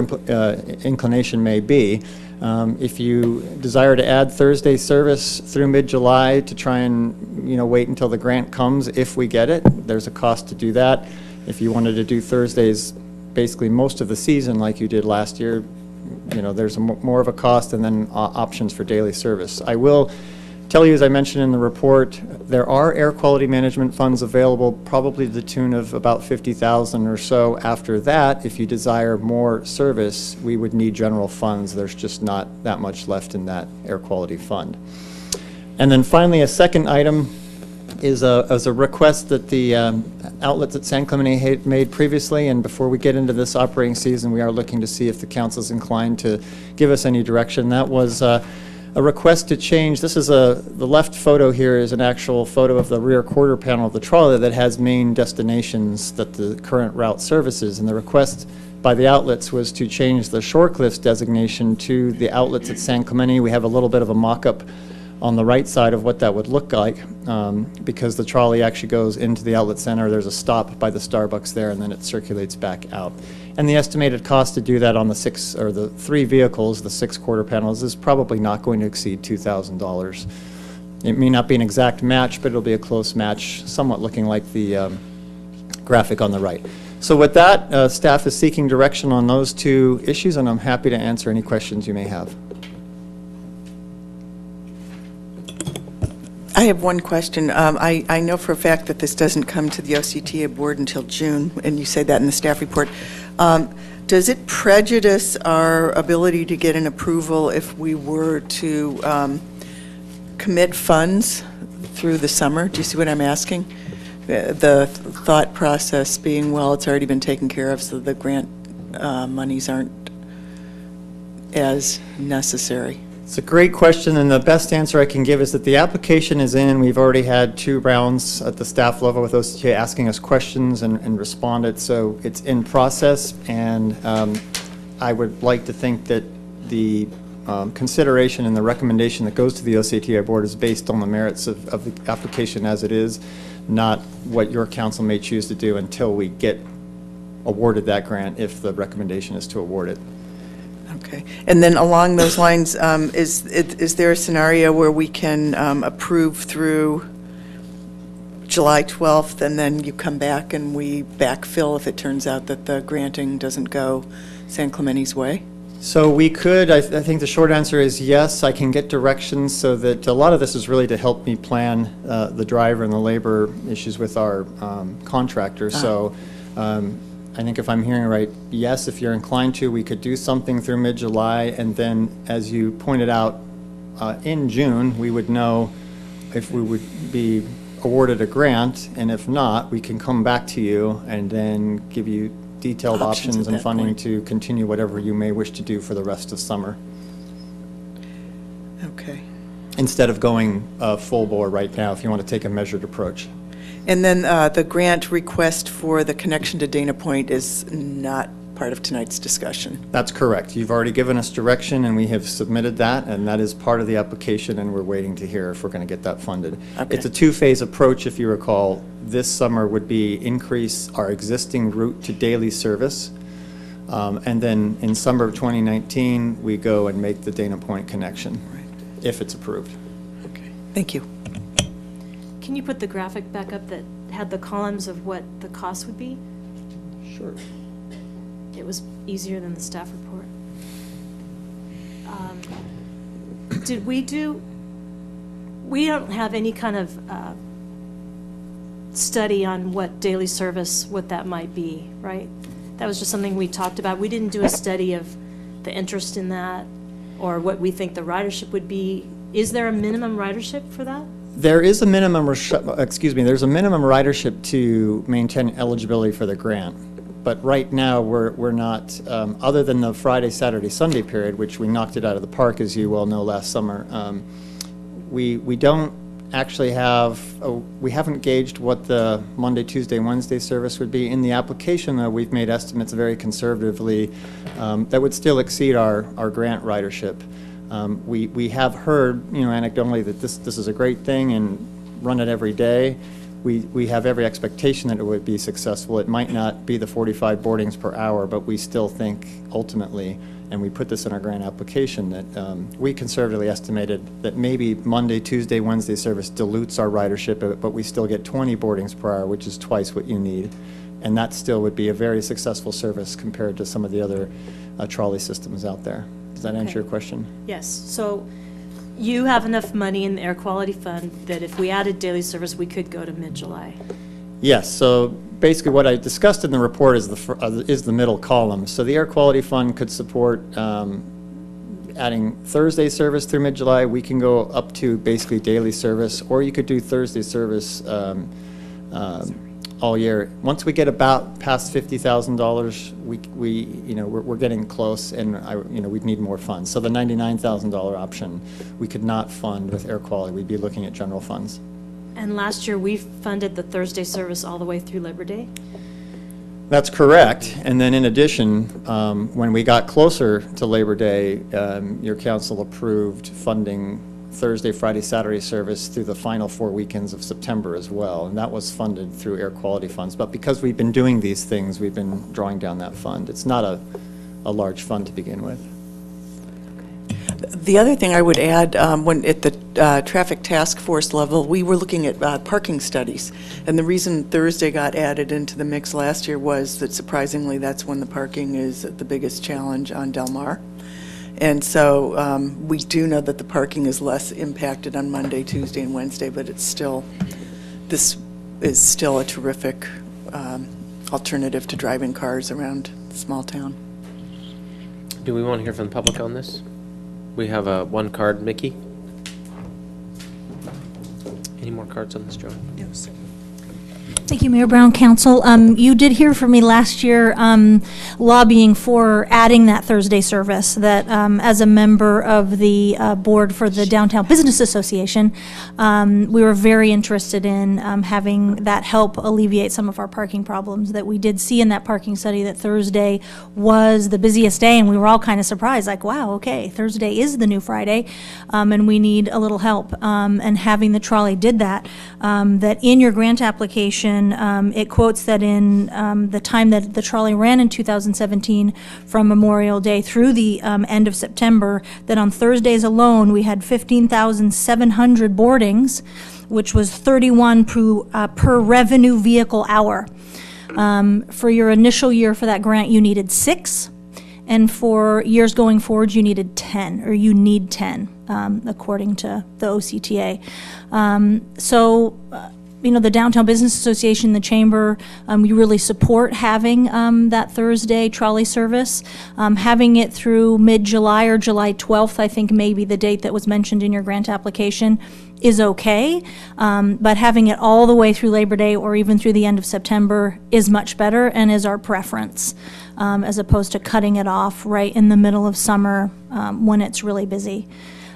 inclination may be. If you desire to add Thursday service through mid-July to try and wait until the grant comes, if we get it, there's a cost to do that. If you wanted to do Thursdays basically most of the season like you did last year, there's more of a cost, and then options for daily service. I will tell you, as I mentioned in the report, there are air quality management funds available, probably to the tune of about $50,000 or so. After that, if you desire more service, we would need general funds. There's just not that much left in that air quality fund. And then finally, a second item is a request that the outlets at San Clemente had made previously, and before we get into this operating season, we are looking to see if the council's inclined to give us any direction. That was a request to change. This is the left photo here is an actual photo of the rear quarter panel of the trolley that has main destinations that the current route services, and the request by the outlets was to change the Shorecliffs designation to the outlets at San Clemente. We have a little bit of a mock-up on the right side of what that would look like, because the trolley actually goes into the outlet center. There's a stop by the Starbucks there, and then it circulates back out. And the estimated cost to do that on the 3 vehicles, the 6 quarter panels, is probably not going to exceed $2,000. It may not be an exact match, but it'll be a close match, somewhat looking like the graphic on the right. So with that, staff is seeking direction on those 2 issues, and I'm happy to answer any questions you may have. I have one question. I know for a fact that this doesn't come to the OCTA board until June, and you say that in the staff report. Does it prejudice our ability to get an approval if we were to commit funds through the summer? Do you see what I'm asking? The thought process being, well, it's already been taken care of, so the grant monies aren't as necessary. It's a great question, and the best answer I can give is that the application is in. We've already had 2 rounds at the staff level with OCTA asking us questions and responded, so it's in process, and I would like to think that the consideration and the recommendation that goes to the OCTA board is based on the merits of the application as it is, not what your council may choose to do until we get awarded that grant, if the recommendation is to award it. Okay. And then along those lines, is there a scenario where we can approve through July 12th, and then you come back and we backfill if it turns out that the granting doesn't go San Clemente's way? So we could. I think the short answer is yes. I can get directions, so that a lot of this is really to help me plan the driver and the labor issues with our contractors. So I think if I'm hearing right, yes, if you're inclined to, we could do something through mid-July, and then, as you pointed out, in June, we would know if we would be awarded a grant, and if not, we can come back to you and then give you detailed options and funding to continue whatever you may wish to do for the rest of summer. Okay. Instead of going full bore right now, if you want to take a measured approach. And then the grant request for the connection to Dana Point is not part of tonight's discussion. That's correct. You've already given us direction, and we have submitted that, and that is part of the application, and we're waiting to hear if we're going to get that funded. Okay. It's a 2-phase approach, if you recall. This summer would be increase our existing route to daily service, and then in summer of 2019, we go and make the Dana Point connection, if it's approved. Okay. Thank you. Can you put the graphic back up that had the columns of what the cost would be? Sure. It was easier than the staff report. We don't have any kind of study on what daily service, what that might be, right? That was just something we talked about. We didn't do a study of the interest in that or what we think the ridership would be. Is there a minimum ridership for that? There is a minimum, there's a minimum ridership to maintain eligibility for the grant. But right now, we're not, other than the Friday, Saturday, Sunday period, which we knocked it out of the park, as you well know, last summer, we don't actually have, we haven't gauged what the Monday, Tuesday, Wednesday service would be. In the application, though, we've made estimates very conservatively that would still exceed our grant ridership. We have heard, anecdotally that this is a great thing and run it every day. We have every expectation that it would be successful. It might not be the 45 boardings per hour, but we still think ultimately, and we put this in our grant application, that we conservatively estimated that maybe Monday, Tuesday, Wednesday service dilutes our ridership, but we still get 20 boardings per hour, which is twice what you need. And that still would be a very successful service compared to some of the other trolley systems out there. Does that answer your question? Yes. So You have enough money in the air quality fund that if we added daily service, we could go to mid-July. Yes, so basically what I discussed in the report is the middle column. So the air quality fund could support adding Thursday service through mid-July. We can go up to basically daily service, or you could do Thursday service all year. Once we get about past $50,000, we're getting close, and we'd need more funds. So the $99,000 option, we could not fund with air quality. We'd be looking at general funds. And last year, we funded the Thursday service all the way through Labor Day? That's correct. And then in addition, when we got closer to Labor Day, your council approved funding Thursday, Friday, Saturday service through the final 4 weekends of September as well. And that was funded through air quality funds. But because we've been doing these things, we've been drawing down that fund. It's not a large fund to begin with. The other thing I would add, when at the traffic task force level, we were looking at parking studies. And the reason Thursday got added into the mix last year was that surprisingly, that's when the parking is the biggest challenge on Del Mar. And so we do know that the parking is less impacted on Monday, Tuesday, and Wednesday, but this is still a terrific alternative to driving cars around the small town. Do we want to hear from the public on this? We have one card, Mickey. Any more cards on this, Joe? No, sir. Thank you, Mayor Brown, Council. You did hear from me last year lobbying for adding that Thursday service, that as a member of the board for the Downtown Business Association, we were very interested in having that help alleviate some of our parking problems that we did see in that parking study, that Thursday was the busiest day, and we were all kind of surprised, like, wow, okay, Thursday is the new Friday, and we need a little help. And having the trolley did that, that in your grant application, it quotes that in the time that the trolley ran in 2017 from Memorial Day through the end of September, that on Thursdays alone, we had 15,700 boardings, which was 31 per revenue vehicle hour. For your initial year for that grant, you needed 6. And for years going forward, you needed 10, or you need 10, according to the OCTA. The Downtown Business Association, the Chamber, we really support having that Thursday trolley service. Having it through mid-July or July 12th, I think maybe the date that was mentioned in your grant application, is okay. But having it all the way through Labor Day or even through the end of September is much better and is our preference, as opposed to cutting it off right in the middle of summer when it's really busy.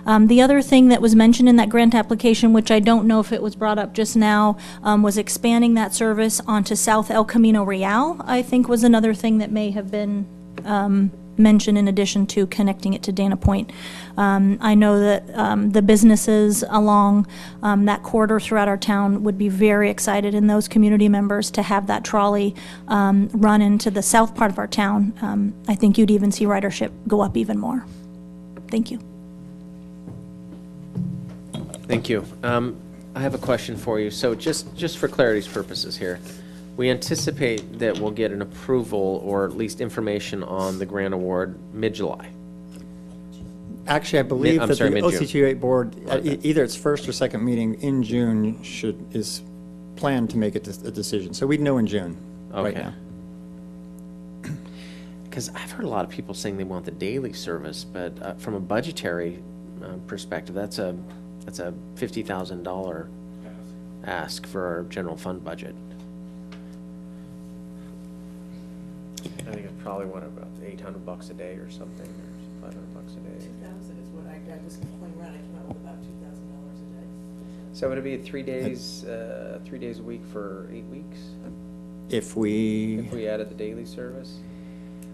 The other thing that was mentioned in that grant application, which I don't know if it was brought up just now, was expanding that service onto South El Camino Real, I think was another thing that may have been mentioned in addition to connecting it to Dana Point. I know that the businesses along that corridor throughout our town would be very excited, and those community members, to have that trolley run into the south part of our town. I think you'd even see ridership go up even more. Thank you. Thank you. I have a question for you. So just for clarity's purposes here, we anticipate that we'll get an approval or at least information on the grant award mid-July. Actually, I believe that the mid-June. OCTA board, either its first or second meeting in June is planned to make a decision. So we'd know in June right now. Because I've heard a lot of people saying they want the daily service, but from a budgetary perspective, that's a $50,000 ask for our general fund budget. I think it's probably what, about $800 a day or something, or $500 a day. 2,000 is what I was playing around. I came out with about $2,000 a day. So would it be 3 days, 3 days a week for 8 weeks? If we added the daily service?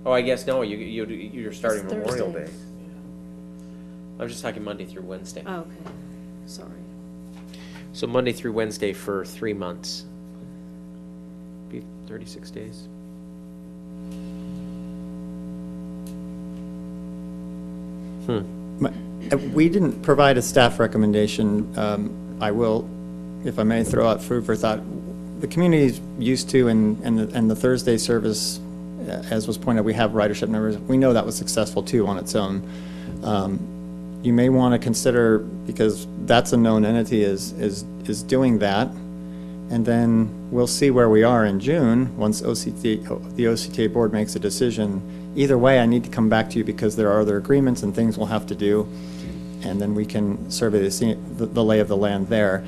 Oh, I guess no. You're starting It's Memorial Thursday. Day. I was just talking Monday through Wednesday. Oh, okay. Sorry. So Monday through Wednesday for 3 months. Be 36 days. We didn't provide a staff recommendation. I will, if I may, throw out food for thought. The community's used to, and the Thursday service, as was pointed out, we have ridership numbers. We know that was successful too on its own. you may want to consider, because that's a known entity, is doing that. And then we'll see where we are in June, once the OCTA board makes a decision. Either way, I need to come back to you because there are other agreements and things we'll have to do, and then we can survey the lay of the land there.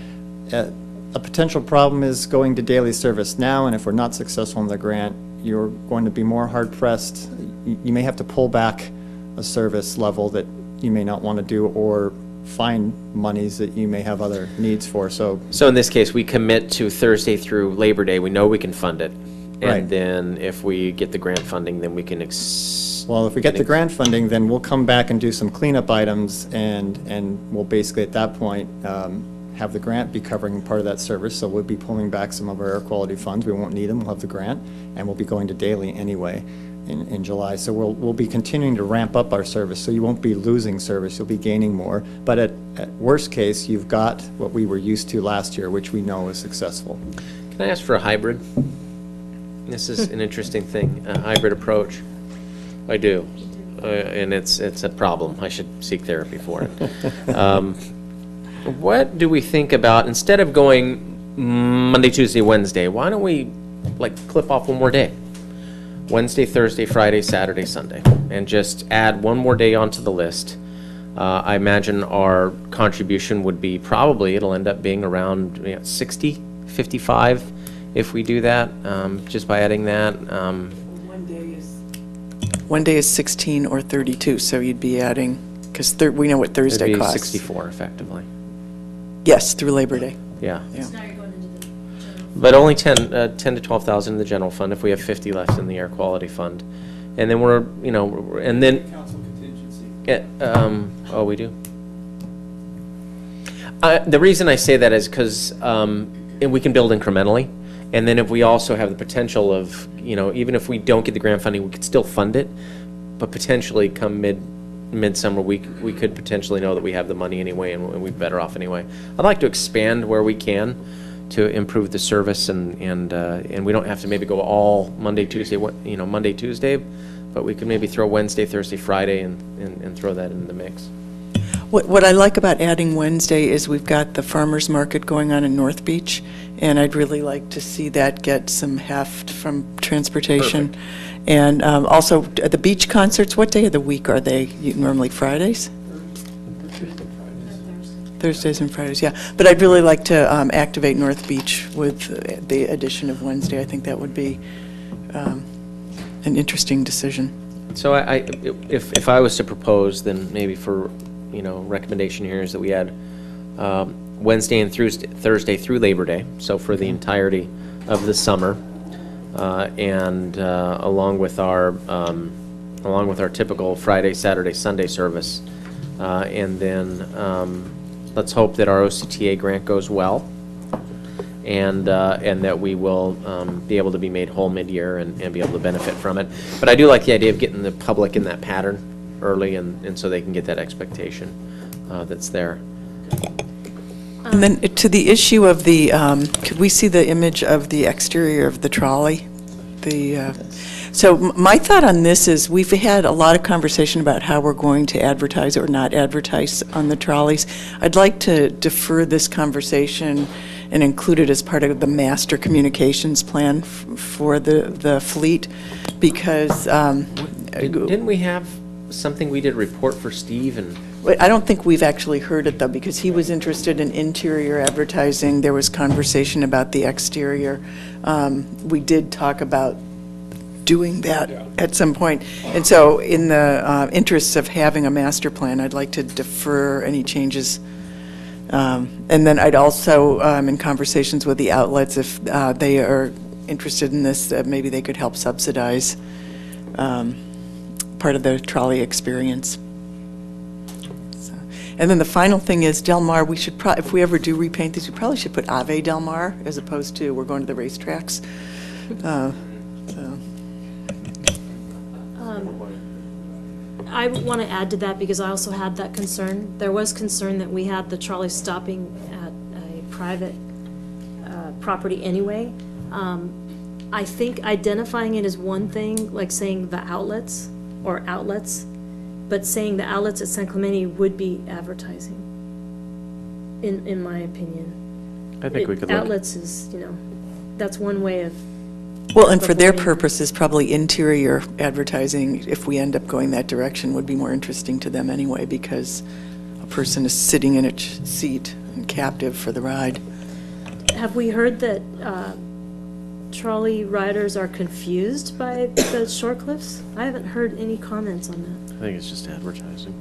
A potential problem is going to daily service now, and if we're not successful in the grant, you're going to be more hard-pressed. You may have to pull back a service level that you may not want to do, or find monies that you may have other needs for. So in this case, we commit to Thursday through Labor Day. We know we can fund it. Right. And then if we get the grant funding, then we can well, if we get the grant funding, then we'll come back and do some cleanup items, and we'll basically at that point have the grant be covering part of that service. So we'll be pulling back some of our air quality funds. We won't need them. We'll have the grant, and we'll be going to daily anyway in July. So we'll be continuing to ramp up our service. So you won't be losing service. You'll be gaining more. But at worst case, you've got what we were used to last year, which we know is successful. Can I ask for a hybrid? This is an interesting thing, a hybrid approach. I do, and it's a problem. I should seek therapy for it. What do we think about, instead of going Monday, Tuesday, Wednesday, why don't we clip off one more day? Wednesday, Thursday, Friday, Saturday, Sunday, and just add one more day onto the list. I imagine our contribution would be it'll end up being around 60, 55 if we do that, just by adding that. One day is 16 or 32, so you'd be adding, because we know what Thursday It'd be costs. 64 effectively. Yes, through Labor Day. Yeah. Yeah. But only 10 to 12,000 in the general fund if we have 50 left in the air quality fund. And then and then. Council contingency. Oh, we do? The reason I say that is because we can build incrementally. And then if we also have the potential of, even if we don't get the grant funding, we could still fund it. But potentially come midsummer, we could potentially know that we have the money anyway, and we're better off anyway. I'd like to expand where we can to improve the service, and we don't have to maybe go all Monday, Tuesday, Monday, Tuesday, but we could maybe throw Wednesday, Thursday, Friday, and throw that in the mix. What I like about adding Wednesday is we've got the farmers market going on in North Beach, and I'd really like to see that get some heft from transportation. Perfect. And also, the beach concerts, what day of the week are they? Normally Fridays? Thursdays and Fridays, yeah. But I'd really like to activate North Beach with the addition of Wednesday. I think that would be an interesting decision. So if I was to propose, then maybe for, recommendation here is that we add Wednesday and Thursday through Labor Day, so for the entirety of the summer, and along with our typical Friday, Saturday, Sunday service, and then let's hope that our OCTA grant goes well, and that we will be able to be made whole mid-year and be able to benefit from it. But I do like the idea of getting the public in that pattern early, and so they can get that expectation that's there. And then to the issue of the, could we see the image of the exterior of the trolley? So my thought on this is we've had a lot of conversation about how we're going to advertise or not advertise on the trolleys. I'd like to defer this conversation and include it as part of the master communications plan for the fleet, because Didn't we have something we did report for Steve and? I don't think we've actually heard it, though, because he was interested in interior advertising. There was conversation about the exterior. We did talk about doing that at some point. And so in the interests of having a master plan, I'd like to defer any changes. And then I'd also, in conversations with the outlets, if they are interested in this, maybe they could help subsidize part of the trolley experience. And then the final thing is Del Mar, we should if we ever do repaint these, we probably should put Ave Del Mar as opposed to we're going to the racetracks. I want to add to that because I also had that concern. There was concern that we had the trolley stopping at a private property anyway. I think identifying it as one thing, like saying the outlets or outlets, but saying the outlets at San Clemente would be advertising, in my opinion. I think we could look. Outlets is, that's one way of. Well, and for their avoiding- purposes, probably interior advertising, if we end up going that direction, would be more interesting to them anyway, because a person is sitting in a seat and captive for the ride. Have we heard that trolley riders are confused by the short cliffs? I haven't heard any comments on that. I think it's just advertising.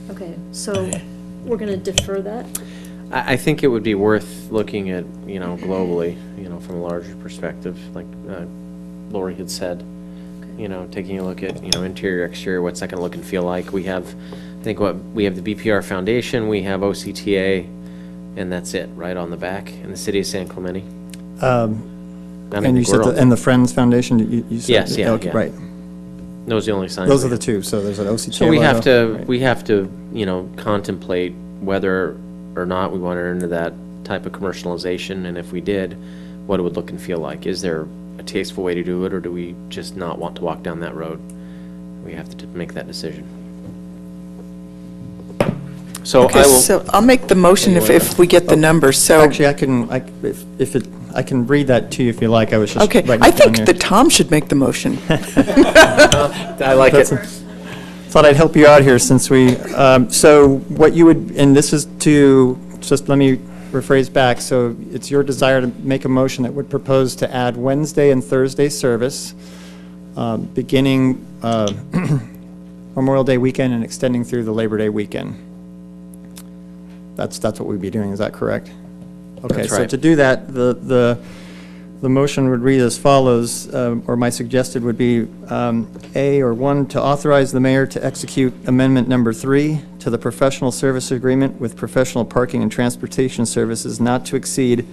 Okay, so we're going to defer that? I think it would be worth looking at, globally, from a larger perspective, like Lori had said, taking a look at, interior, exterior, what's that going to look and feel like. We have, we have the BPR Foundation, we have OCTA, and that's it, right on the back, in the city of San Clemente. And you said, and the Friends Foundation, you said? Yes, yeah, okay, yeah. right. Those are the only signs. Those are the two, so there's an OCTA So we have logo. to, we have to, contemplate whether or not we want to enter into that type of commercialization, and if we did, what it would look and feel like. Is there a tasteful way to do it, or do we just not want to walk down that road? We have to make that decision. So Okay, I will. so I'll make the motion if we get the numbers, so. Actually, I can read that to you if you like. I was just Okay, writing I it down think here. that Tom should make the motion. I like it. Thought I'd help you out here since we, so what you would, and this is to, just let me rephrase back, so it's your desire to make a motion that would propose to add Wednesday and Thursday service, beginning Memorial Day weekend and extending through the Labor Day weekend. That's what we'd be doing, is that correct? Okay, That's so right. to do that, the motion would read as follows, or my suggested would be, A, or 1, to authorize the mayor to execute amendment number 3 to the professional service agreement with professional parking and transportation services not to exceed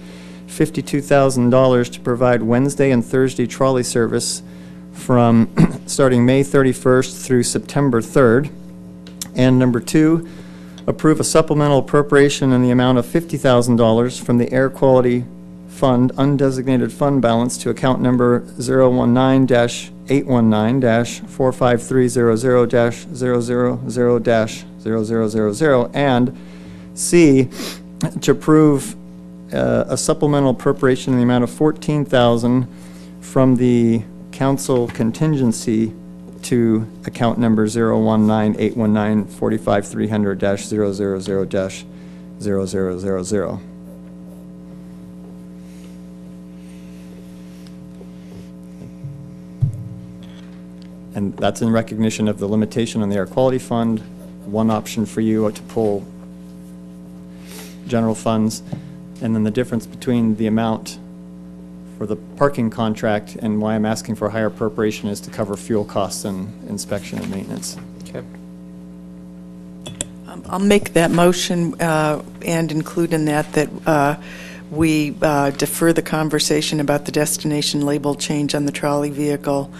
$52,000 to provide Wednesday and Thursday trolley service from starting May 31st through September 3rd. And number 2, approve a supplemental appropriation in the amount of $50,000 from the Air Quality Fund undesignated fund balance to account number 019-819-45300-000-000, and C, to approve a supplemental appropriation in the amount of $14,000 from the council contingency to account number 019-819-45300-000-0000. And that's in recognition of the limitation on the Air Quality Fund, one option for you to pull general funds, and then the difference between the amount for the parking contract and why I'm asking for a higher appropriation is to cover fuel costs and inspection and maintenance. Okay. I'll make that motion and include in that we defer the conversation about the destination label change on the trolley vehicle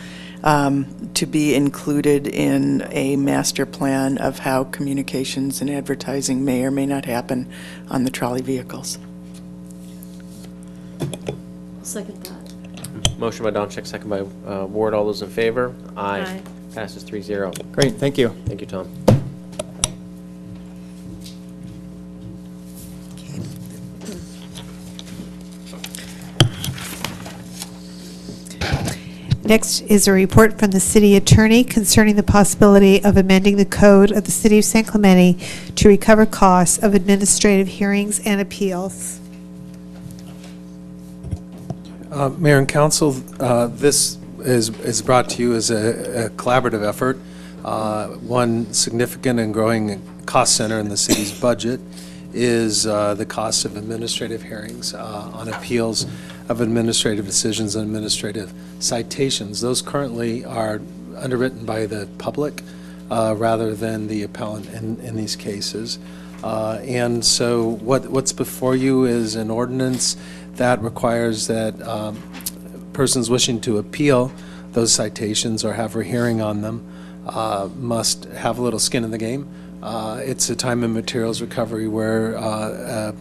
to be included in a master plan of how communications and advertising may or may not happen on the trolley vehicles. Second that. Motion by Donchek, second by Ward. All those in favor? Aye. Passes 3-0. Great, thank you. Thank you, Tom. Next is a report from the city attorney concerning the possibility of amending the code of the city of San Clemente to recover costs of administrative hearings and appeals. Mayor and Council, this is brought to you as a collaborative effort. One significant and growing cost center in the city's budget is the cost of administrative hearings on appeals of administrative decisions and administrative citations. Those currently are underwritten by the public rather than the appellant in these cases. And so what's before you is an ordinance that requires that persons wishing to appeal those citations or have a hearing on them must have a little skin in the game. It's a time and materials recovery where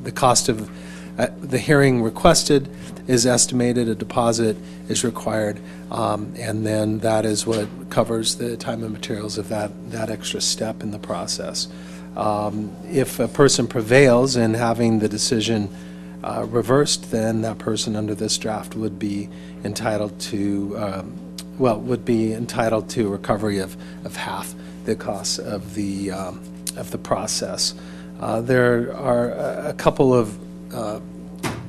the cost of the hearing requested is estimated, a deposit is required, and then that is what covers the time and materials of that extra step in the process. If a person prevails in having the decision reversed, then that person under this draft would be entitled to, would be entitled to recovery of half the costs of the process. There are a couple of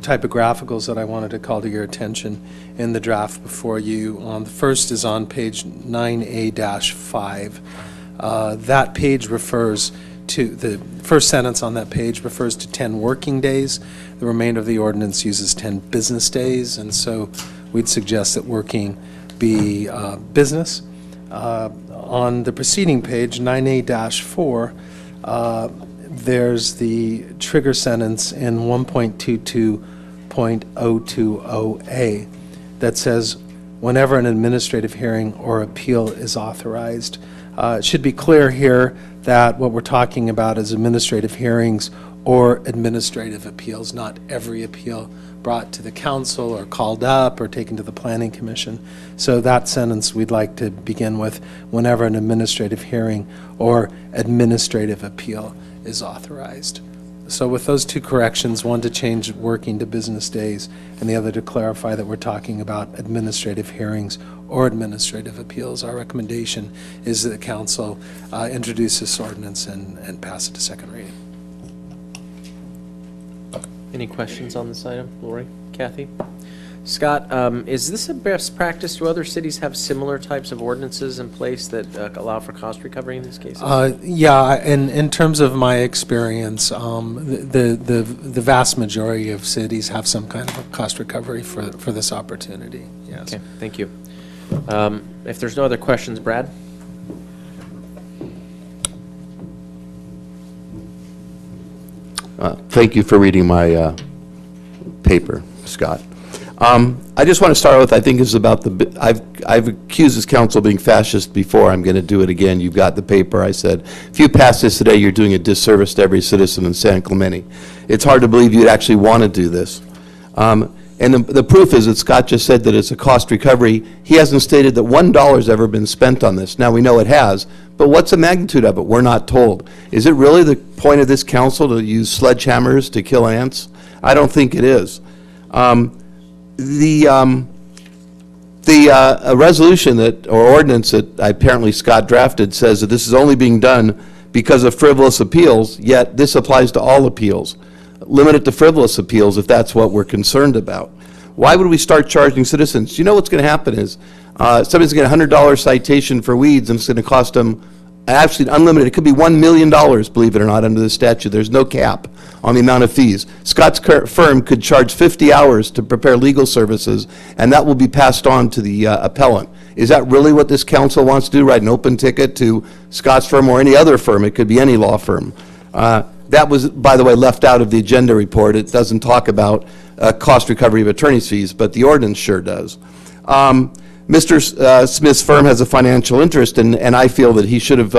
typographicals that I wanted to call to your attention in the draft before you. The first is on page 9A-5. That page refers to, the first sentence on that page refers to 10 working days. The remainder of the ordinance uses 10 business days, and so we'd suggest that working be business. On the preceding page, 9A-4, there's the trigger sentence in 1.22.020A that says, whenever an administrative hearing or appeal is authorized. It should be clear here that what we're talking about is administrative hearings or administrative appeals, not every appeal brought to the council or called up or taken to the planning commission. So that sentence we'd like to begin with, whenever an administrative hearing or administrative appeal is authorized. So with those two corrections, one to change working to business days and the other to clarify that we're talking about administrative hearings or administrative appeals, our recommendation is that the council introduce this ordinance and pass it to second reading. Any questions on this item? Lori? Kathy? Scott, is this a best practice? Do other cities have similar types of ordinances in place that allow for cost recovery in these cases? Yeah, and in terms of my experience, the vast majority of cities have some kind of a cost recovery for this opportunity. Yes. Okay, thank you. If there's no other questions, Brad? Thank you for reading my paper, Scott. I just want to start with, I think it's about I've accused this council of being fascist before. I'm going to do it again. You've got the paper. I said, if you pass this today, you're doing a disservice to every citizen in San Clemente. It's hard to believe you'd actually want to do this. And the proof is that Scott just said that it's a cost recovery. He hasn't stated that $1 ever been spent on this. Now, we know it has, but what's the magnitude of it? We're not told. Is it really the point of this council to use sledgehammers to kill ants? I don't think it is. The resolution or ordinance that apparently Scott drafted says that this is only being done because of frivolous appeals, yet this applies to all appeals. Limit it to frivolous appeals if that's what we're concerned about. Why would we start charging citizens? You know what's going to happen is somebody's going to get a $100 citation for weeds, and it's going to cost them absolutely unlimited. It could be $1 million, believe it or not, under the statute. There's no cap on the amount of fees. Scott's firm could charge 50 hours to prepare legal services, and that will be passed on to the appellant. Is that really what this council wants to do, write an open ticket to Scott's firm or any other firm? It could be any law firm. That was, by the way, left out of the agenda report. It doesn't talk about cost recovery of attorney's fees, but the ordinance sure does. Mr. Smith's firm has a financial interest, and I feel that he should have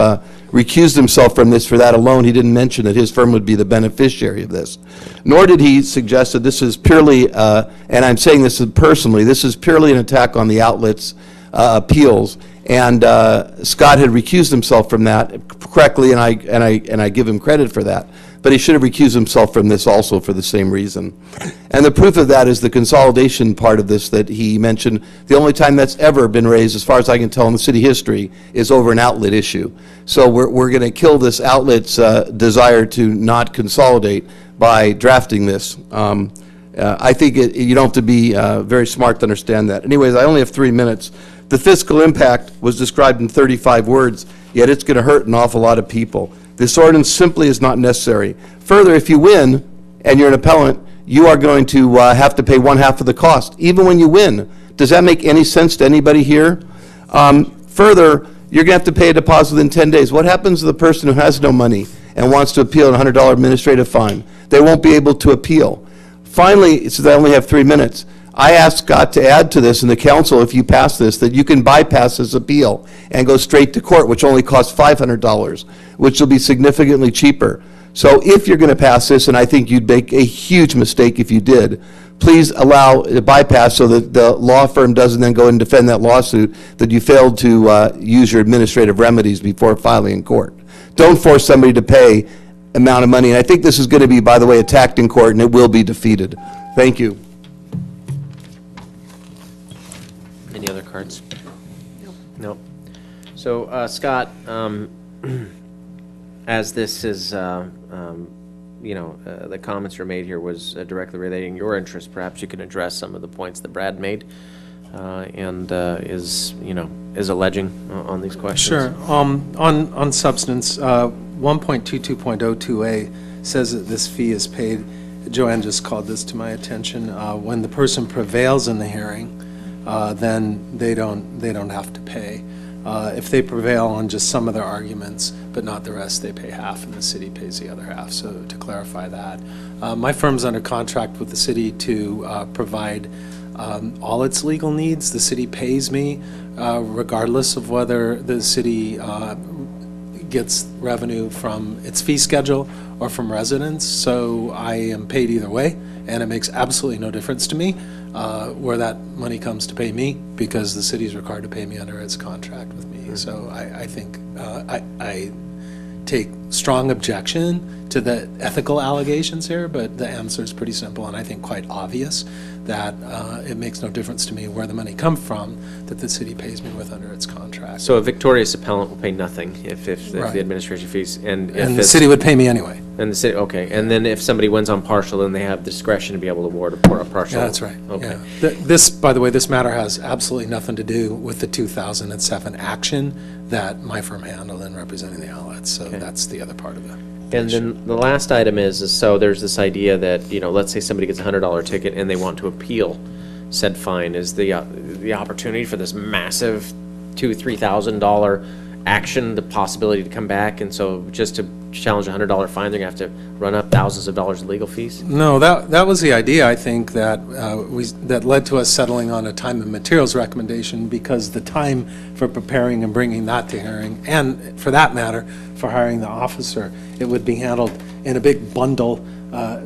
recused himself from this for that alone. He didn't mention that his firm would be the beneficiary of this. Nor did he suggest that this is purely, and I'm saying this personally, this is purely an attack on the outlet's appeals. And Scott had recused himself from that correctly, and I give him credit for that. But he should have recused himself from this also for the same reason. And the proof of that is the consolidation part of this that he mentioned. The only time that's ever been raised, as far as I can tell in the city history, is over an outlet issue. So we're going to kill this outlet's desire to not consolidate by drafting this. I think you don't have to be very smart to understand that. Anyways, I only have 3 minutes. The fiscal impact was described in 35 words, yet it's going to hurt an awful lot of people. This ordinance simply is not necessary. Further, if you win and you're an appellant, you are going to have to pay 1/2 of the cost, even when you win. Does that make any sense to anybody here? Further, you're going to have to pay a deposit within 10 days. What happens to the person who has no money and wants to appeal a $100 administrative fine? They won't be able to appeal. Finally, since I only have 3 minutes, I asked Scott to add to this in the council, if you pass this, that you can bypass this appeal and go straight to court, which only costs $500, which will be significantly cheaper. So if you're going to pass this, and I think you'd make a huge mistake if you did, please allow a bypass so that the law firm doesn't then go and defend that lawsuit that you failed to use your administrative remedies before filing in court. Don't force somebody to pay amount of money. And I think this is going to be, by the way, attacked in court, and it will be defeated. Thank you. Any other cards? No. So, Scott, as this is, the comments were made here was directly relating your interest, perhaps you can address some of the points that Brad made and is alleging on these questions. Sure. On substance, 1.22.02a says that this fee is paid. Joanne just called this to my attention. When the person prevails in the hearing, then they don't have to pay. If they prevail on just some of their arguments, but not the rest, they pay half, and the city pays the other half. So to clarify that, my firm's under contract with the city to provide all its legal needs. The city pays me regardless of whether the city gets revenue from its fee schedule or from residents. So I am paid either way, and it makes absolutely no difference to me where that money comes to pay me, because the city is required to pay me under its contract with me. So I think I take strong objection to the ethical allegations here, but the answer is pretty simple and I think quite obvious, that it makes no difference to me where the money comes from that the city pays me with under its contract. So a victorious appellant will pay nothing if Right. the administration fees, and the city would pay me anyway. And the city, okay, and then if somebody wins on partial, then they have discretion to be able to award a partial. Yeah, that's right. Okay. Yeah. This, by the way, this matter has absolutely nothing to do with the 2007 action that my firm handled in representing the outlets. So that's the other part of it. And then the last item is so there's this idea that, let's say somebody gets a $100 ticket and they want to appeal said fine. Is the opportunity for this massive $2,000-$3,000 action, the possibility to come back, and so just to challenge a $100 fine, they're going to have to run up thousands of dollars of legal fees? No, that was the idea, I think, that that led to us settling on a time and materials recommendation, because the time for preparing and bringing that to hearing, and for that matter, for hiring the officer, it would be handled in a big bundle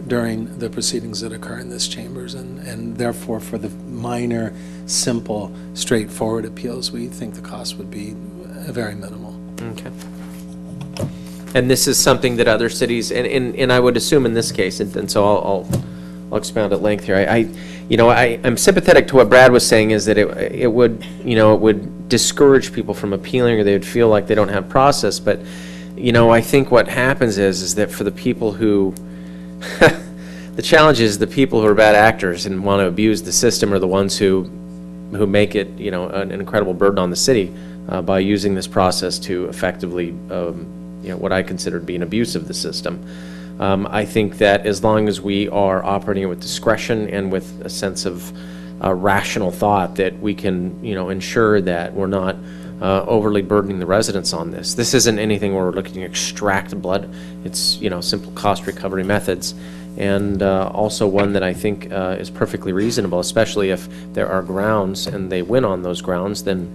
during the proceedings that occur in this chambers, and therefore for the minor, simple, straightforward appeals, we think the cost would be very minimal. Okay. And this is something that other cities, and I would assume in this case, and so I'll expound at length here. I'm sympathetic to what Brad was saying, is that it would discourage people from appealing, or they would feel like they don't have process. But I think what happens is that for the people who the challenge is the people who are bad actors and want to abuse the system are the ones who make it an incredible burden on the city by using this process to effectively what I consider to be an abuse of the system. I think that as long as we are operating with discretion and with a sense of rational thought, that we can ensure that we're not overly burdening the residents on this. This isn't anything where we're looking to extract blood. It's simple cost recovery methods, and also one that I think is perfectly reasonable, especially if there are grounds and they win on those grounds, then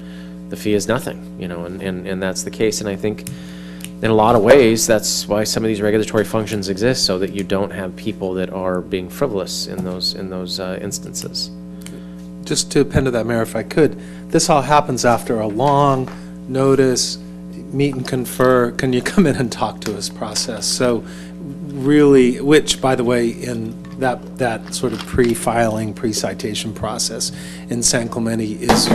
the fee is nothing, and that's the case. And I think in a lot of ways, that's why some of these regulatory functions exist, so that you don't have people that are being frivolous in those instances. Just to append to that, Mayor, if I could, this all happens after a long notice, meet and confer, can you come in and talk to us process. So really, which, by the way, in that sort of pre-filing, pre-citation process in San Clemente is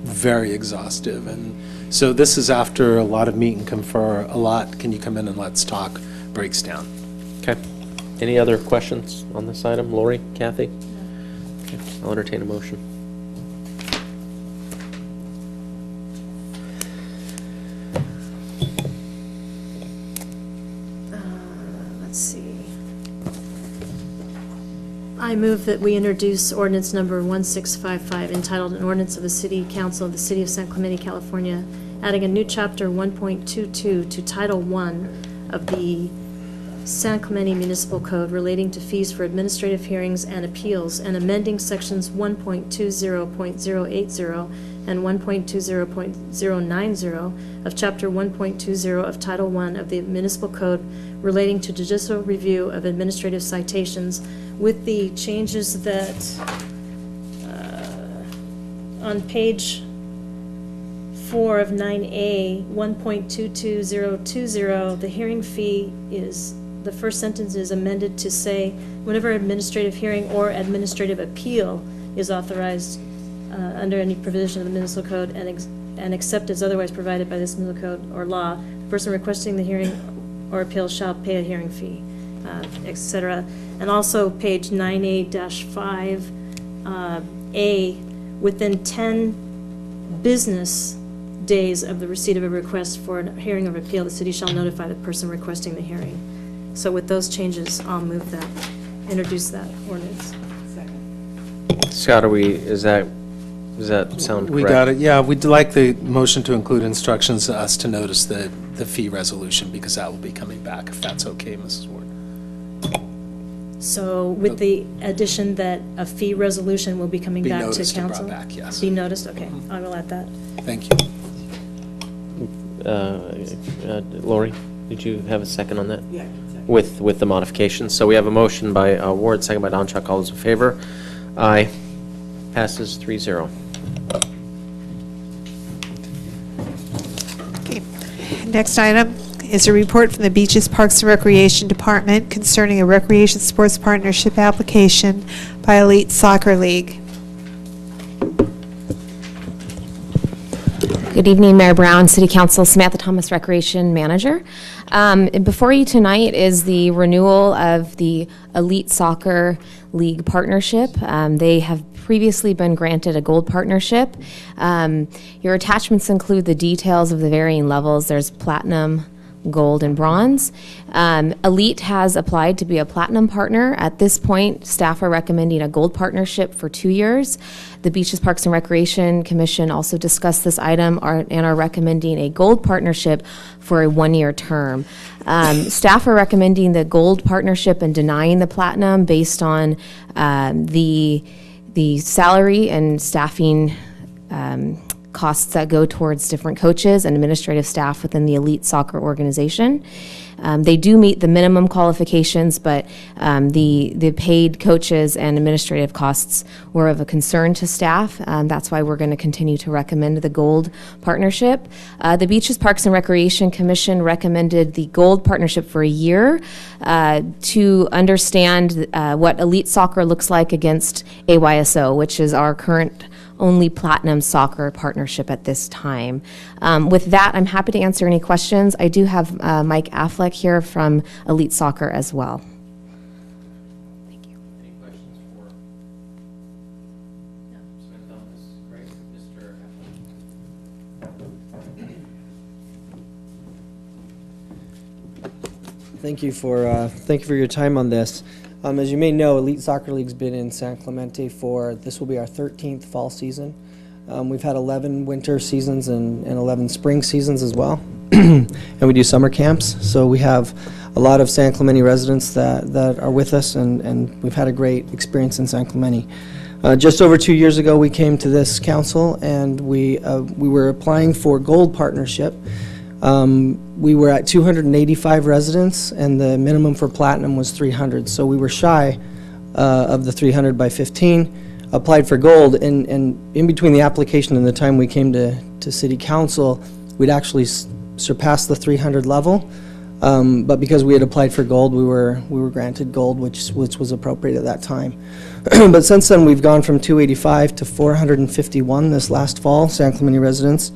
very exhaustive. And so this is after a lot of meet and confer, a lot, can you come in and let's talk, breaks down. Okay. Any other questions on this item? Lori, Kathy? Okay. I'll entertain a motion. Let's see. I move that we introduce ordinance number 1655, entitled An Ordinance of the City Council of the City of San Clemente, California, adding a new chapter 1.22 to Title I of the San Clemente Municipal Code relating to fees for administrative hearings and appeals, and amending sections 1.20.080 and 1.20.090 of Chapter 1.20 of Title I of the Municipal Code relating to judicial review of administrative citations, with the changes that on page 4 of 9A, 1.22020, the hearing fee is, the first sentence is amended to say, whenever administrative hearing or administrative appeal is authorized under any provision of the municipal code and except as otherwise provided by this municipal code or law, the person requesting the hearing or appeal shall pay a hearing fee, etc. And also page 9A-5A, within 10 business days of the receipt of a request for a hearing or appeal, the city shall notify the person requesting the hearing. So with those changes, I'll move that, introduce that ordinance. Scott, does that sound correct? We got it, yeah. We'd like the motion to include instructions to us to notice the fee resolution, because that will be coming back, if that's okay, Mrs. Ward. So with the addition that a fee resolution will be coming Be back to noticed and council? brought back, yes. Be noticed, okay, I will add that. Thank you. Lori, did you have a second on that? Yeah. With the modifications. So we have a motion by Ward, second by Donchak. All those in favor? Aye. Passes 3-0. Okay. Next item is a report from the Beaches, Parks, and Recreation Department concerning a recreation sports partnership application by Elite Soccer League. Good evening, Mayor Brown, City Council, Samantha Thomas, Recreation Manager. Before you tonight is the renewal of the Elite Soccer League partnership. They have previously been granted a gold partnership. Your attachments include the details of the varying levels. There's platinum, gold, and bronze. Elite has applied to be a platinum partner. At this point, staff are recommending a gold partnership for 2 years. The Beaches, Parks, and Recreation Commission also discussed this item and are recommending a gold partnership for a 1-year term. Staff are recommending the gold partnership and denying the platinum based on the salary and staffing costs that go towards different coaches and administrative staff within the Elite Soccer organization. They do meet the minimum qualifications, but the paid coaches and administrative costs were of a concern to staff. That's why we're going to continue to recommend the gold partnership. The Beaches, Parks, and Recreation Commission recommended the gold partnership for a year to understand what Elite Soccer looks like against AYSO, which is our current only platinum soccer partnership at this time. With that, I'm happy to answer any questions. I do have Mike Affleck here from Elite Soccer as well. Any questions for Samantha Thomas? Great. Mr. Affleck. Thank you for your time on this. As you may know, Elite Soccer League's been in San Clemente this will be our 13th fall season. We've had 11 winter seasons and 11 spring seasons as well. And we do summer camps. So we have a lot of San Clemente residents that are with us, and we've had a great experience in San Clemente. Just over 2 years ago, we came to this council, and we were applying for gold partnership. We were at 285 residents, and the minimum for platinum was 300. So we were shy of the 300 by 15, applied for gold, and in between the application and the time we came to City Council, we'd actually surpassed the 300 level. But because we had applied for gold, we were granted gold, which was appropriate at that time. But since then, we've gone from 285 to 451 this last fall, San Clemente residents.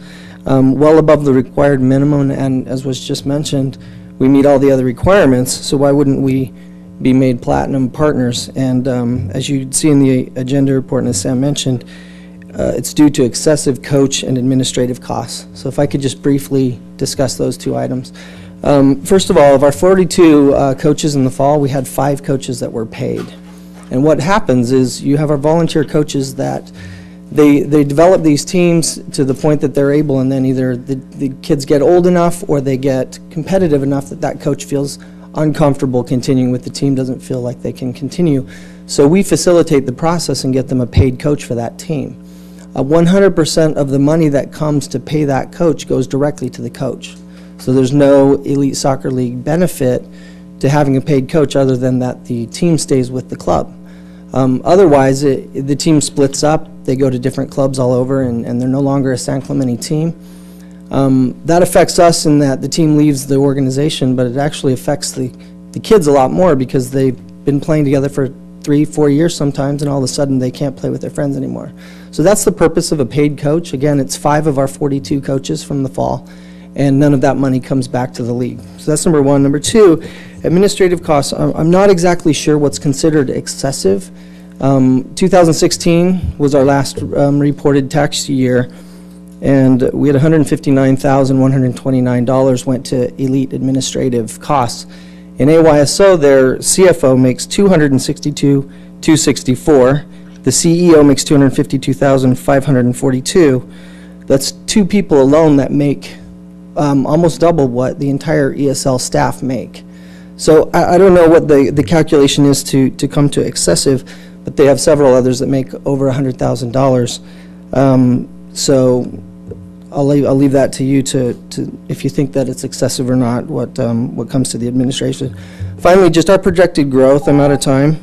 Well above the required minimum, and as was just mentioned, we meet all the other requirements, so why wouldn't we be made platinum partners? And as you see in the agenda report, and as Sam mentioned, it's due to excessive coach and administrative costs. So if I could just briefly discuss those two items. First of all, of our 42 coaches in the fall, we had 5 coaches that were paid. And what happens is you have our volunteer coaches that they develop these teams to the point that they're able, and then either the kids get old enough or they get competitive enough that coach feels uncomfortable continuing with the team, doesn't feel like they can continue. So we facilitate the process and get them a paid coach for that team. 100% of the money that comes to pay that coach goes directly to the coach. So there's no Elite Soccer League benefit to having a paid coach other than that the team stays with the club. Otherwise, the team splits up, they go to different clubs all over, and they're no longer a San Clemente team. That affects us in that the team leaves the organization, but it actually affects the kids a lot more because they've been playing together for 3-4 years sometimes, and all of a sudden they can't play with their friends anymore. So that's the purpose of a paid coach. Again, it's 5 of our 42 coaches from the fall, and none of that money comes back to the league. So that's number one. Number two, administrative costs. I'm not exactly sure what's considered excessive. 2016 was our last reported tax year, and we had $159,129 went to Elite administrative costs. In AYSO, their CFO makes $262,264. The CEO makes $252,542. That's 2 people alone that make almost double what the entire ESL staff make. So I don't know what the calculation is to come to excessive, but they have several others that make over $100,000. So I'll leave that to you to if you think that it's excessive or not, what comes to the administration. Finally, just our projected growth. I'm out of time,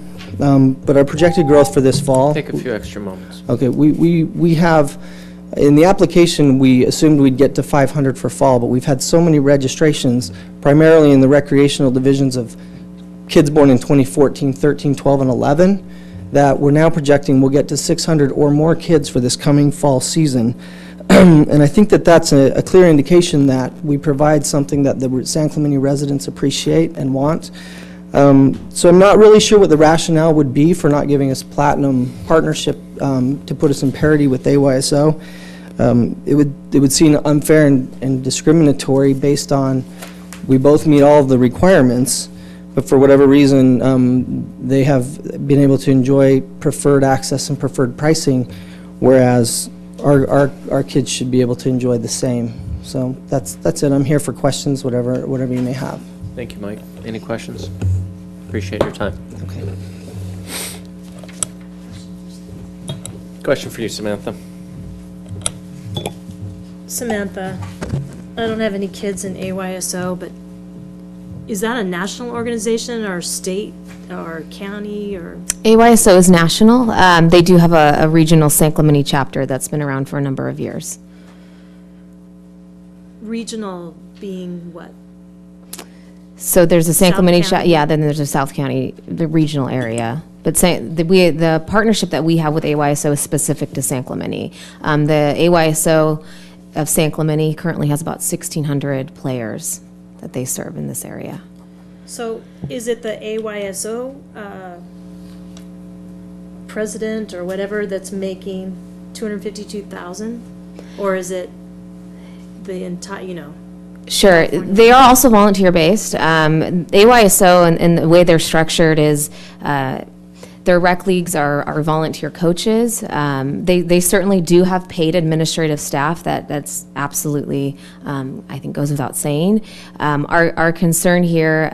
but our projected growth for this fall. Take a few extra moments. Okay, we have, in the application, we assumed we'd get to 500 for fall, but we've had so many registrations, primarily in the recreational divisions of kids born in 2014, 13, 12, and 11, that we're now projecting we'll get to 600 or more kids for this coming fall season. And I think that that's a clear indication that we provide something that the San Clemente residents appreciate and want. So I'm not really sure what the rationale would be for not giving us platinum partnership to put us in parity with AYSO. It would seem unfair and discriminatory based on we both meet all of the requirements, but for whatever reason they have been able to enjoy preferred access and preferred pricing, whereas our kids should be able to enjoy the same. So that's it. I'm here for questions, whatever you may have. Thank you, Mike. Any questions? Appreciate your time. Okay. Question for you, Samantha. Samantha, I don't have any kids in AYSO, but is that a national organization or state or county or? AYSO is national. They do have a regional San Clemente chapter that's been around for a number of years. Regional being what? So there's a San South Clemente, County? yeah, then there's a South County, the regional area. But the partnership that we have with AYSO is specific to San Clemente. The AYSO of San Clemente currently has about 1,600 players that they serve in this area. So is it the AYSO president or whatever that's making $252,000? Or is it the entire, Sure. They are also volunteer-based. AYSO and the way they're structured is their rec leagues are volunteer coaches. They certainly do have paid administrative staff. That's absolutely, I think, goes without saying. Our concern here,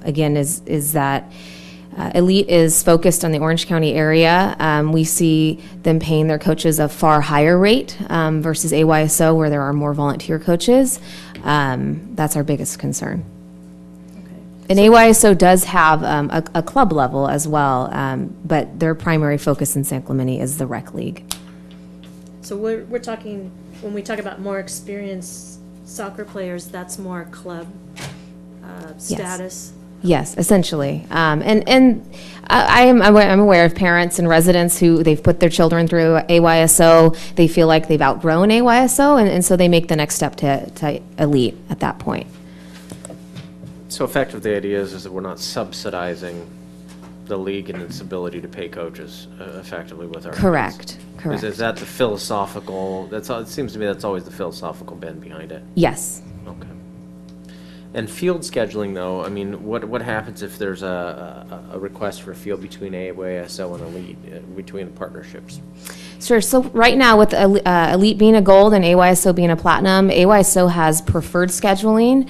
again, is that Elite is focused on the Orange County area. We see them paying their coaches a far higher rate versus AYSO, where there are more volunteer coaches. That's our biggest concern. And AYSO does have a club level as well, but their primary focus in San Clemente is the rec league. So we're talking, when we talk about more experienced soccer players, that's more club status? Yes, essentially. And I'm aware of parents and residents who they've put their children through AYSO. They feel like they've outgrown AYSO, and so they make the next step to Elite at that point. So effective, the idea is that we're not subsidizing the league and its ability to pay coaches effectively with our Correct. funds. Correct. Is that the philosophical, it seems to me that's always the philosophical bend behind it. Yes. Okay. And field scheduling, though, I mean, what happens if there's a request for a field between AYSO and Elite, between the partnerships? Sure. So right now, with Elite being a gold and AYSO being a platinum, AYSO has preferred scheduling.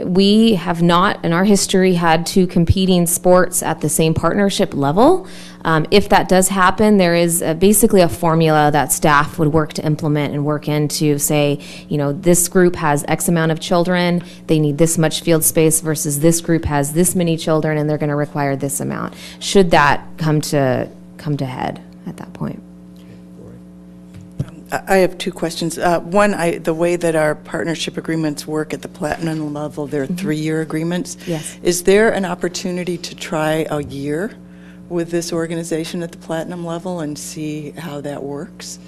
We have not, in our history, had two competing sports at the same partnership level. If that does happen, there is basically a formula that staff would work to implement and work into, say, you know, this group has X amount of children, they need this much field space versus this group has this many children and they're going to require this amount. Should that come to head at that point? I have two questions. One, the way that our partnership agreements work at the platinum level, they're three-year agreements. Yes. Is there an opportunity to try a year with this organization at the platinum level and see how that works?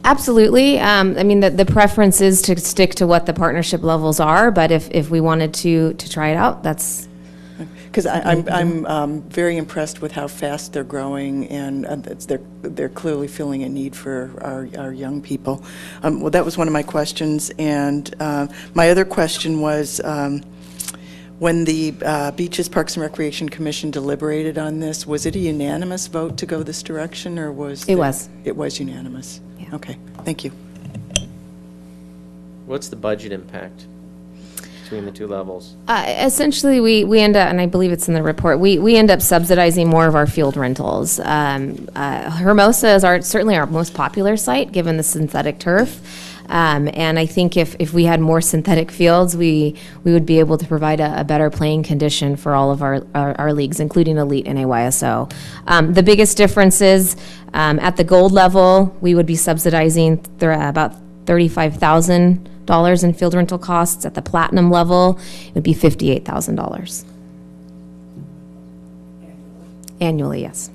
Absolutely. I mean, the preference is to stick to what the partnership levels are, but if we wanted to try it out, that's... Because I'm very impressed with how fast they're growing, and they're clearly filling a need for our young people. Well, that was one of my questions, and my other question was, when the Beaches, Parks and Recreation Commission deliberated on this, was it a unanimous vote to go this direction, or was it was? It was unanimous. Yeah. Okay, thank you. What's the budget impact between the two levels? Essentially, we end up, and I believe it's in the report, we end up subsidizing more of our field rentals. Hermosa is certainly our most popular site, given the synthetic turf. And I think if we had more synthetic fields, we would be able to provide a better playing condition for all of our leagues, including Elite and AYSO. The biggest difference is at the gold level, we would be subsidizing about $35,000 in field rental costs. At the platinum level, it would be $58,000. Annually, yes.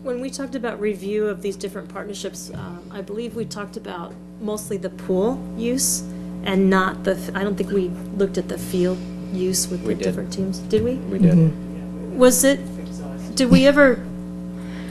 When we talked about review of these different partnerships, I believe we talked about mostly the pool use and not I don't think we looked at the field use with the different teams. Did we? We did. Did we ever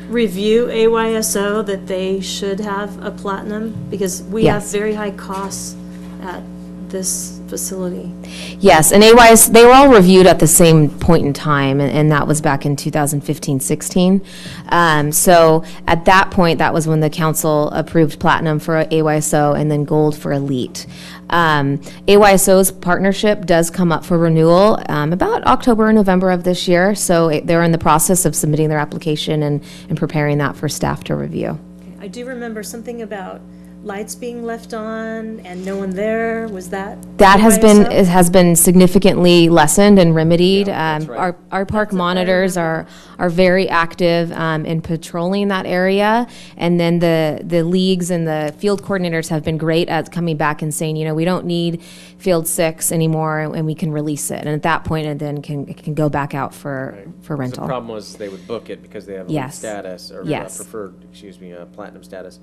review AYSO that they should have a platinum? Because we have very high costs at this facility. Yes, and they were all reviewed at the same point in time, and that was back in 2015-16. So at that point, that was when the council approved platinum for AYSO and then gold for Elite. AYSO's partnership does come up for renewal about October or November of this year, so they're in the process of submitting their application and preparing that for staff to review. Okay. I do remember something about lights being left on and no one there. Was that? That has been significantly lessened and remedied. Our park monitors are very active in patrolling that area, and then the leagues and the field coordinators have been great at coming back and saying, you know, we don't need Field 6 anymore, and we can release it. And at that point, it then can go back out for rental. The problem was they would book it because they have elite status or preferred, platinum status,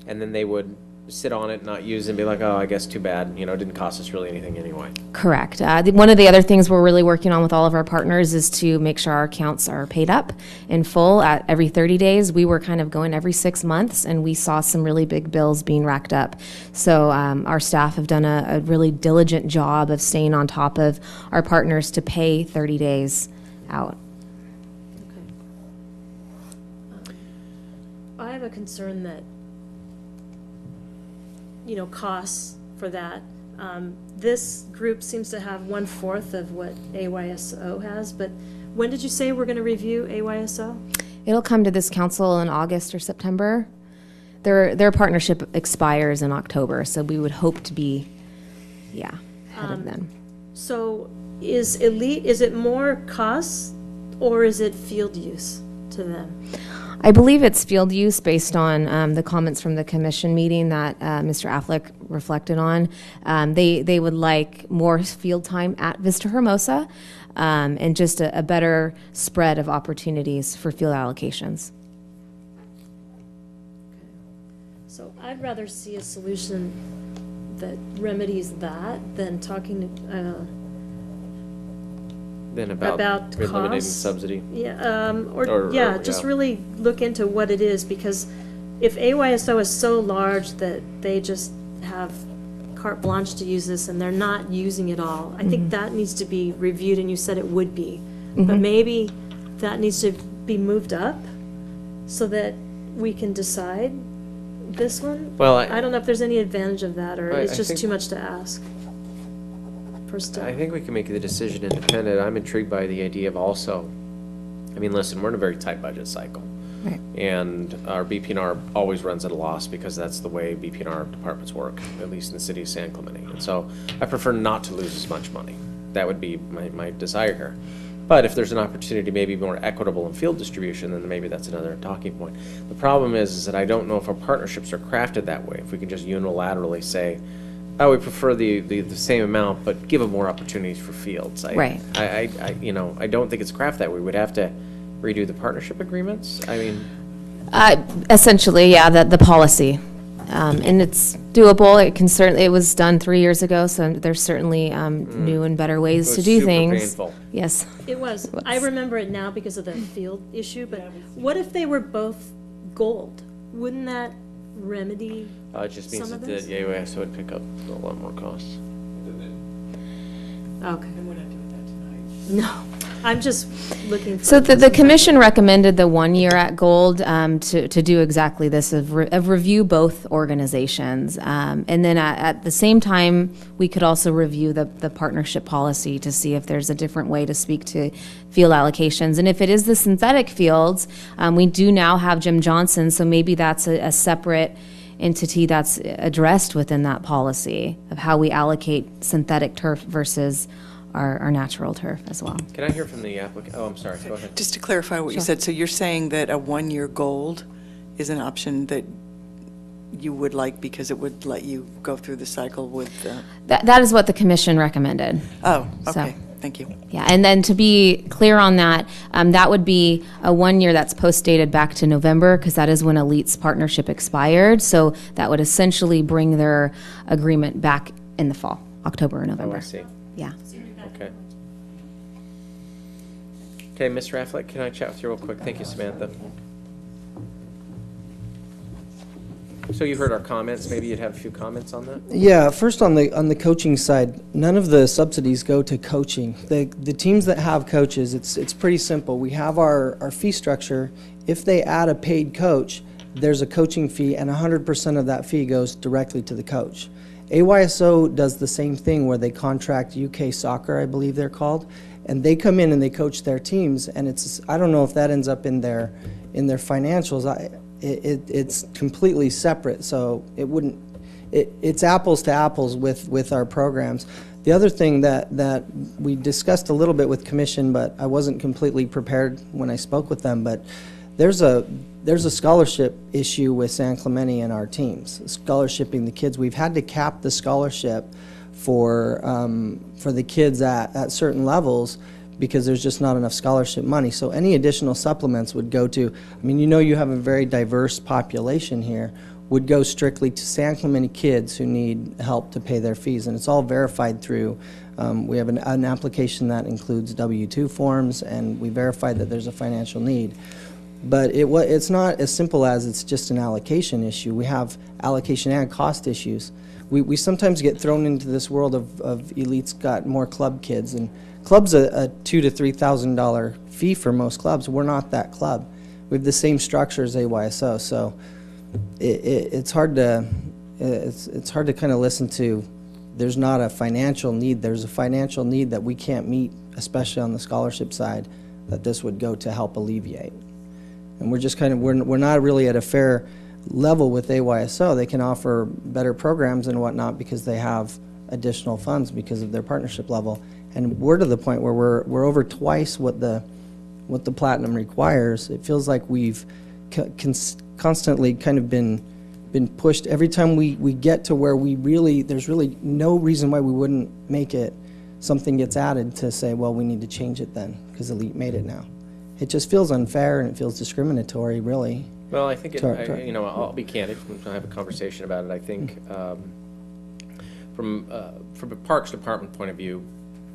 and then they would sit on it, not use it, and be like, oh, I guess too bad. You know, it didn't cost us really anything anyway. Correct. One of the other things we're really working on with all of our partners is to make sure our accounts are paid up in full at every 30 days. We were kind of going every 6 months, and we saw some really big bills being racked up. So our staff have done a really diligent job of staying on top of our partners to pay 30 days out. Okay. I have a concern that costs for that. This group seems to have 1/4 of what AYSO has, but when did you say we're going to review AYSO? It'll come to this council in August or September. Their partnership expires in October, so we would hope to be, ahead of them. So is it more costs or is it field use to them? I believe it's field use based on the comments from the commission meeting that Mr. Affleck reflected on. They would like more field time at Vista Hermosa and just a better spread of opportunities for field allocations. So I'd rather see a solution that remedies that than talking about eliminating costs. subsidy. Yeah, just really look into what it is, because if AYSO is so large that they just have carte blanche to use this and they're not using it all, I think that needs to be reviewed, and you said it would be. But maybe that needs to be moved up so that we can decide this one. Well, I don't know if there's any advantage of that, or I it's just think- too much to ask. first. I think we can make the decision independent. I'm intrigued by the idea of also, I mean, listen, we're in a very tight budget cycle. Right. And our BPNR always runs at a loss because that's the way BPNR departments work, at least in the city of San Clemente. And so I prefer not to lose as much money. That would be my desire here. But if there's an opportunity maybe more equitable in field distribution, then maybe that's another talking point. The problem is that I don't know if our partnerships are crafted that way. If we can just unilaterally say, oh, we prefer the same amount, but give them more opportunities for fields. Right. I don't think it's crafted that way. We'd have to redo the partnership agreements. I mean, Essentially, yeah, the policy. And it's doable. It was done 3 years ago, so there's certainly new and better ways to do things. Painful. Yes. It was. I remember it now because of the field issue, but what if they were both gold? Wouldn't that remedy it just means some of that this? the AOS would pick up a lot more costs. Okay. And we're not doing that tonight. No. I'm just looking for. So the commission recommended the 1 year at gold to do exactly this, of review both organizations. And then at the same time, we could also review the partnership policy to see if there's a different way to speak to field allocations. And if it is the synthetic fields, we do now have Jim Johnson, so maybe that's a separate entity that's addressed within that policy of how we allocate synthetic turf versus our natural turf as well. Can I hear from the applicant? Oh, I'm sorry, go ahead. Just to clarify what you Sure. said, so you're saying that a 1 year gold is an option that you would like because it would let you go through the cycle with That is what the commission recommended. Oh, So- okay, thank you. Yeah, and then to be clear on that, that would be a 1 year that's post-dated back to November, because that is when Elite's partnership expired. So that would essentially bring their agreement back in the fall, October or November. Oh, I see. Yeah. Okay. Okay, Ms. Rafflet, can I chat with you real quick? Thank you, Samantha. So you heard our comments. Maybe you'd have a few comments on that? Yeah, first on the coaching side, none of the subsidies go to coaching. The teams that have coaches, it's pretty simple. We have our fee structure. If they add a paid coach, there's a coaching fee, and 100% of that fee goes directly to the coach. AYSO does the same thing where they contract UK Soccer, I believe they're called, and they come in and they coach their teams, and I don't know if that ends up in their financials. It's completely separate, so it's apples to apples with our programs. The other thing that we discussed a little bit with commission, but I wasn't completely prepared when I spoke with them, but there's a scholarship issue with San Clemente and our teams, scholarshiping the kids. We've had to cap the scholarship for the kids at certain levels because there's just not enough scholarship money. So any additional supplements would go to, I mean, you have a very diverse population here, would go strictly to San Clemente kids who need help to pay their fees. And it's all verified through, we have an application that includes W-2 forms, and we verified that there's a financial need. But it's not as simple as it's just an allocation issue. We have allocation and cost issues. We sometimes get thrown into this world of Elite's got more club kids, and club's a $2,000 to $3,000 fee for most clubs. We're not that club. We have the same structure as AYSO, so it's hard to kind of listen to. There's not a financial need. There's a financial need that we can't meet, especially on the scholarship side, that this would go to help alleviate. And we're just kind of, we're not really at a fair level with AYSO. They can offer better programs and whatnot because they have additional funds because of their partnership level. And we're to the point where we're over twice what the platinum requires. It feels like we've constantly kind of been pushed. Every time we get to where there's really no reason why we wouldn't make it, something gets added to say, well, we need to change it then because Elite made it now. It just feels unfair and it feels discriminatory, really. Well, I think, I'll be candid, I'll have a conversation about it. I think from a Parks Department point of view,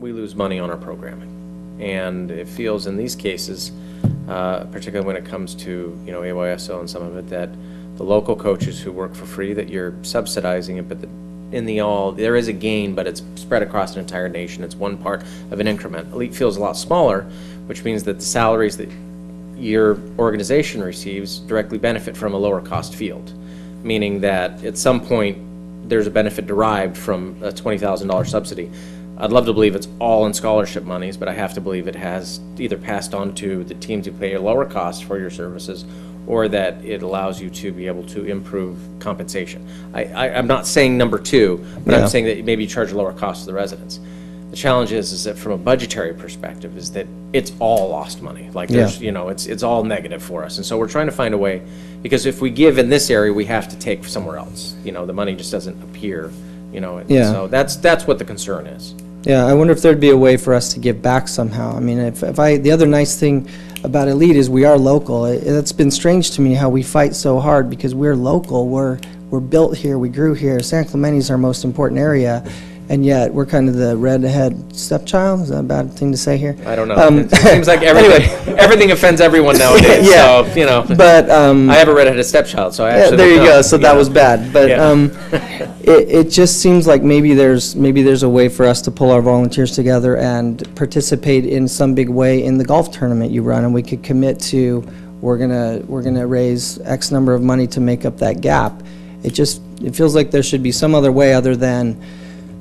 we lose money on our programming. And it feels in these cases, particularly when it comes to, AYSO and some of it, that the local coaches who work for free, that you're subsidizing it, but there is a gain, but it's spread across an entire nation. It's one part of an increment. Elite feels a lot smaller, which means that the salaries that your organization receives directly benefit from a lower cost field, meaning that at some point there's a benefit derived from a $20,000 subsidy. I'd love to believe it's all in scholarship monies, but I have to believe it has either passed on to the teams who pay a lower cost for your services, or that it allows you to be able to improve compensation. I'm not saying number two, but I'm saying that maybe you charge a lower cost to the residents. The challenge is that from a budgetary perspective, is that it's all lost money. Like there's, you know, it's all negative for us. And so we're trying to find a way, because if we give in this area, we have to take somewhere else. You know, the money just doesn't appear, you know. So that's what the concern is. Yeah, I wonder if there'd be a way for us to give back somehow. I mean, the other nice thing about Elite is we are local. It's been strange to me how we fight so hard because we're local. We're built here. We grew here. San Clemente's our most important area, and yet we're kind of the redhead stepchild. Is that a bad thing to say here? I don't know. It seems like everything offends everyone nowadays. So, you know. But I have a redheaded stepchild, so I actually there you don't go. know, So you that know. was bad. But it just seems like maybe there's a way for us to pull our volunteers together and participate in some big way in the golf tournament you run, and we could commit to we're gonna raise X number of money to make up that gap. It feels like there should be some other way other than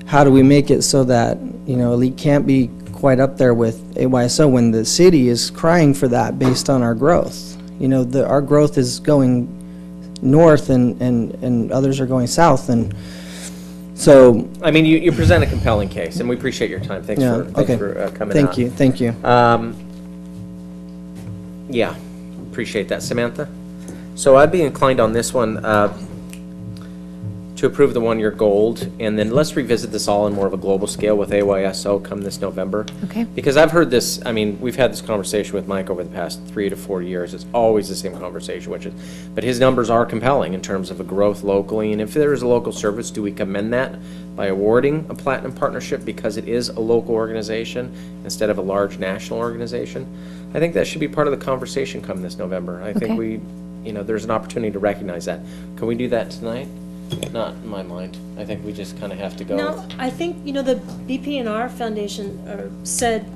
how do we make it so that, you know, Elite can't be quite up there with AYSO when the city is crying for that based on our growth. You know, our growth is going north and others are going south, and so. I mean, you present a compelling case, and we appreciate your time. Thanks for coming on. Thank you. Yeah, appreciate that. Samantha? So I'd be inclined on this one to approve the one-year gold, and then let's revisit this all in more of a global scale with AYSO come this November. Okay. Because I've heard this, I mean, we've had this conversation with Mike over the past 3 to 4 years. It's always the same conversation, but his numbers are compelling in terms of a growth locally, and if there is a local service, do we commend that by awarding a platinum partnership because it is a local organization instead of a large national organization? I think that should be part of the conversation come this November. I think there's an opportunity to recognize that. Can we do that tonight? Not in my mind. I think we just kind of have to go. No, I think, you know, the BPNR Foundation said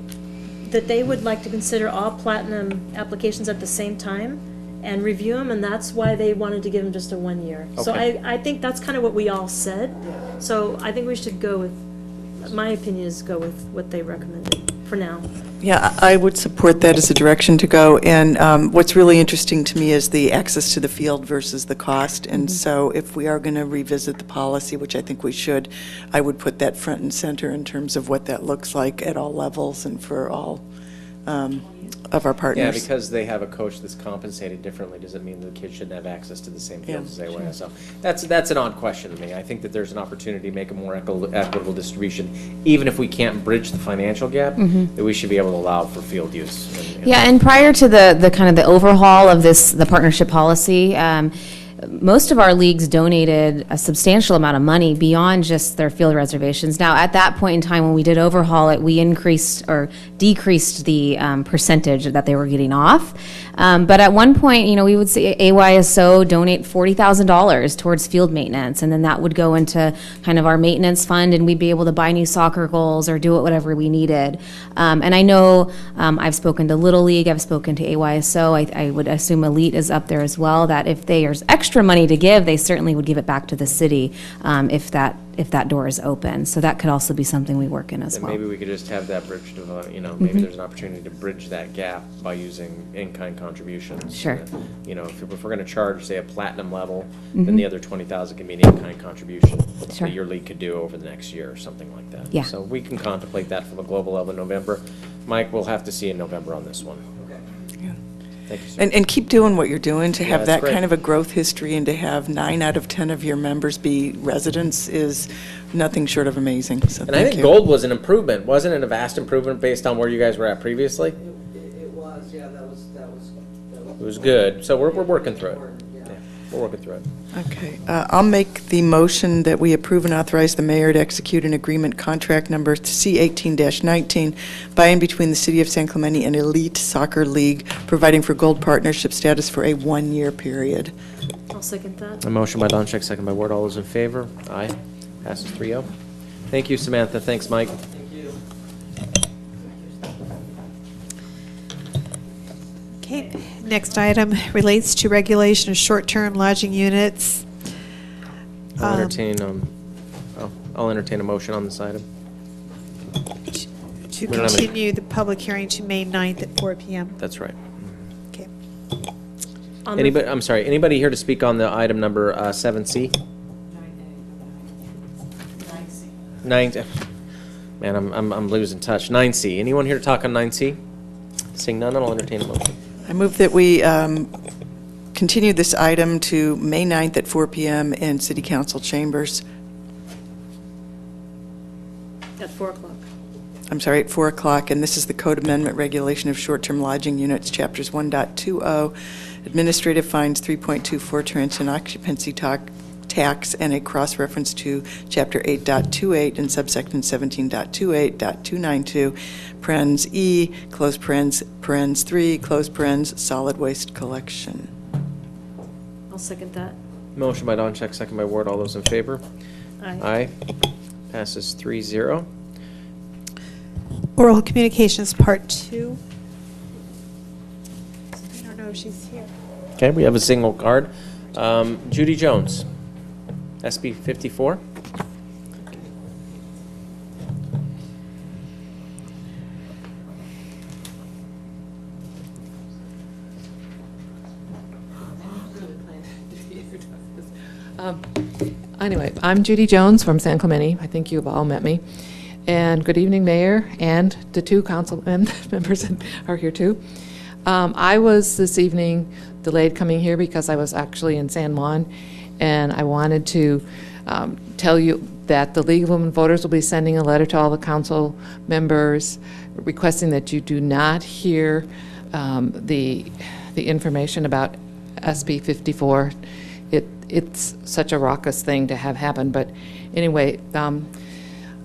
that they would like to consider all platinum applications at the same time and review them, and that's why they wanted to give them just a 1 year. So I think that's kind of what we all said. So I think we should go with, my opinion is go with what they recommended for now. Yeah, I would support that as a direction to go. And what's really interesting to me is the access to the field versus the cost. And so if we are going to revisit the policy, which I think we should, I would put that front and center in terms of what that looks like at all levels and for all of our partners. Yeah, because they have a coach that's compensated differently, does it mean the kids shouldn't have access to the same fields as they were? So that's an odd question to me. I think that there's an opportunity to make a more equitable distribution, even if we can't bridge the financial gap, that we should be able to allow for field use. And prior to the kind of the overhaul of the partnership policy, most of our leagues donated a substantial amount of money beyond just their field reservations. Now, at that point in time, when we did overhaul it, we increased or decreased the percentage that they were getting off. But at one point, you know, we would see AYSO donate $40,000 towards field maintenance, and then that would go into kind of our maintenance fund, and we'd be able to buy new soccer goals or do it whatever we needed. And I know I've spoken to Little League, I've spoken to AYSO, I would assume Elite is up there as well, that if there's extra money to give, they certainly would give it back to the city if that door is open. So that could also be something we work in as well. Maybe we could just have that bridge to, you know, maybe there's an opportunity to bridge that gap by using in-kind contributions. Sure. You know, if we're going to charge, say, a platinum level, then the other 20,000 can be an in-kind contribution that your league could do over the next year or something like that. Yeah. So we can contemplate that from a global level in November. Mike, we'll have to see in November on this one. Thank you, sir. And keep doing what you're doing. To have that great. kind of a growth history and to have 9 out of 10 of your members be residents is nothing short of amazing. So And I think gold was an improvement. Wasn't it a vast improvement based on where you guys were at previously? It was, yeah, that was. It was good. So we're working through it. Yeah, we're working through it. Okay. I'll make the motion that we approve and authorize the mayor to execute an agreement contract number C18-19 by and between the City of San Clemente and Elite Soccer League, providing for gold partnership status for a 1-year period. I'll second that. A motion by Donchek, second by Ward. All those in favor? Aye. Passes 3-0. Thank you, Samantha. Thanks, Mike. Thank you. Okay, next item relates to regulation of short-term lodging units. I'll entertain a motion on this item. To We don't have any- continue the public hearing to May 9th at 4 PM. That's right. Okay. Anybody, I'm sorry, anybody here to speak on the item number 7C? 9, man, I'm losing touch. 9C. Anyone here to talk on 9C? Seeing none, I'll entertain a motion. I move that we continue this item to May 9th at 4 PM in City Council chambers. At 4 o'clock. I'm sorry, at 4 o'clock, and this is the Code Amendment Regulation of Short-Term Lodging Units, Chapters 1.20, Administrative Fines 3.24, Transient and Occupancy Tax, and a cross-reference to Chapter 8.28 and subsection 17.28.292, parens E, close parens, parens 3, close parens, solid waste collection. I'll second that. Motion by Doncheck, second by Ward. All those in favor? Aye. Aye. Passes 3-0. Oral Communications, Part 2. I don't know if she's here. Okay, we have a single card. Judy Jones, SB 54. Anyway, I'm Judy Jones from San Clemente. I think you've all met me. And good evening, Mayor, and the two council members are here too. I was this evening delayed coming here because I was actually in San Juan, and I wanted to tell you that the League of Women Voters will be sending a letter to all the council members requesting that you do not hear the information about SB 54. It's such a raucous thing to have happen, but anyway,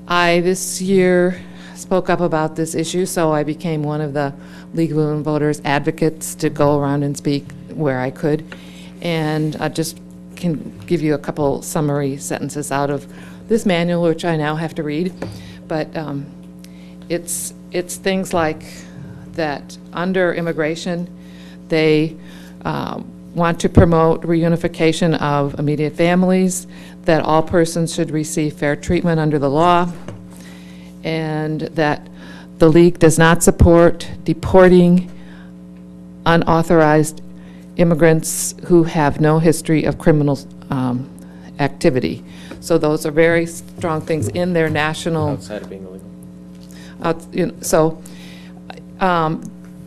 I this year spoke up about this issue, so I became one of the League of Women Voters advocates to go around and speak where I could, and I just can give you a couple summary sentences out of this manual, which I now have to read, but it's things like that under immigration, they want to promote reunification of immediate families, that all persons should receive fair treatment under the law, and that the League does not support deporting unauthorized immigrants who have no history of criminal activity. So those are very strong things in their national... Outside of being illegal.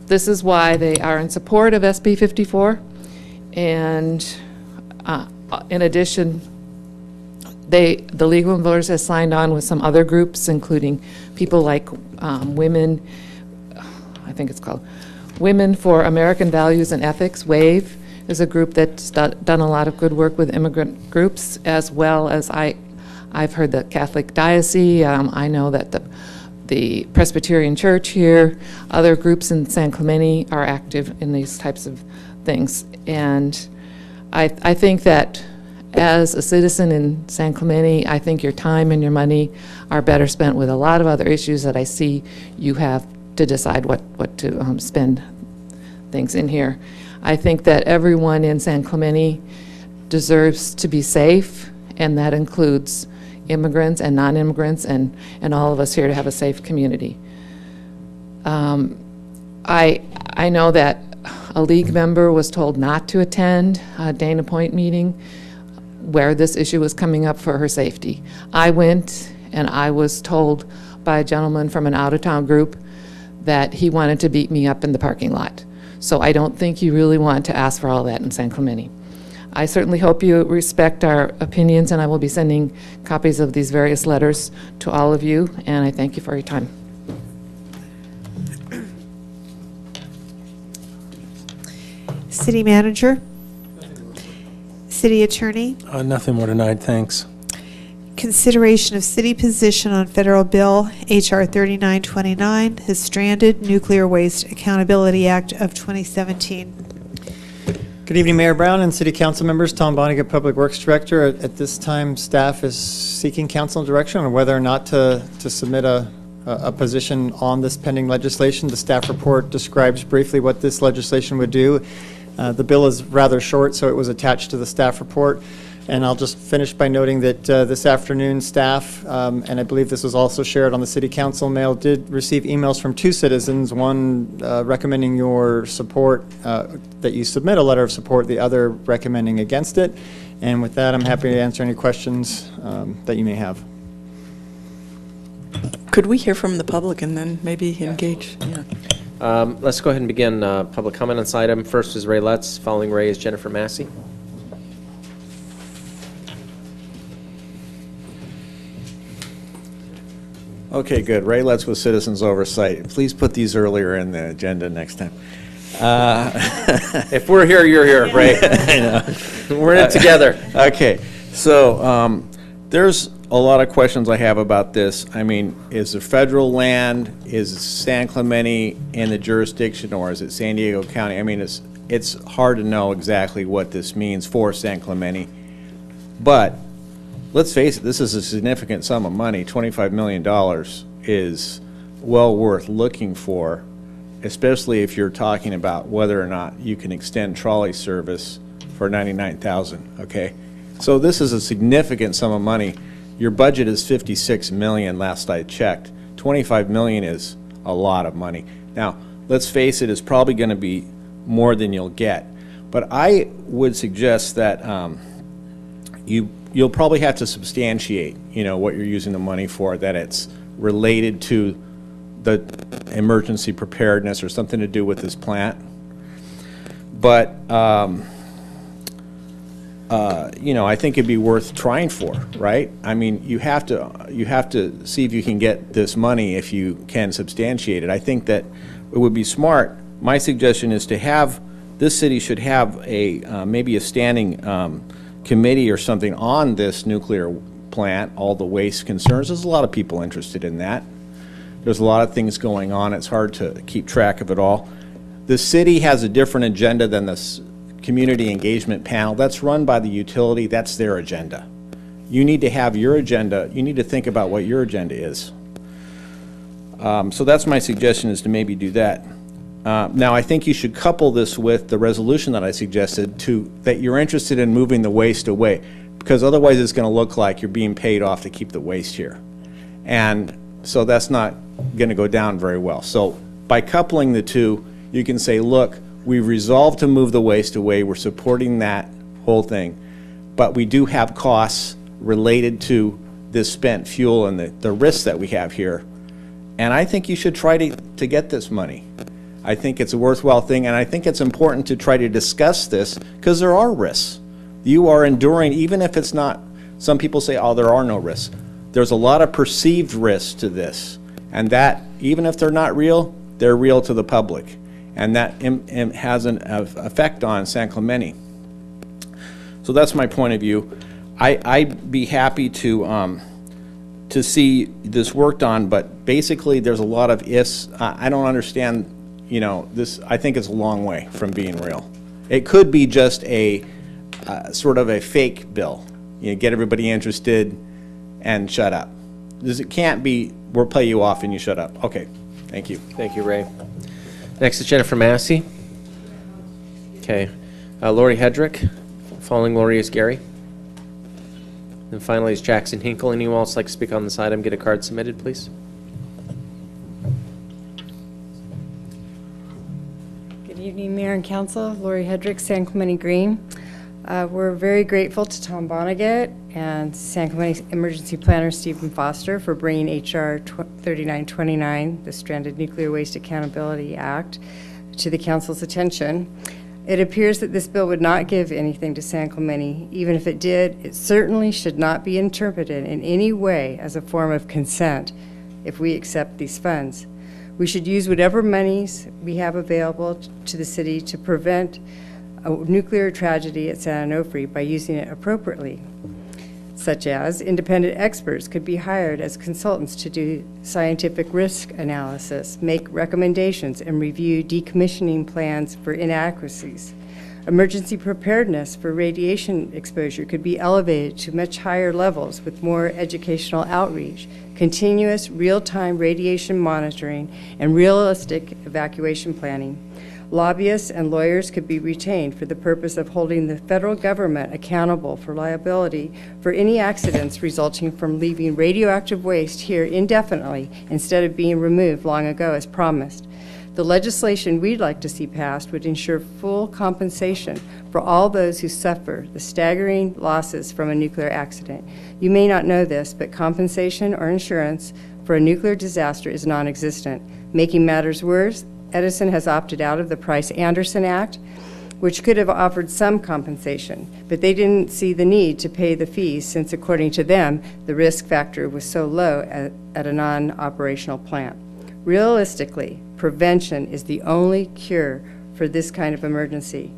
This is why they are in support of SB 54. And in addition, the League of Women Voters has signed on with some other groups, including people like Women, I think it's called Women for American Values and Ethics, WAVE, is a group that's done a lot of good work with immigrant groups, as well as I've heard the Catholic Diocese. I know that the Presbyterian Church here, other groups in San Clemente are active in these types of things. And I think that as a citizen in San Clemente, I think your time and your money are better spent with a lot of other issues that I see you have to decide what to spend things in here. I think that everyone in San Clemente deserves to be safe, and that includes immigrants and non-immigrants and all of us here to have a safe community. I know that a League member was told not to attend a Dana Point meeting where this issue was coming up for her safety. I went, and I was told by a gentleman from an out-of-town group that he wanted to beat me up in the parking lot. So I don't think you really want to ask for all that in San Clemente. I certainly hope you respect our opinions, and I will be sending copies of these various letters to all of you, and I thank you for your time. City Manager? City Attorney? Nothing more tonight, thanks. Consideration of city position on federal bill H.R. 3929, the Stranded Nuclear Waste Accountability Act of 2017. Good evening, Mayor Brown and City Council members. Tom Bonnigat, Public Works Director. At this time, staff is seeking council direction on whether or not to submit a position on this pending legislation. The staff report describes briefly what this legislation would do. The bill is rather short, so it was attached to the staff report. And I'll just finish by noting that this afternoon, staff, and I believe this was also shared on the city council mail, did receive emails from 2 citizens, one recommending your support, that you submit a letter of support, the other recommending against it. And with that, I'm happy to answer any questions that you may have. Could we hear from the public and then maybe engage? Yeah. Let's go ahead and begin public comment on this item. First is Ray Lutz. Following Ray is Jennifer Massey. Okay, good. Ray Lutz with Citizens Oversight. Please put these earlier in the agenda next time. If we're here, you're here, Ray. I know. We're in it together. Okay, so there's a lot of questions I have about this. I mean, is it federal land? Is San Clemente in the jurisdiction, or is it San Diego County? I mean, it's hard to know exactly what this means for San Clemente. But let's face it, this is a significant sum of money. $25 million is well worth looking for, especially if you're talking about whether or not you can extend trolley service for $99,000, okay? So this is a significant sum of money. Your budget is $56 million last I checked. $25 million is a lot of money. Now, let's face it, it's probably going to be more than you'll get. But I would suggest that you'll probably have to substantiate, what you're using the money for, that it's related to the emergency preparedness or something to do with this plant. But I think it'd be worth trying for, right? I mean, you have to see if you can get this money if you can substantiate it. I think that it would be smart. My suggestion is to have, this city should have a maybe a standing committee or something on this nuclear plant, all the waste concerns. There's a lot of people interested in that. There's a lot of things going on. It's hard to keep track of it all. The city has a different agenda than the community engagement panel. That's run by the utility. That's their agenda. You need to have your agenda. You need to think about what your agenda is. So that's my suggestion, is to maybe do that. Now, I think you should couple this with the resolution that I suggested, that you're interested in moving the waste away, because otherwise it's going to look like you're being paid off to keep the waste here. And so that's not going to go down very well. So by coupling the two, you can say, look, we've resolved to move the waste away. We're supporting that whole thing. But we do have costs related to this spent fuel and the risks that we have here. And I think you should try to get this money. I think it's a worthwhile thing, and I think it's important to try to discuss this, because there are risks. You are enduring, even if it's not, some people say, oh, there are no risks. There's a lot of perceived risks to this, and that, even if they're not real, they're real to the public. And that has an effect on San Clemente. So that's my point of view. I'd be happy to see this worked on, but basically there's a lot of ifs. I don't understand, this. I think it's a long way from being real. It could be just a sort of a fake bill. Get everybody interested and shut up. It can't be, we'll pay you off and you shut up. Okay, thank you. Thank you, Ray. Next is Jennifer Massey. Okay. Lori Hedrick. Following Lori is Gary. And finally is Jackson Hinkle. Anyone else like to speak on this item, get a card submitted, please. Good evening, Mayor and Council. Lori Hedrick, San Clemente Green. We're very grateful to Tom Vonnegut and San Clemente Emergency Planner Stephen Foster for bringing H.R. 3929, the Stranded Nuclear Waste Accountability Act, to the Council's attention. It appears that this bill would not give anything to San Clemente. Even if it did, it certainly should not be interpreted in any way as a form of consent if we accept these funds. We should use whatever monies we have available to the city to prevent a nuclear tragedy at San Onofre by using it appropriately, such as independent experts could be hired as consultants to do scientific risk analysis, make recommendations, and review decommissioning plans for inadequacies. Emergency preparedness for radiation exposure could be elevated to much higher levels with more educational outreach, continuous real-time radiation monitoring, and realistic evacuation planning. Lobbyists and lawyers could be retained for the purpose of holding the federal government accountable for liability for any accidents resulting from leaving radioactive waste here indefinitely instead of being removed long ago as promised. The legislation we'd like to see passed would ensure full compensation for all those who suffer the staggering losses from a nuclear accident. You may not know this, but compensation or insurance for a nuclear disaster is non-existent. Making matters worse, Edison has opted out of the Price-Anderson Act, which could have offered some compensation, but they didn't see the need to pay the fees since, according to them, the risk factor was so low at a non-operational plant. Realistically, prevention is the only cure for this kind of emergency.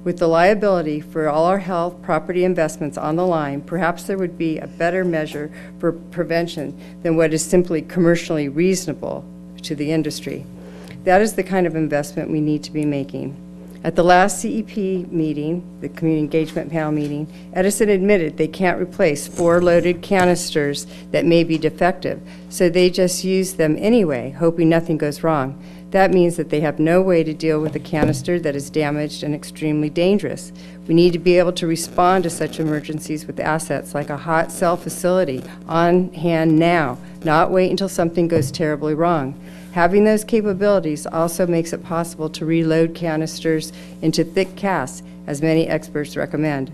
With the liability for all our health, property investments on the line, perhaps there would be a better measure for prevention than what is simply commercially reasonable to the industry. That is the kind of investment we need to be making. At the last CEP meeting, the Community Engagement Panel meeting, Edison admitted they can't replace 4 loaded canisters that may be defective, so they just use them anyway, hoping nothing goes wrong. That means that they have no way to deal with a canister that is damaged and extremely dangerous. We need to be able to respond to such emergencies with assets like a hot cell facility on hand now, not wait until something goes terribly wrong. Having those capabilities also makes it possible to reload canisters into thick casts, as many experts recommend.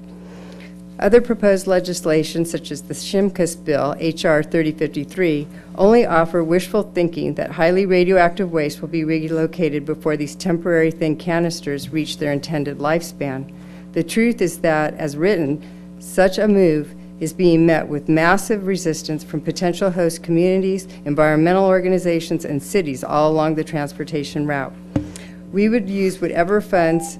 Other proposed legislation, such as the Shimkus bill, H.R. 3053, only offer wishful thinking that highly radioactive waste will be relocated before these temporary thin canisters reach their intended lifespan. The truth is that, as written, such a move is being met with massive resistance from potential host communities, environmental organizations, and cities all along the transportation route. We would use whatever funds,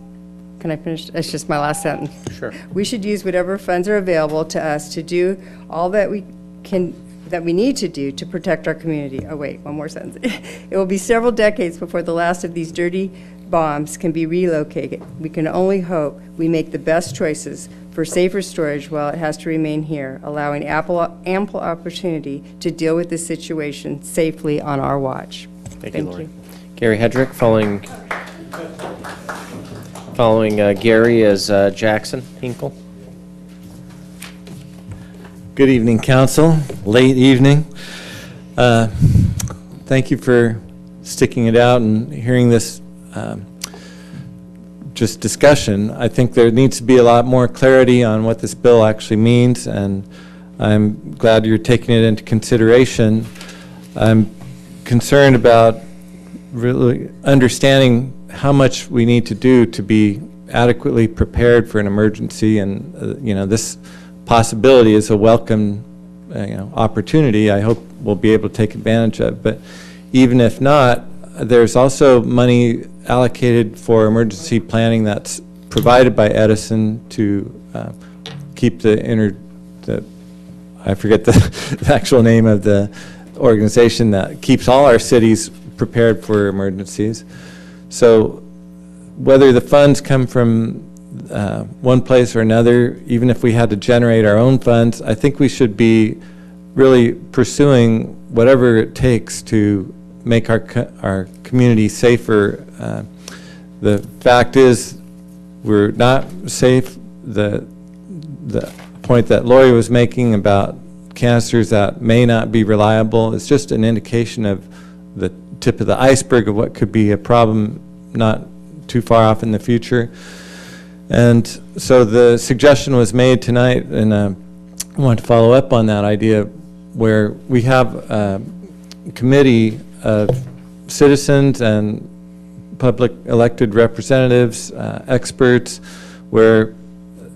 can I finish? That's just my last sentence. Sure. We should use whatever funds are available to us to do all that we need to do to protect our community. Oh wait, one more sentence. It will be several decades before the last of these dirty bombs can be relocated. We can only hope we make the best choices for safer storage while it has to remain here, allowing ample opportunity to deal with this situation safely on our watch. Thank you, Lori. Gary Hedrick, following Gary is Jackson Hinkle. Good evening, Council. Late evening. Thank you for sticking it out and hearing this just discussion. I think there needs to be a lot more clarity on what this bill actually means, and I'm glad you're taking it into consideration. I'm concerned about really understanding how much we need to do to be adequately prepared for an emergency, and this possibility is a welcome opportunity I hope we'll be able to take advantage of. But even if not, there's also money allocated for emergency planning that's provided by Edison to keep I forget the actual name of the organization that keeps all our cities prepared for emergencies. So whether the funds come from one place or another, even if we had to generate our own funds, I think we should be really pursuing whatever it takes to make our community safer. The fact is, we're not safe. The point that Lori was making about canisters that may not be reliable is just an indication of the tip of the iceberg of what could be a problem not too far off in the future. And so the suggestion was made tonight, and I want to follow up on that idea, where we have a committee of citizens and public elected representatives, experts, where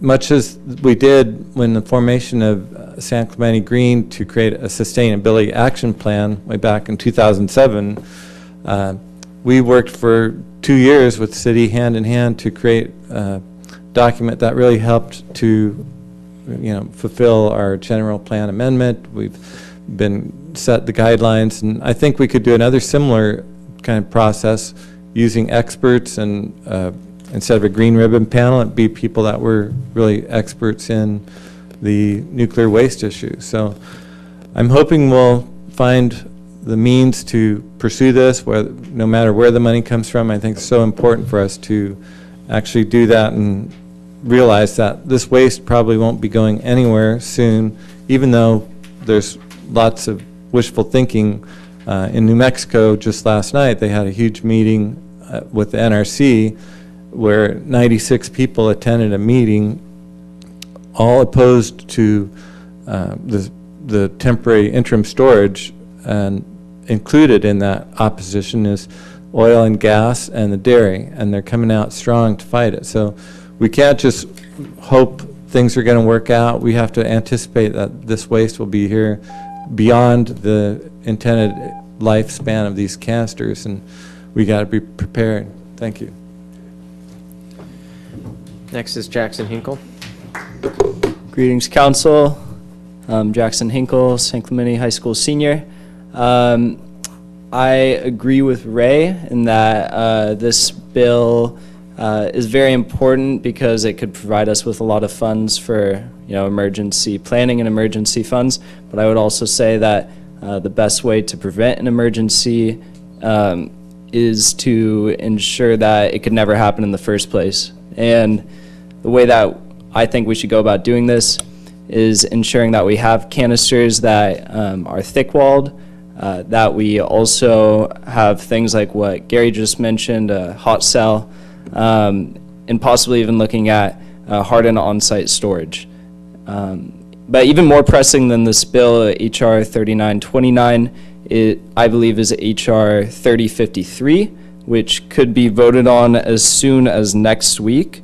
much as we did when the formation of San Clemente Green to create a sustainability action plan way back in 2007, we worked for 2 years with the city hand in hand to create a document that really helped to fulfill our general plan amendment. We've been set the guidelines, and I think we could do another similar kind of process using experts and instead of a green ribbon panel, it'd be people that were really experts in the nuclear waste issue. So I'm hoping we'll find the means to pursue this, no matter where the money comes from. I think it's so important for us to actually do that and realize that this waste probably won't be going anywhere soon, even though there's lots of wishful thinking. In New Mexico just last night, they had a huge meeting with the NRC where 96 people attended a meeting, all opposed to the temporary interim storage, and included in that opposition is oil and gas and the dairy, and they're coming out strong to fight it. So we can't just hope things are going to work out. We have to anticipate that this waste will be here beyond the intended lifespan of these canisters, and we got to be prepared. Thank you. Next is Jackson Hinkle. Greetings, Council. Jackson Hinkle, San Clemente High School senior. I agree with Ray in that this bill is very important because it could provide us with a lot of funds for emergency planning and emergency funds. But I would also say that the best way to prevent an emergency is to ensure that it could never happen in the first place. And the way that I think we should go about doing this is ensuring that we have canisters that are thick-walled, that we also have things like what Gary just mentioned, a hot cell, and possibly even looking at hardened on-site storage. But even more pressing than this bill, H.R. 3929, I believe is H.R. 3053, which could be voted on as soon as next week.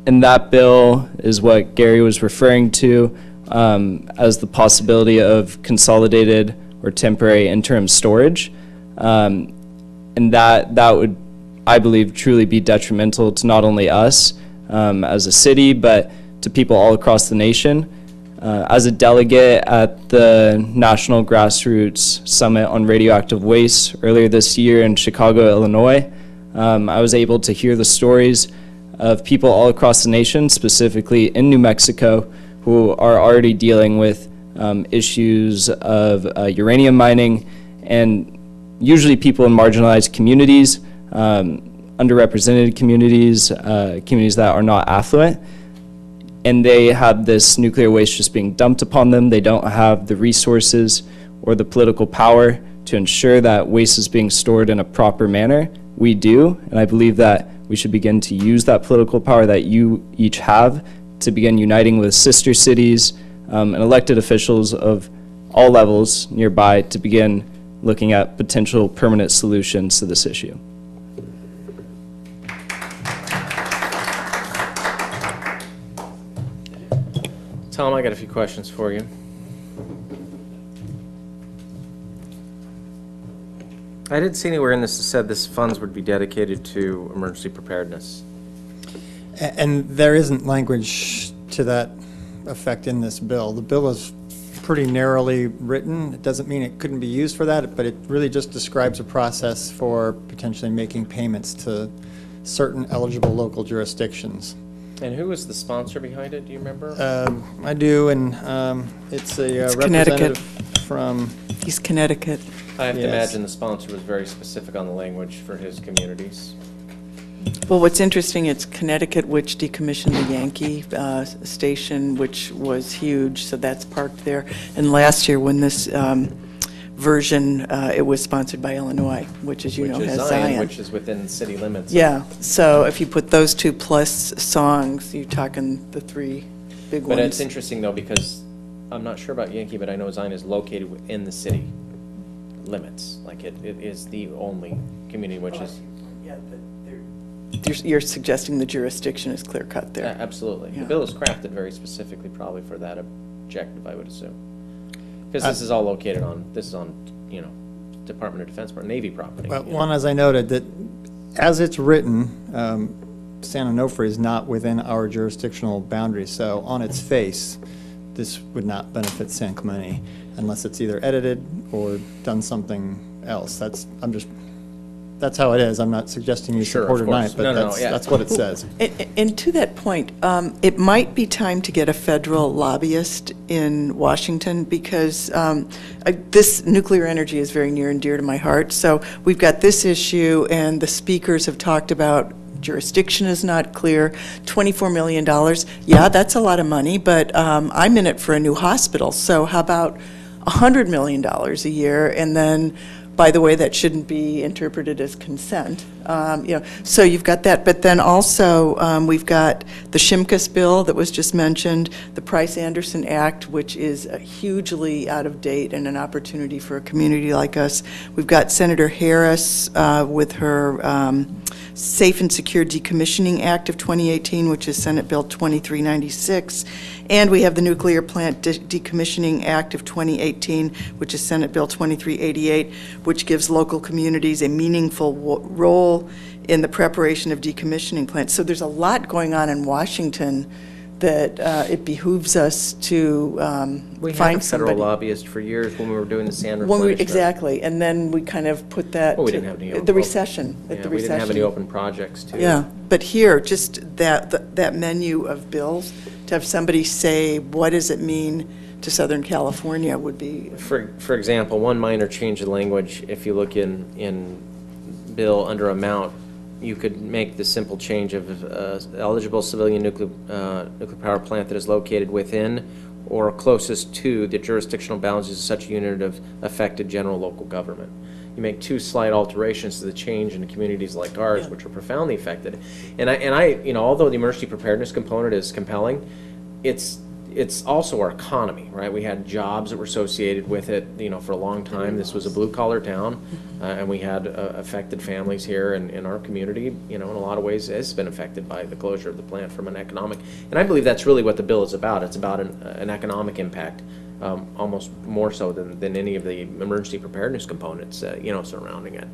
And that bill is what Gary was referring to as the possibility of consolidated or temporary interim storage. And that would, I believe, truly be detrimental to not only us as a city, but to people all across the nation. As a delegate at the National Grassroots Summit on Radioactive Waste earlier this year in Chicago, Illinois, I was able to hear the stories of people all across the nation, specifically in New Mexico, who are already dealing with issues of uranium mining, and usually people in marginalized communities, underrepresented communities, communities that are not affluent, and they have this nuclear waste just being dumped upon them. They don't have the resources or the political power to ensure that waste is being stored in a proper manner. We do, and I believe that we should begin to use that political power that you each have to begin uniting with sister cities and elected officials of all levels nearby to begin looking at potential permanent solutions to this issue. Tom, I got a few questions for you. I didn't see anywhere in this that said this funds would be dedicated to emergency preparedness. And there isn't language to that effect in this bill. The bill is pretty narrowly written. It doesn't mean it couldn't be used for that, but it really just describes a process for potentially making payments to certain eligible local jurisdictions. And who was the sponsor behind it? Do you remember? I do, and it's a representative from East Connecticut. I have to Yes. imagine the sponsor was very specific on the language for his communities. Well, what's interesting, it's Connecticut, which decommissioned the Yankee station, which was huge, so that's parked there. And last year, when this version, it was sponsored by Illinois, which, as you know, has Zion. Which is within city limits. Yeah, so if you put those two plus songs, you're talking the three big ones. But it's interesting, though, because I'm not sure about Yankee, but I know Zion is located within the city limits. Like, it is the only community which is... Yeah, but you're suggesting the jurisdiction is clear-cut there. Absolutely. Yeah. The bill is crafted very specifically probably for that objective, I would assume. Because this is all located on, Department of Defense, or Navy property. Well, one, as I noted, that as it's written, San Onofre is not within our jurisdictional boundaries, so on its face, this would not benefit San Clemente unless it's either edited or done something else. That's that's how it is. I'm not suggesting you Sure, support of or not, course. but No, no, that's, yeah. that's what it says. And to that point, it might be time to get a federal lobbyist in Washington because this nuclear energy is very near and dear to my heart. So we've got this issue, and the speakers have talked about jurisdiction is not clear, $24 million. Yeah, that's a lot of money, but I'm in it for a new hospital. So how about $100 million a year? And then, by the way, that shouldn't be interpreted as consent. So you've got that, but then also we've got the Shimkus bill that was just mentioned, the Price-Anderson Act, which is hugely out of date and an opportunity for a community like us. We've got Senator Harris with her Safe and Secure Decommissioning Act of 2018, which is Senate Bill 2396. And we have the Nuclear Plant Decommissioning Act of 2018, which is Senate Bill 2388, which gives local communities a meaningful role in the preparation of decommissioning plants. So there's a lot going on in Washington that it behooves us to We find had a federal somebody. lobbyist for years when we were doing the sand replenishment. Exactly, and then we kind of put that Well, we to didn't have any the open- recession, Yeah, at the we recession. didn't have any open projects, too. Yeah, but here, just that menu of bills, to have somebody say, what does it mean to Southern California would be. For example, one minor change of language, if you look in bill under amount, you could make the simple change of eligible civilian nuclear power plant that is located within or closest to the jurisdictional boundaries of such a unit of affected general local government. You make two slight alterations to the change in communities like ours, which are profoundly affected. And I, although the emergency preparedness component is compelling, it's also our economy, right? We had jobs that were associated with it, for a long time. This was a blue-collar town, and we had affected families here in our community, in a lot of ways has been affected by the closure of the plant from an economic, and I believe that's really what the bill is about. It's about an economic impact, almost more so than any of the emergency preparedness components, surrounding it.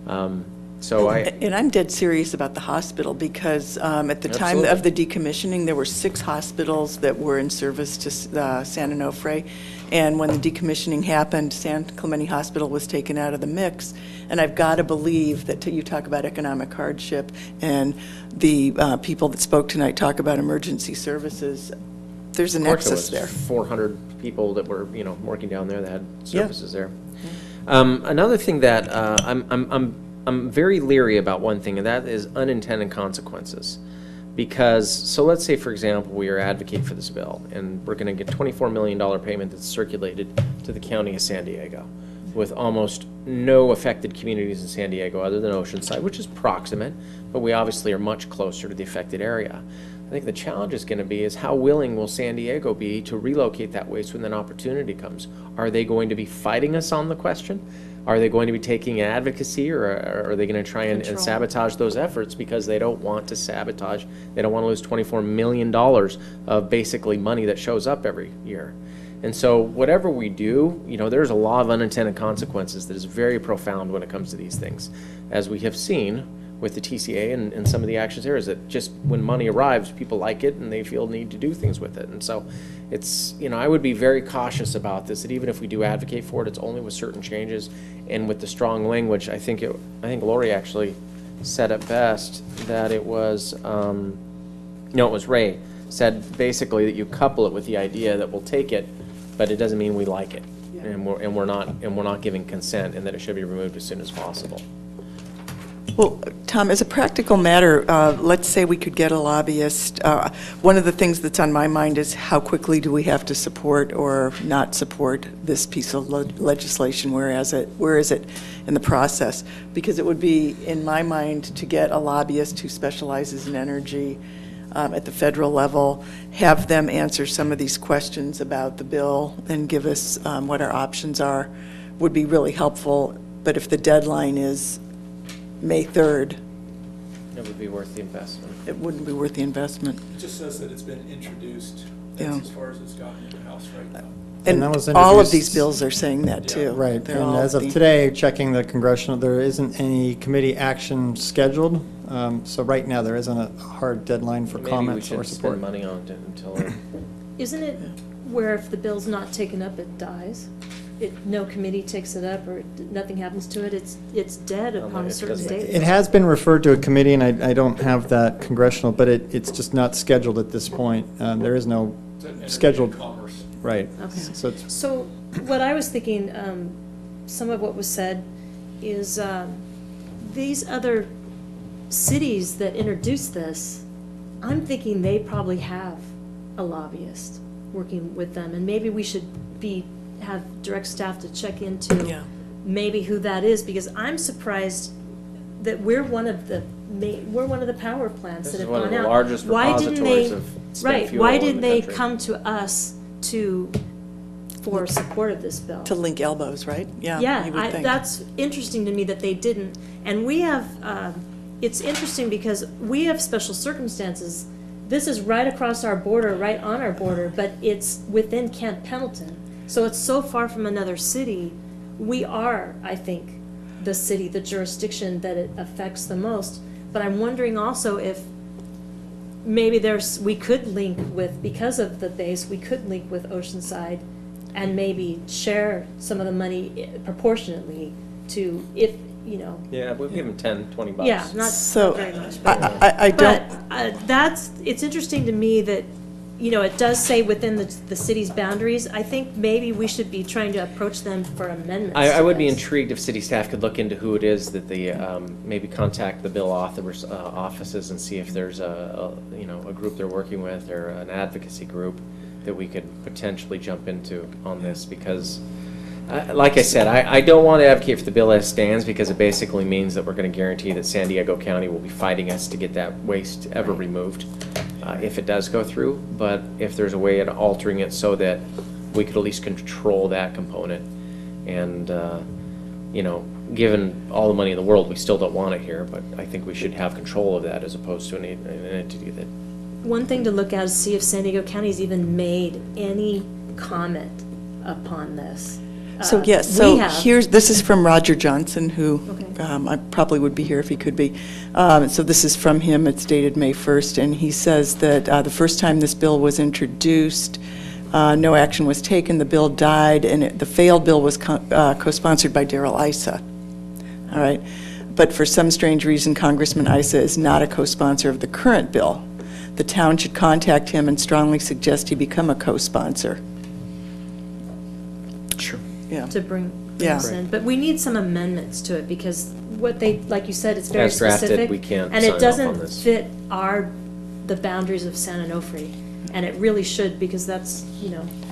And I'm dead serious about the hospital because at the time of the decommissioning, there were 6 hospitals that were in service to San Onofre. And when the decommissioning happened, San Clemente Hospital was taken out of the mix. And I've got to believe that you talk about economic hardship and the people that spoke tonight talk about emergency services. There's a nexus there. 400 people that were, working down there that had services there. Another thing that I'm very leery about one thing, and that is unintended consequences. Because, so let's say, for example, we are advocating for this bill, and we're going to get $24 million payment that's circulated to the county of San Diego, with almost no affected communities in San Diego other than Oceanside, which is proximate, but we obviously are much closer to the affected area. I think the challenge is going to be is how willing will San Diego be to relocate that waste when an opportunity comes? Are they going to be fighting us on the question? Are they going to be taking advocacy, or are they going to try and sabotage those efforts because they don't want to sabotage, they don't want to lose $24 million of basically money that shows up every year? And so whatever we do, there's a lot of unintended consequences that is very profound when it comes to these things. As we have seen with the TCA and some of the actions there, is that just when money arrives, people like it and they feel the need to do things with it. And so it's, I would be very cautious about this, that even if we do advocate for it, it's only with certain changes and with the strong language. I think Lori actually said it best, that it was, it was Ray, said basically that you couple it with the idea that we'll take it, but it doesn't mean we like it. And we're not giving consent, and that it should be removed as soon as possible. Well, Tom, as a practical matter, let's say we could get a lobbyist. One of the things that's on my mind is how quickly do we have to support or not support this piece of legislation? Where is it in the process? Because it would be, in my mind, to get a lobbyist who specializes in energy at the federal level, have them answer some of these questions about the bill and give us what our options are, would be really helpful. But if the deadline is May 3rd. It would be worth the investment. It wouldn't be worth the investment. It just says that it's been introduced. Yeah. That's as far as it's gotten in the House right now. And that was all of introduced- these bills are saying that too. Right, They're and all as of being- today, checking the congressional, there isn't any committee action scheduled. So right now, there isn't a hard deadline for comments Maybe or we should support. spend money on it until it. Isn't it where if the bill's not taken up, it dies? no committee takes it up or nothing happens to it, it's dead upon a certain date. It has been referred to a committee, and I don't have that congressional, but it's just not scheduled at this point. There is no scheduled. Right. Okay. So What I was thinking, some of what was said is these other cities that introduced this, I'm thinking they probably have a lobbyist working with them, and maybe we should have direct staff to check into maybe who that is, because I'm surprised that we're one of the power plants that have gone out. This is one of the largest repositories of spent fuel Why in didn't the they country. come to us for support of this bill? To link elbows, right? Yeah, you would think. That's interesting to me that they didn't. And we have, it's interesting because we have special circumstances. This is right across our border, right on our border, but it's within Kent Pendleton. So it's so far from another city. We are, I think, the city, the jurisdiction that it affects the most. But I'm wondering also if maybe we could link with, because of the base, we could link with Oceanside and maybe share some of the money proportionately to, if, you know. Yeah, we'll give them 10, 20 bucks. Yeah, not very much. But, I don't. It's interesting to me that, you know, it does say within the city's boundaries. I think maybe we should be trying to approach them for amendments. I to would be this. intrigued if city staff could look into who it is that they, maybe contact the bill authors' offices and see if there's a group they're working with or an advocacy group that we could potentially jump into on this, because like I said, I don't want to advocate for the bill as stands, because it basically means that we're going to guarantee that San Diego County will be fighting us to get that waste ever removed if it does go through. But if there's a way of altering it so that we could at least control that component, and given all the money in the world, we still don't want it here, but I think we should have control of that as opposed to an entity that. One thing to look at is see if San Diego County's even made any comment upon this. So yes, We so have. this is from Roger Johnson, who I probably would be here if he could be. So this is from him, it's dated May 1st, and he says that the first time this bill was introduced, no action was taken, the bill died, and the failed bill was co-sponsored by Darrell Issa. All right, but for some strange reason, Congressman Issa is not a co-sponsor of the current bill. The town should contact him and strongly suggest he become a co-sponsor. Sure. Yeah. To bring this in. But we need some amendments to it, because what they, like you said, it's very As drafted, specific. we can't And sign it off doesn't on this. fit the boundaries of San Onofre. And it really should, because that's,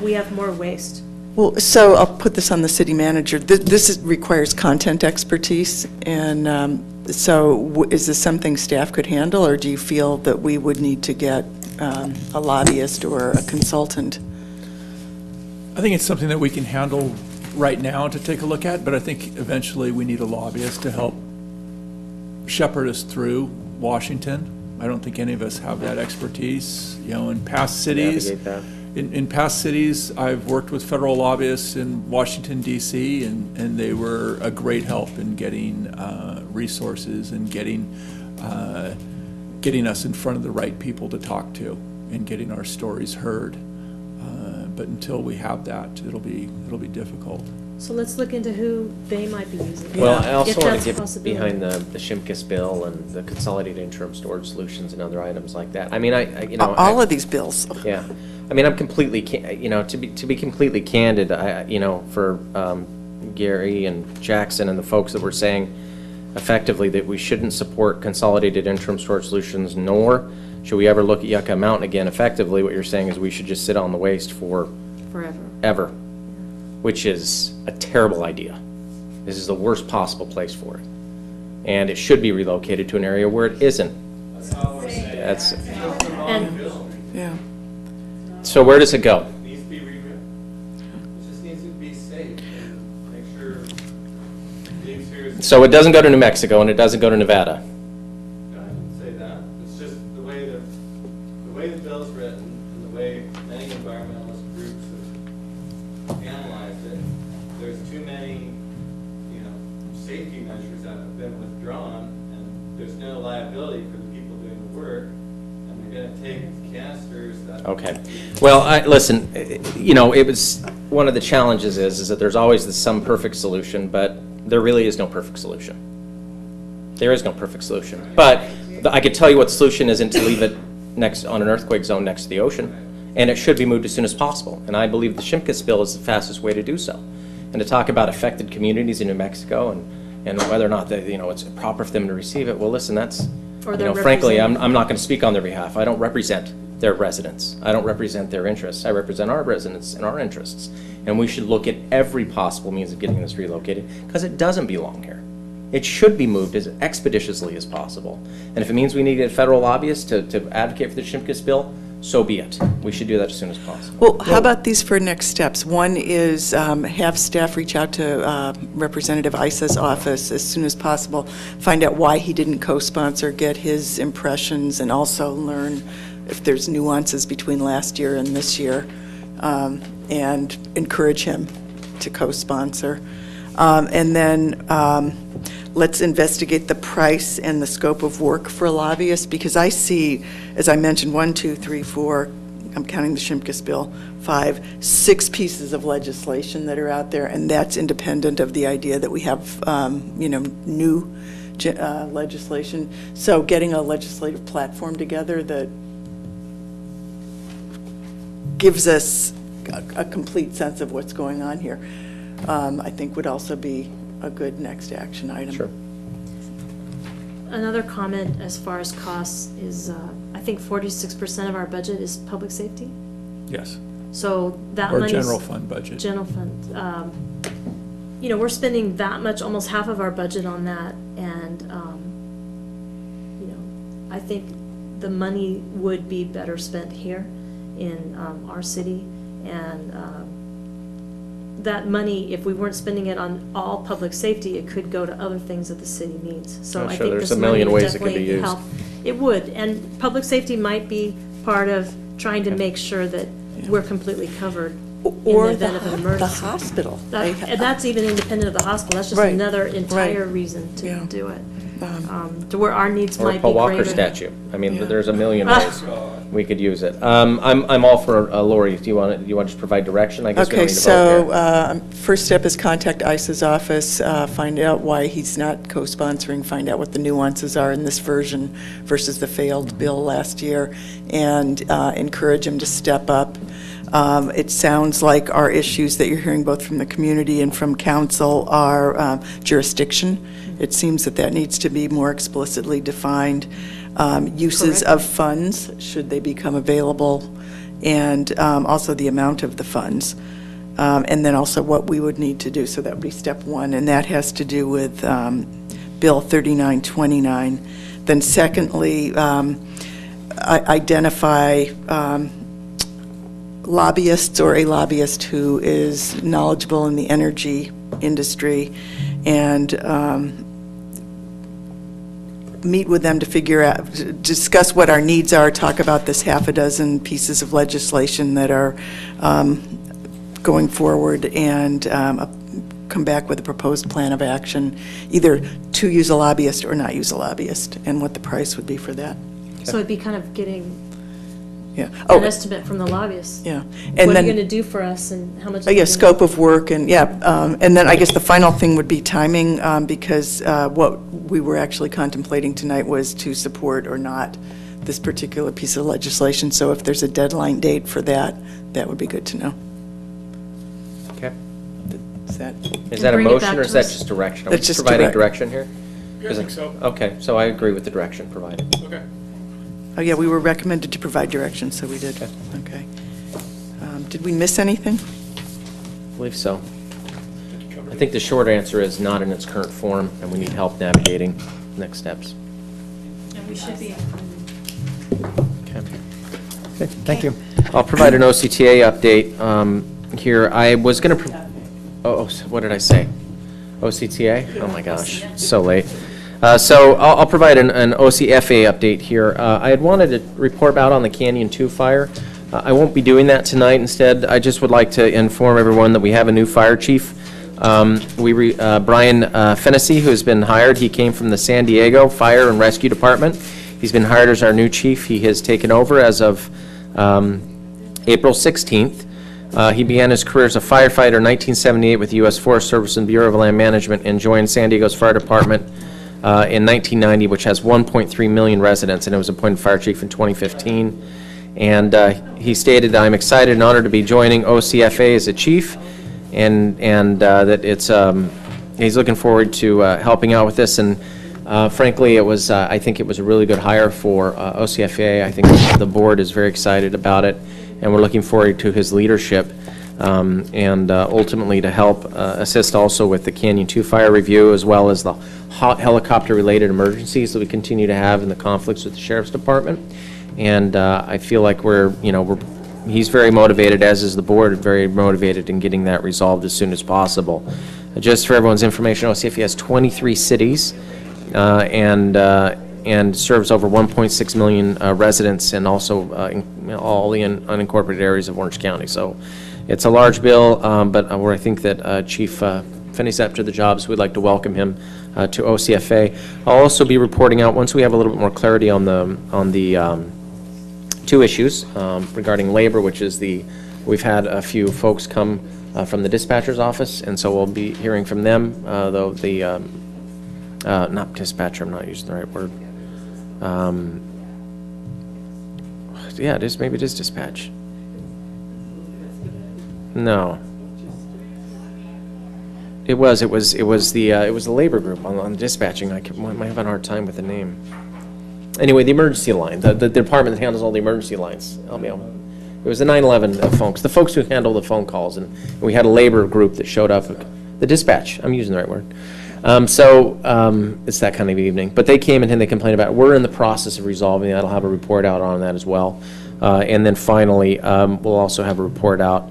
we have more waste. Well, so I'll put this on the city manager. This requires content expertise, and so is this something staff could handle, or do you feel that we would need to get a lobbyist or a consultant? I think it's something that we can handle right now to take a look at, but I think eventually we need a lobbyist to help shepherd us through Washington. I don't think any of us have that expertise. In past cities, Navigate that. in past cities, I've worked with federal lobbyists in Washington, D.C., and they were a great help in getting resources and getting us in front of the right people to talk to and getting our stories heard. But until we have that, it'll be difficult. So let's look into who they might be using. Well, I also if want that's to a get possibility. behind the Shimkus bill and the consolidated interim storage solutions and other items like that. I mean, All of these bills. Yeah, I mean, I'm completely, to be completely candid, for Gary and Jackson and the folks that were saying effectively that we shouldn't support consolidated interim storage solutions, nor should we ever look at Yucca Mountain again. Effectively, what you're saying is we should just sit on the waste forever. Ever, which is a terrible idea. This is the worst possible place for it, and it should be relocated to an area where it isn't. That's. Yeah. So where does it go? It needs to be rebuilt. It just needs to be safe and make sure leaves here. So it doesn't go to New Mexico and it doesn't go to Nevada. I didn't say that. It's just the way the bill's written and the way many environmentalist groups have analyzed it. There's too many, safety measures that have been withdrawn, and there's no liability for the people doing the work, and they're going to take canisters that. Okay. Well, listen, it was one of the challenges is that there's always some perfect solution, but there really is no perfect solution. There is no perfect solution. But I could tell you what the solution isn't to leave it next on an earthquake zone next to the ocean, and it should be moved as soon as possible. And I believe the Shimkus bill is the fastest way to do so. And to talk about affected communities in New Mexico and whether or not they, it's proper for them to receive it, well, listen, that's, frankly, I'm not going to speak on their behalf. I don't represent their residents. I don't represent their interests. I represent our residents and our interests. And we should look at every possible means of getting this relocated, because it doesn't belong here. It should be moved as expeditiously as possible. And if it means we need a federal lobbyist to advocate for the Shimkus bill, so be it. We should do that as soon as possible. Well, how about these for next steps? One is have staff reach out to Representative Isa's office as soon as possible, find out why he didn't co-sponsor, get his impressions, and also learn if there's nuances between last year and this year, and encourage him to co-sponsor. And then let's investigate the price and the scope of work for a lobbyist, because I see, as I mentioned, 1, 2, 3, 4, I'm counting the Shimkus bill, 5, 6 pieces of legislation that are out there, and that's independent of the idea that we have, new legislation. So getting a legislative platform together that gives us a complete sense of what's going on here, I think would also be a good next action item. Sure. Another comment as far as costs is, I think 46% of our budget is public safety. Yes. So that Or money's general fund budget. General fund. We're spending that much, almost half of our budget on that, and I think the money would be better spent here in our city, and that money, if we weren't spending it on all public safety, it could go to other things that the city needs. So I'm I sure think there's this a million money would ways it could be definitely used. help. It would, and public safety might be part of trying to make sure that we're completely covered in the Or event of an emergency. the hospital. And that's even independent of the hospital. That's just Right, another entire right. reason to do it. To where our needs Or might a be Paul greater. Walker statue. I mean, there's a million ways we could use it. I'm all for, Lori, do you want to just provide direction? I guess we don't Okay, need to vote here. so first step is contact ICE's office, find out why he's not co-sponsoring, find out what the nuances are in this version versus the failed bill last year, and encourage him to step up. It sounds like our issues that you're hearing both from the community and from council are jurisdiction. It seems that needs to be more explicitly defined. Uses of funds, should they become available, and also the amount of the funds. And then also what we would need to do, so that would be step 1, and that has to do with Bill 3929. Then secondly, identify lobbyists or a lobbyist who is knowledgeable in the energy industry, and meet with them to figure out, discuss what our needs are, talk about this half a dozen pieces of legislation that are going forward, and come back with a proposed plan of action, either to use a lobbyist or not use a lobbyist, and what the price would be for that. So it'd be kind of getting Yeah. an estimate from the lobbyists. Yeah. What And are you then- going to do for us, and how much? Yeah, scope of work, and and then I guess the final thing would be timing, because what we were actually contemplating tonight was to support or not this particular piece of legislation. So if there's a deadline date for that, that would be good to know. Okay. Is that a bring it motion, back or to is that us. just direction? Are we That's just providing direct. direction here? Yeah, I think so. Okay, so I agree with the direction provided. Okay. Oh, yeah, we were recommended to provide direction, so we did. Okay. Did we miss anything? I believe so. I think the short answer is not in its current form, and we need help navigating next steps. And we should be. Okay. Thank you. I'll provide an OCTA update here. I was going to, what did I say? OCTA? Oh my gosh, it's so late. So I'll provide an OCFA update here. I had wanted to report out on the Canyon 2 fire. I won't be doing that tonight. Instead, I just would like to inform everyone that we have a new fire chief. Brian Fennessy, who has been hired. He came from the San Diego Fire and Rescue Department. He's been hired as our new chief. He has taken over as of April 16th. He began his career as a firefighter in 1978 with the U.S. Forest Service and Bureau of Land Management and joined San Diego's Fire Department in 1990, which has 1.3 million residents, and it was appointed fire chief in 2015. And he stated, "I'm excited and honored to be joining OCFA as a chief," and that it's he's looking forward to helping out with this. And frankly, it was I think it was a really good hire for OCFA. I think the board is very excited about it, and we're looking forward to his leadership and ultimately to help assist also with the Canyon 2 fire review, as well as the helicopter-related emergencies that we continue to have in the conflicts with the Sheriff's Department. And I feel like he's very motivated, as is the board, very motivated in getting that resolved as soon as possible. Just for everyone's information, OCFA has 23 cities and serves over 1.6 million residents, and also all the unincorporated areas of Orange County. So it's a large bill, but where I think that Chief Finney's up to the job, so we'd like to welcome him to OCFA. I'll also be reporting out, once we have a little bit more clarity on the two issues regarding labor, which is we've had a few folks come from the dispatcher's office, and so we'll be hearing from them, though not dispatcher, I'm not using the right word. Yeah, maybe it is dispatch. No. It was the labor group on the dispatching. I might have a hard time with the name. Anyway, the emergency line, the department that handles all the emergency lines. Help me out. It was the 911 folks, the folks who handle the phone calls, and we had a labor group that showed up. The dispatch, I'm using the right word. It's that kind of evening. But they came in and they complained about it. We're in the process of resolving that. I'll have a report out on that as well. And then finally, we'll also have a report out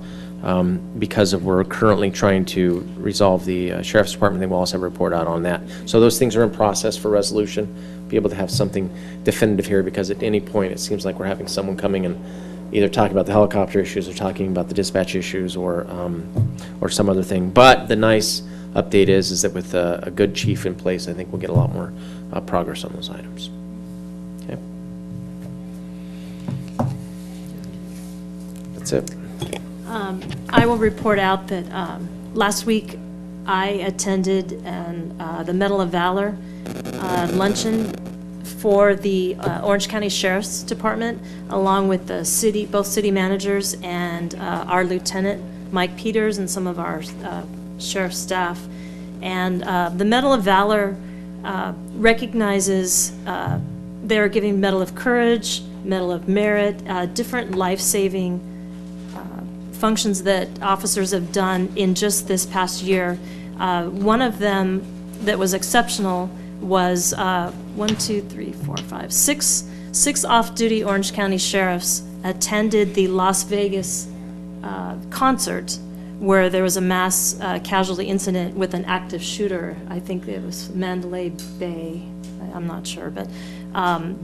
because we're currently trying to resolve the Sheriff's Department thing. We'll also have a report out on that. So those things are in process for resolution. Be able to have something definitive here, because at any point it seems like we're having someone coming and either talking about the helicopter issues or talking about the dispatch issues or some other thing. But the nice update is that with a good chief in place, I think we'll get a lot more progress on those items. Okay. That's it. I will report out that last week I attended the Medal of Valor luncheon for the Orange County Sheriff's Department, along with the both city managers and our lieutenant, Mike Peters, and some of our sheriff's staff. And the Medal of Valor recognizes, they're giving Medal of Courage, Medal of Merit, different life-saving functions that officers have done in just this past year. One of them that was exceptional was 6 off-duty Orange County sheriffs attended the Las Vegas concert, where there was a mass casualty incident with an active shooter. I think it was Mandalay Bay, I'm not sure, but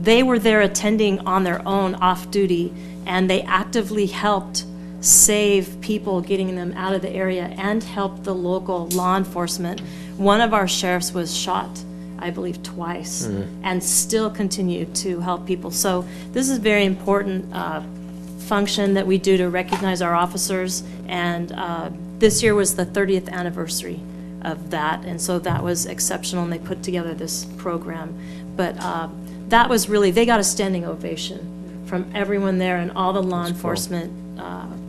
they were there attending on their own off-duty, and they actively helped save people, getting them out of the area, and help the local law enforcement. One of our sheriffs was shot, I believe, twice, and still continued to help people. So this is a very important function that we do to recognize our officers, and this year was the 30th anniversary of that, and so that was exceptional, and they put together this program. But that was really, they got a standing ovation from everyone there and all the law enforcement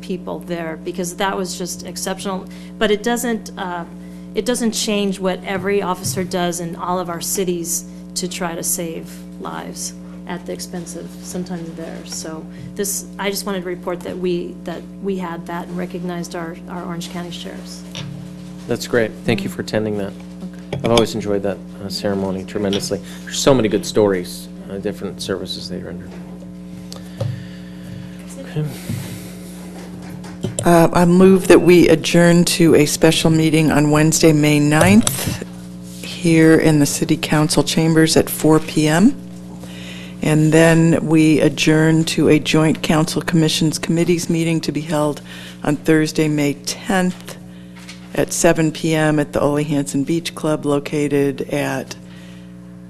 people there, because that was just exceptional. But it doesn't change what every officer does in all of our cities to try to save lives at the expense of sometimes theirs. So this, I just wanted to report that we had that and recognized our Orange County sheriffs. That's great. Thank you for attending that. I've always enjoyed that ceremony tremendously. There's so many good stories, different services they render. Okay. I move that we adjourn to a special meeting on Wednesday, May 9th, here in the City Council chambers at 4 p.m. And then we adjourn to a joint Council Commissions Committees meeting to be held on Thursday, May 10th at 7 p.m. at the Ole Hansen Beach Club, located at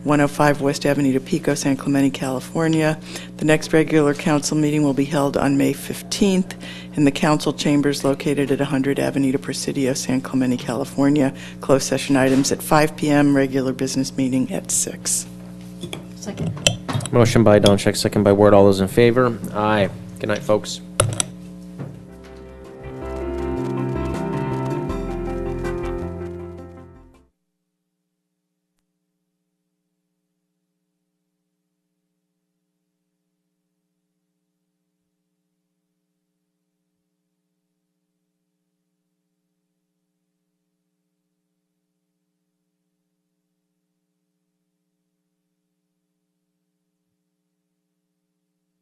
105 West Avenue, Topeka, San Clemente, California. The next regular council meeting will be held on May 15th in the council chambers located at 100 Avenue, Presidio, San Clemente, California. Closed session items at 5 p.m., regular business meeting at 6. Second. Motion by Doncheck, second by Ward. All those in favor? Aye. Good night, folks.